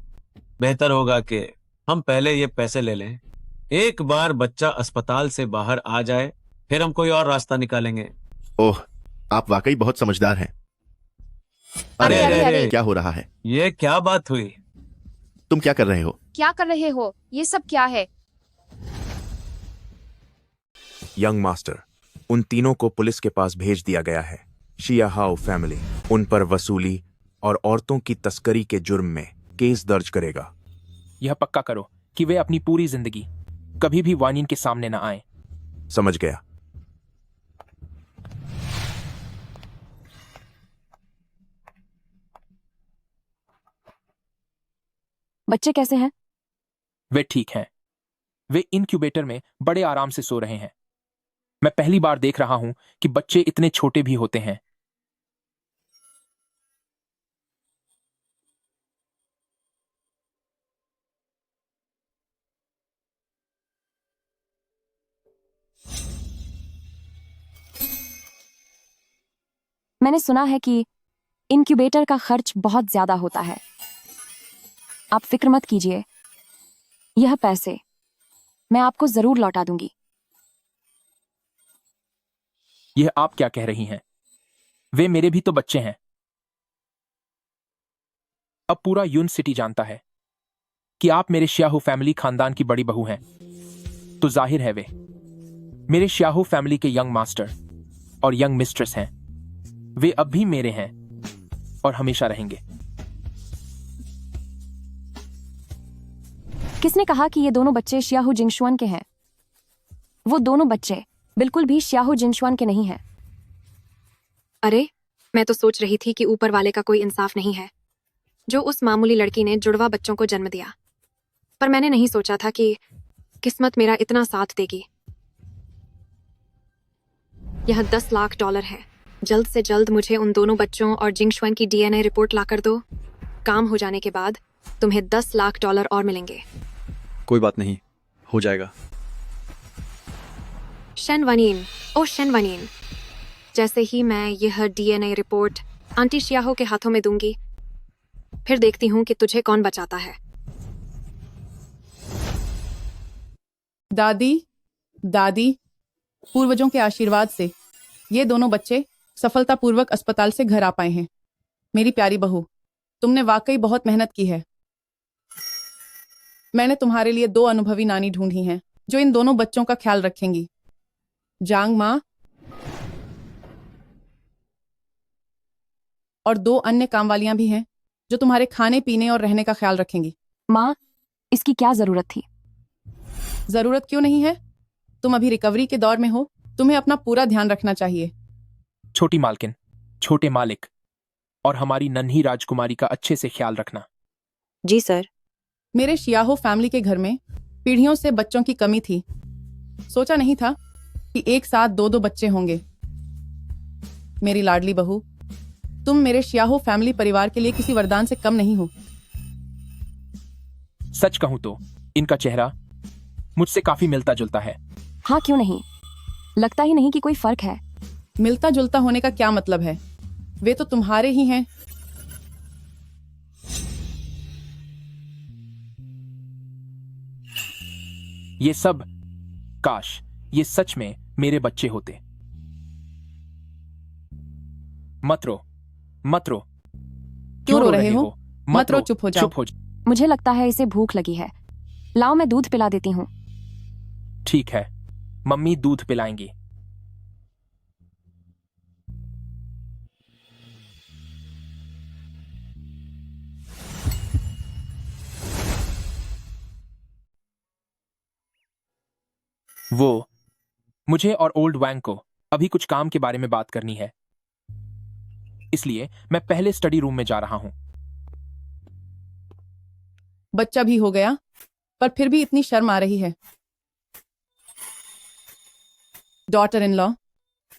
बेहतर होगा कि हम पहले ये पैसे ले लें। एक बार बच्चा अस्पताल से बाहर आ जाए, फिर हम कोई और रास्ता निकालेंगे। ओह, आप वाकई बहुत समझदार हैं। अरे क्या हो रहा है? ये क्या बात हुई? तुम क्या कर रहे हो? क्या कर रहे हो? ये सब क्या है? यंग मास्टर, उन तीनों को पुलिस के पास भेज दिया गया है। शियाहाओ फैमिली उन पर वसूली और औरतों की तस्करी के जुर्म में केस दर्ज करेगा। यह पक्का करो कि वे अपनी पूरी जिंदगी कभी भी वानिन के सामने न आए। समझ गया। बच्चे कैसे हैं? वे ठीक हैं। वे इनक्यूबेटर में बड़े आराम से सो रहे हैं। मैं पहली बार देख रहा हूं कि बच्चे इतने छोटे भी होते हैं। मैंने सुना है कि इनक्यूबेटर का खर्च बहुत ज्यादा होता है। आप फिक्र मत कीजिए, यह पैसे मैं आपको जरूर लौटा दूंगी। यह आप क्या कह रही हैं? वे मेरे भी तो बच्चे हैं। अब पूरा यून सिटी जानता है कि आप मेरे श्याहू फैमिली खानदान की बड़ी बहू हैं। तो जाहिर है वे मेरे श्याहू फैमिली के यंग मास्टर और यंग मिस्ट्रेस हैं। वे अब भी मेरे हैं और हमेशा रहेंगे। किसने कहा कि ये दोनों बच्चे श्याहू जिंगशुआन के हैं? वो दोनों बच्चे बिल्कुल भी श्याहू जिंगशुआन के नहीं हैं। अरे, मैं तो सोच रही थी कि ऊपर वाले का कोई इंसाफ नहीं है जो उस मामूली लड़की ने जुड़वा बच्चों को जन्म दिया। पर मैंने नहीं सोचा था कि किस्मत मेरा इतना साथ देगी। यह $10 लाख है। जल्द से जल्द मुझे उन दोनों बच्चों और जिंगशुआन की DNA रिपोर्ट लाकर दो। काम हो जाने के बाद तुम्हें $10 लाख और मिलेंगे। कोई बात नहीं, हो जाएगा। शेनवानीन, ओ शेनवानीन, जैसे ही मैं यह DNA रिपोर्ट आंटी श्याहो के हाथों में दूंगी, फिर देखती हूँ कि तुझे कौन बचाता है। दादी, दादी, पूर्वजों के आशीर्वाद से ये दोनों बच्चे सफलतापूर्वक अस्पताल से घर आ पाए हैं। मेरी प्यारी बहू, तुमने वाकई बहुत मेहनत की है। मैंने तुम्हारे लिए 2 अनुभवी नानी ढूंढी हैं जो इन दोनों बच्चों का ख्याल रखेंगी। जांग माँ और 2 अन्य कामवालियां भी हैं जो तुम्हारे खाने पीने और रहने का ख्याल रखेंगी। माँ, इसकी क्या जरूरत थी? जरूरत क्यों नहीं है? तुम अभी रिकवरी के दौर में हो, तुम्हें अपना पूरा ध्यान रखना चाहिए। छोटी मालकिन, छोटे मालिक और हमारी नन्ही राजकुमारी का अच्छे से ख्याल रखना। जी सर। मेरे शियाहो फैमिली के घर में पीढ़ियों से बच्चों की कमी थी। सोचा नहीं था कि एक साथ 2-2 बच्चे होंगे। मेरी लाडली बहू, तुम मेरे शियाहो फैमिली परिवार के लिए किसी वरदान से कम नहीं हो। सच कहूं तो इनका चेहरा मुझसे काफी मिलता जुलता है। हाँ, क्यों नहीं? लगता ही नहीं कि कोई फर्क है। मिलता जुलता होने का क्या मतलब है? वे तो तुम्हारे ही हैं। ये सब, काश ये सच में मेरे बच्चे होते। मत रो, मत रो। क्यों रो रहे हो? मत रो, चुप हो जाओ। चुप हो जाओ। मुझे लगता है इसे भूख लगी है। लाओ, मैं दूध पिला देती हूँ। ठीक है, मम्मी दूध पिलाएंगी। वो मुझे और ओल्ड वैंग को अभी कुछ काम के बारे में बात करनी है, इसलिए मैं पहले स्टडी रूम में जा रहा हूं। बच्चा भी हो गया, पर फिर भी इतनी शर्म आ रही है। डॉटर इन लॉ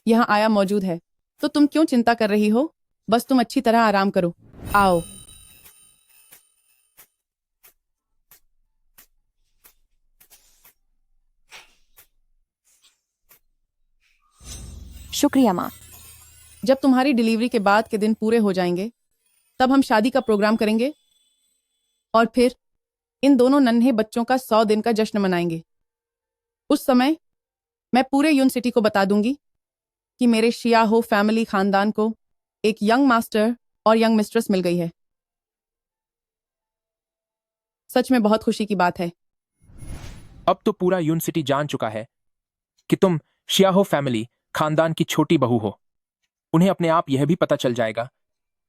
यहाँ आया मौजूद है, तो तुम क्यों चिंता कर रही हो? बस तुम अच्छी तरह आराम करो। आओ। शुक्रिया माँ। जब तुम्हारी डिलीवरी के बाद के दिन पूरे हो जाएंगे, तब हम शादी का प्रोग्राम करेंगे और फिर इन दोनों नन्हे बच्चों का 100 दिन का जश्न मनाएंगे। उस समय मैं पूरे यून सिटी को बता दूंगी कि मेरे शियाहो फैमिली खानदान को एक यंग मास्टर और यंग मिस्ट्रेस मिल गई है। सच में बहुत खुशी की बात है। अब तो पूरा यून सिटी जान चुका है कि तुम शियाहो फैमिली खानदान की छोटी बहू हो। उन्हें अपने आप यह भी पता चल जाएगा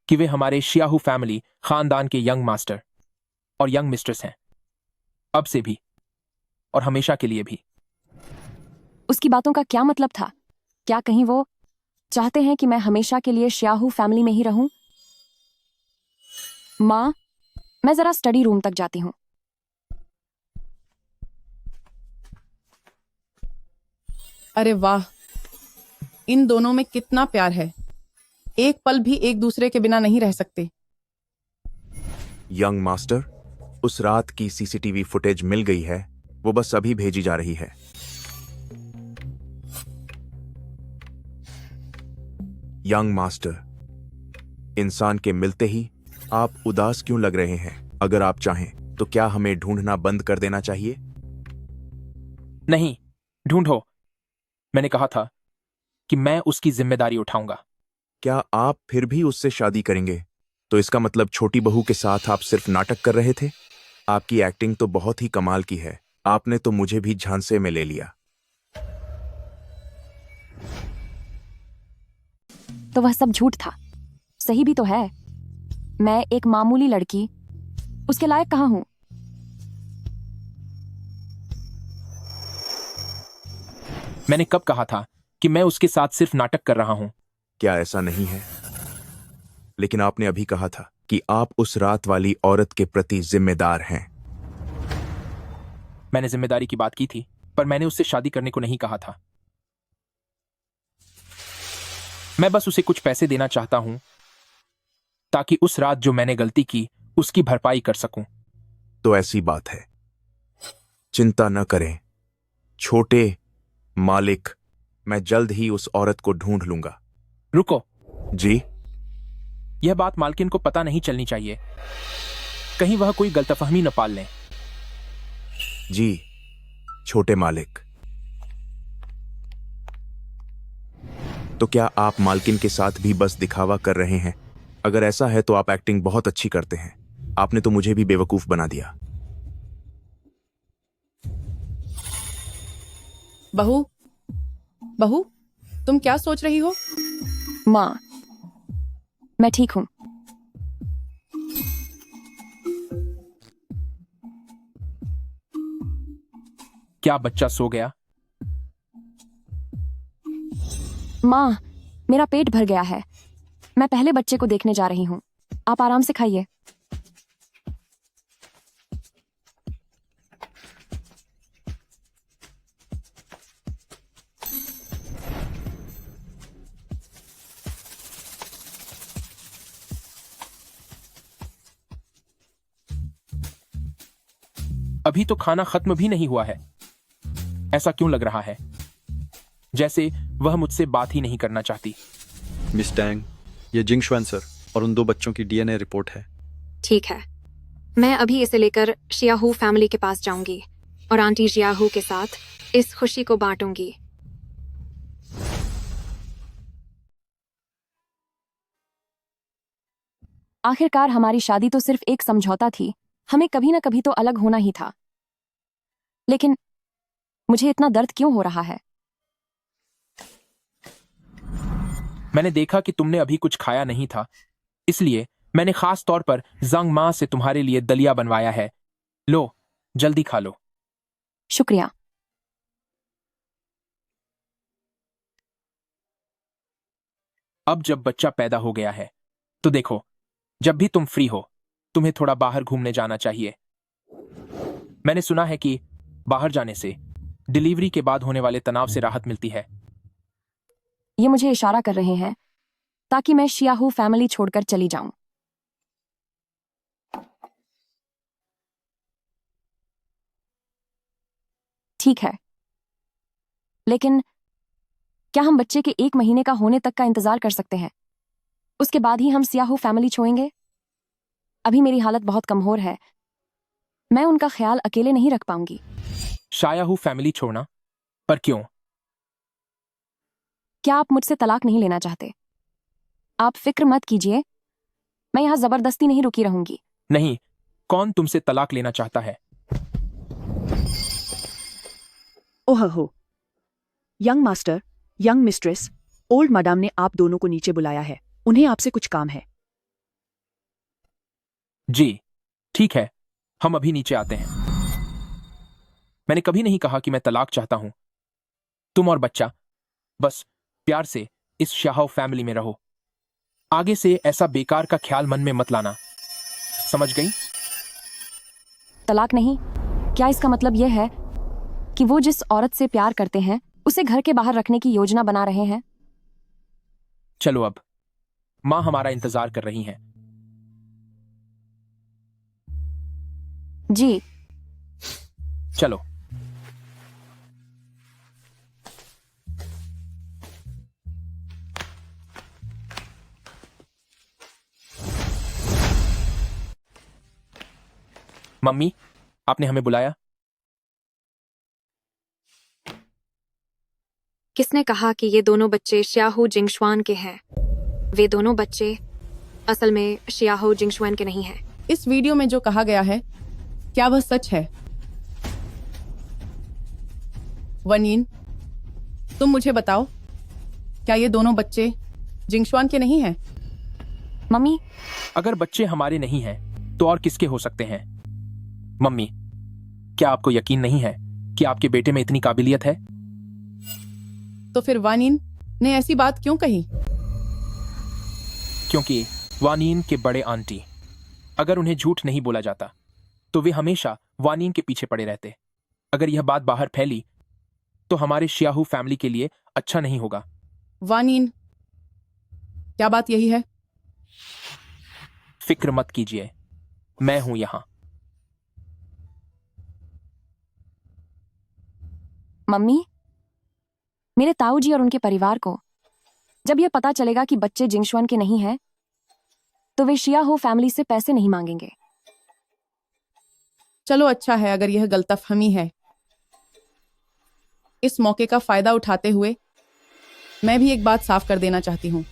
कि वे हमारे शियाहू फैमिली खानदान के यंग मास्टर और यंग मिस्ट्रेस हैं, अब से भी और हमेशा के लिए भी। उसकी बातों का क्या मतलब था? क्या कहीं वो चाहते हैं कि मैं हमेशा के लिए शियाहू फैमिली में ही रहूं? माँ, मैं जरा स्टडी रूम तक जाती हूँ। अरे वाह, इन दोनों में कितना प्यार है। एक पल भी एक दूसरे के बिना नहीं रह सकते। यंग मास्टर, उस रात की सीसीटीवी फुटेज मिल गई है, वो बस अभी भेजी जा रही है। यंग मास्टर, इंसान के मिलते ही आप उदास क्यों लग रहे हैं? अगर आप चाहें तो क्या हमें ढूंढना बंद कर देना चाहिए? नहीं, ढूंढो। मैंने कहा था कि मैं उसकी जिम्मेदारी उठाऊंगा। क्या आप फिर भी उससे शादी करेंगे? तो इसका मतलब छोटी बहू के साथ आप सिर्फ नाटक कर रहे थे? आपकी एक्टिंग तो बहुत ही कमाल की है। आपने तो मुझे भी झांसे में ले लिया। तो वह सब झूठ था। सही भी तो है। मैं एक मामूली लड़की, उसके लायक कहाँ हूं? मैंने कब कहा था कि मैं उसके साथ सिर्फ नाटक कर रहा हूं? क्या ऐसा नहीं है? लेकिन आपने अभी कहा था कि आप उस रात वाली औरत के प्रति जिम्मेदार हैं। मैंने जिम्मेदारी की बात की थी, पर मैंने उससे शादी करने को नहीं कहा था। मैं बस उसे कुछ पैसे देना चाहता हूं ताकि उस रात जो मैंने गलती की उसकी भरपाई कर सकूं। तो ऐसी बात है। चिंता न करें छोटे मालिक, मैं जल्द ही उस औरत को ढूंढ लूंगा। रुको जी। यह बात मालकिन को पता नहीं चलनी चाहिए, कहीं वह कोई गलतफहमी न पाल लें। जी छोटे मालिक। तो क्या आप मालकिन के साथ भी बस दिखावा कर रहे हैं? अगर ऐसा है तो आप एक्टिंग बहुत अच्छी करते हैं। आपने तो मुझे भी बेवकूफ बना दिया। बहू, बहू, तुम क्या सोच रही हो? माँ, मैं ठीक हूं। क्या बच्चा सो गया? माँ, मेरा पेट भर गया है। मैं पहले बच्चे को देखने जा रही हूँ। आप आराम से खाइए। अभी तो खाना खत्म भी नहीं हुआ है। ऐसा क्यों लग रहा है जैसे वह मुझसे बात ही नहीं करना चाहती? मिस टैंग, ये जिंगशुआन सर और उन 2 बच्चों की डीएनए रिपोर्ट है। ठीक है, मैं अभी इसे लेकर शियाहू फैमिली के पास जाऊंगी और आंटी जियाहू के साथ इस खुशी को बांटूंगी। आखिरकार हमारी शादी तो सिर्फ एक समझौता थी। हमें कभी ना कभी तो अलग होना ही था। लेकिन मुझे इतना दर्द क्यों हो रहा है? मैंने देखा कि तुमने अभी कुछ खाया नहीं था, इसलिए मैंने खास तौर पर जंग मां से तुम्हारे लिए दलिया बनवाया है। लो, जल्दी खा लो। शुक्रिया। अब जब बच्चा पैदा हो गया है तो देखो, जब भी तुम फ्री हो तुम्हें थोड़ा बाहर घूमने जाना चाहिए। मैंने सुना है कि बाहर जाने से डिलीवरी के बाद होने वाले तनाव से राहत मिलती है। ये मुझे इशारा कर रहे हैं ताकि मैं शियाहू फैमिली छोड़कर चली जाऊं। ठीक है, लेकिन क्या हम बच्चे के 1 महीने का होने तक का इंतजार कर सकते हैं? उसके बाद ही हम शियाहू फैमिली छोड़ेंगे? अभी मेरी हालत बहुत कमजोर है। मैं उनका ख्याल अकेले नहीं रख पाऊंगी। शायाहू फैमिली छोड़ना? पर क्यों? क्या आप मुझसे तलाक नहीं लेना चाहते? आप फिक्र मत कीजिए, मैं यहां जबरदस्ती नहीं रुकी रहूंगी। नहीं, कौन तुमसे तलाक लेना चाहता है? ओह हो, young master, young mistress, old madam ने आप दोनों को नीचे बुलाया है। उन्हें आपसे कुछ काम है। जी ठीक है, हम अभी नीचे आते हैं। मैंने कभी नहीं कहा कि मैं तलाक चाहता हूं। तुम और बच्चा बस प्यार से इस शाह फैमिली में रहो। आगे से ऐसा बेकार का ख्याल मन में मत लाना, समझ गई? तलाक नहीं? क्या इसका मतलब यह है कि वो जिस औरत से प्यार करते हैं उसे घर के बाहर रखने की योजना बना रहे हैं? चलो अब, माँ हमारा इंतजार कर रही हैं। जी। चलो। मम्मी, आपने हमें बुलाया? किसने कहा कि ये दोनों बच्चे श्याहू जिंगशुआन के हैं? वे दोनों बच्चे असल में श्याहू जिंगशुआन के नहीं हैं। इस वीडियो में जो कहा गया है, क्या वह सच है? वनीन, तुम मुझे बताओ, क्या ये दोनों बच्चे जिंगशुआन के नहीं हैं? मम्मी, अगर बच्चे हमारे नहीं हैं तो और किसके हो सकते हैं? मम्मी, क्या आपको यकीन नहीं है कि आपके बेटे में इतनी काबिलियत है? तो फिर वानीन ने ऐसी बात क्यों कही? क्योंकि वानीन के बड़े आंटी, अगर उन्हें झूठ नहीं बोला जाता तो वे हमेशा वानीन के पीछे पड़े रहते। अगर यह बात बाहर फैली तो हमारे श्याहू फैमिली के लिए अच्छा नहीं होगा। वानीन, क्या बात यही है? फिक्र मत कीजिए, मैं हूं यहां। मम्मी, मेरे ताऊजी और उनके परिवार को जब यह पता चलेगा कि बच्चे जिंगशुआन के नहीं हैं, तो वे शियाहो फैमिली से पैसे नहीं मांगेंगे। चलो अच्छा है अगर यह गलतफहमी है। इस मौके का फायदा उठाते हुए मैं भी एक बात साफ कर देना चाहती हूँ।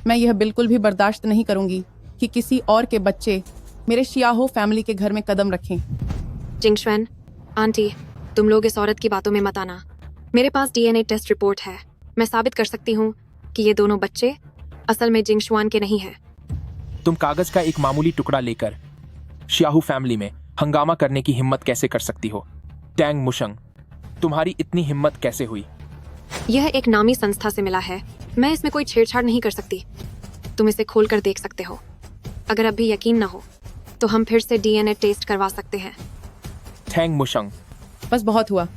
मैं यह बिल्कुल भी बर्दाश्त नहीं करूंगी कि किसी और के बच्चे मेरे शियाहो फैमिली के घर में कदम रखें। जिंगशुआन, आंटी, तुम लोग इस औरत की बातों में मत आना। मेरे पास डीएनए टेस्ट रिपोर्ट है। मैं साबित कर सकती हूँ कि ये दोनों बच्चे असल में जिंगशुआन के नहीं हैं। तुम कागज का एक मामूली टुकड़ा लेकर श्याहू फैमिली में हंगामा करने की हिम्मत कैसे कर सकती हो? टैंग मुशंग, तुम्हारी इतनी हिम्मत कैसे हुई? यह एक नामी संस्था से मिला है। मैं इसमें कोई छेड़छाड़ नहीं कर सकती। तुम इसे खोल कर देख सकते हो। अगर अब भी यकीन न हो तो हम फिर से डीएनए टेस्ट करवा सकते हैं। टैंग मुशंग, बस बहुत हुआ।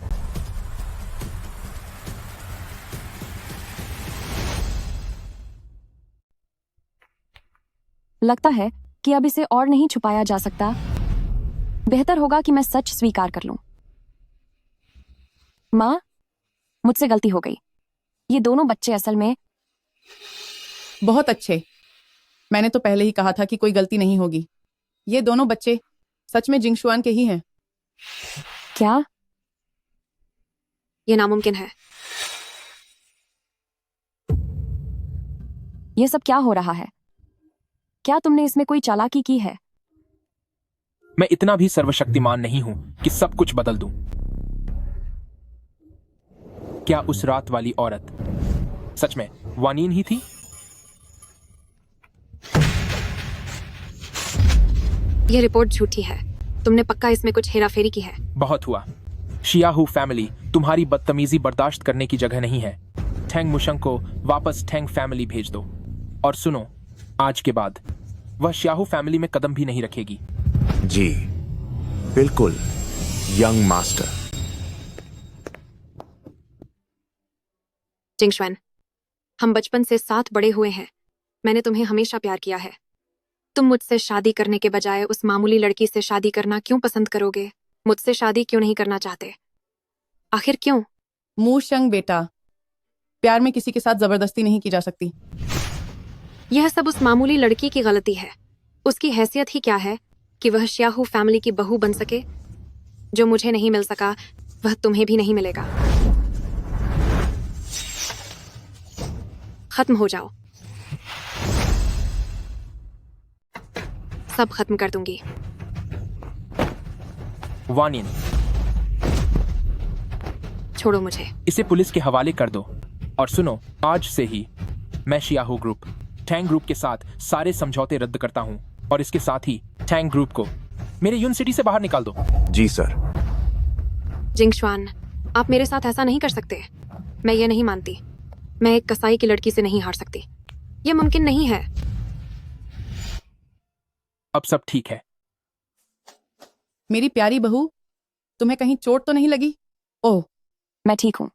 लगता है कि अब इसे और नहीं छुपाया जा सकता। बेहतर होगा कि मैं सच स्वीकार कर लूं। माँ, मुझसे गलती हो गई। ये दोनों बच्चे असल में बहुत अच्छे। मैंने तो पहले ही कहा था कि कोई गलती नहीं होगी। ये दोनों बच्चे सच में जिंगशुआन के ही हैं। क्या? ये नामुमकिन है। ये सब क्या हो रहा है? क्या तुमने इसमें कोई चालाकी की है? मैं इतना भी सर्वशक्तिमान नहीं हूं कि सब कुछ बदल दूं। क्या उस रात वाली औरत सच में वानीन ही थी? यह रिपोर्ट झूठी है। तुमने पक्का इसमें कुछ हेराफेरी की है। बहुत हुआ। शियाहू फैमिली तुम्हारी बदतमीजी बर्दाश्त करने की जगह नहीं है। टैंग मुशंग को वापस टैंग फैमिली भेज दो। और सुनो, आज के बाद वह श्याहू फैमिली में कदम भी नहीं रखेगी। जी बिल्कुल, यंग मास्टर। जिंगशुआन, हम बचपन से साथ बड़े हुए हैं। मैंने तुम्हें हमेशा प्यार किया है। तुम मुझसे शादी करने के बजाय उस मामूली लड़की से शादी करना क्यों पसंद करोगे? मुझसे शादी क्यों नहीं करना चाहते? आखिर क्यों? मूशंग बेटा, प्यार में किसी के साथ जबरदस्ती नहीं की जा सकती। यह सब उस मामूली लड़की की गलती है। उसकी हैसियत ही क्या है कि वह श्याहू फैमिली की बहू बन सके? जो मुझे नहीं मिल सका वह तुम्हें भी नहीं मिलेगा। खत्म हो जाओ। सब खत्म कर दूंगी। वानिन, छोड़ो मुझे। इसे पुलिस के हवाले कर दो। और सुनो, आज से ही मैं शियाहू ग्रुप टैंग ग्रुप के साथ सारे समझौते रद्द करता हूँ और इसके साथ ही टैंग ग्रुप को मेरे यून सिटी से बाहर निकाल दो। जी सर। जिंगशुआन, आप मेरे साथ ऐसा नहीं कर सकते। मैं ये नहीं मानती। मैं एक कसाई की लड़की से नहीं हार सकती। यह मुमकिन नहीं है। अब सब ठीक है। मेरी प्यारी बहू, तुम्हें कहीं चोट तो नहीं लगी? ओह, मैं ठीक हूं,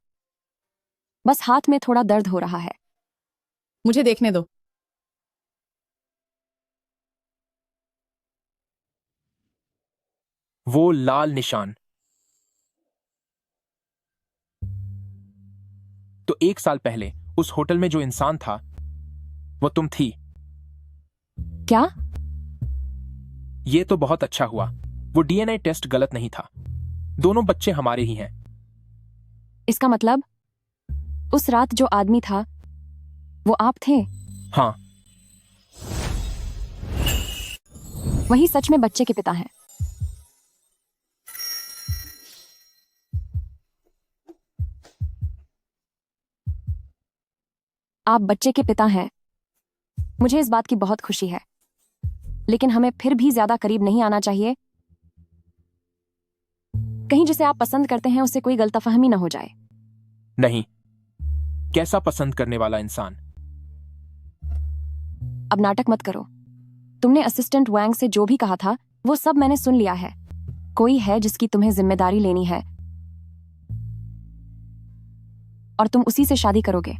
बस हाथ में थोड़ा दर्द हो रहा है। मुझे देखने दो। वो लाल निशान। तो 1 साल पहले उस होटल में जो इंसान था वो तुम थी। क्या? ये तो बहुत अच्छा हुआ, वो डीएनए टेस्ट गलत नहीं था। दोनों बच्चे हमारे ही हैं। इसका मतलब उस रात जो आदमी था वो आप थे? हाँ। वही सच में बच्चे के पिता हैं। आप बच्चे के पिता हैं। मुझे इस बात की बहुत खुशी है, लेकिन हमें फिर भी ज्यादा करीब नहीं आना चाहिए। कहीं जिसे आप पसंद करते हैं उससे कोई गलतफहमी ना हो जाए। नहीं, कैसा पसंद करने वाला इंसान? अब नाटक मत करो। तुमने असिस्टेंट वैंग से जो भी कहा था वो सब मैंने सुन लिया है। कोई है जिसकी तुम्हें जिम्मेदारी लेनी है और तुम उसी से शादी करोगे।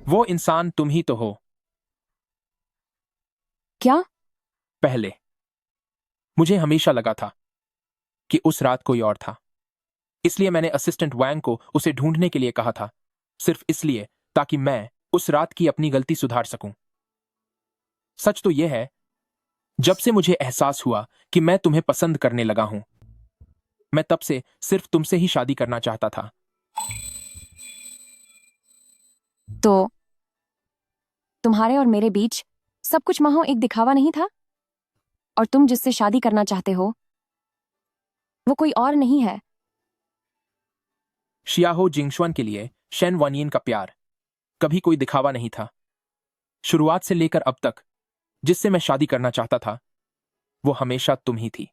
वो इंसान तुम ही तो हो। क्या? पहले मुझे हमेशा लगा था कि उस रात कोई और था, इसलिए मैंने असिस्टेंट वैंग को उसे ढूंढने के लिए कहा था, सिर्फ इसलिए ताकि मैं उस रात की अपनी गलती सुधार सकूं। सच तो यह है, जब से मुझे एहसास हुआ कि मैं तुम्हें पसंद करने लगा हूं, मैं तब से सिर्फ तुमसे ही शादी करना चाहता था। तो तुम्हारे और मेरे बीच सब कुछ महज एक दिखावा नहीं था? और तुम जिससे शादी करना चाहते हो वो कोई और नहीं है। शियाहो जिंगशुआन के लिए शेन वानियन का प्यार कभी कोई दिखावा नहीं था। शुरुआत से लेकर अब तक जिससे मैं शादी करना चाहता था वो हमेशा तुम ही थी।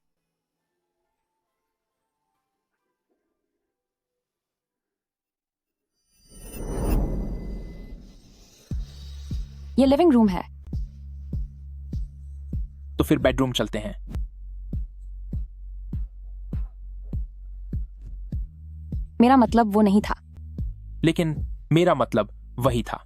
ये लिविंग रूम है। तो फिर बेडरूम चलते हैं। मेरा मतलब वो नहीं था। लेकिन मेरा मतलब वही था।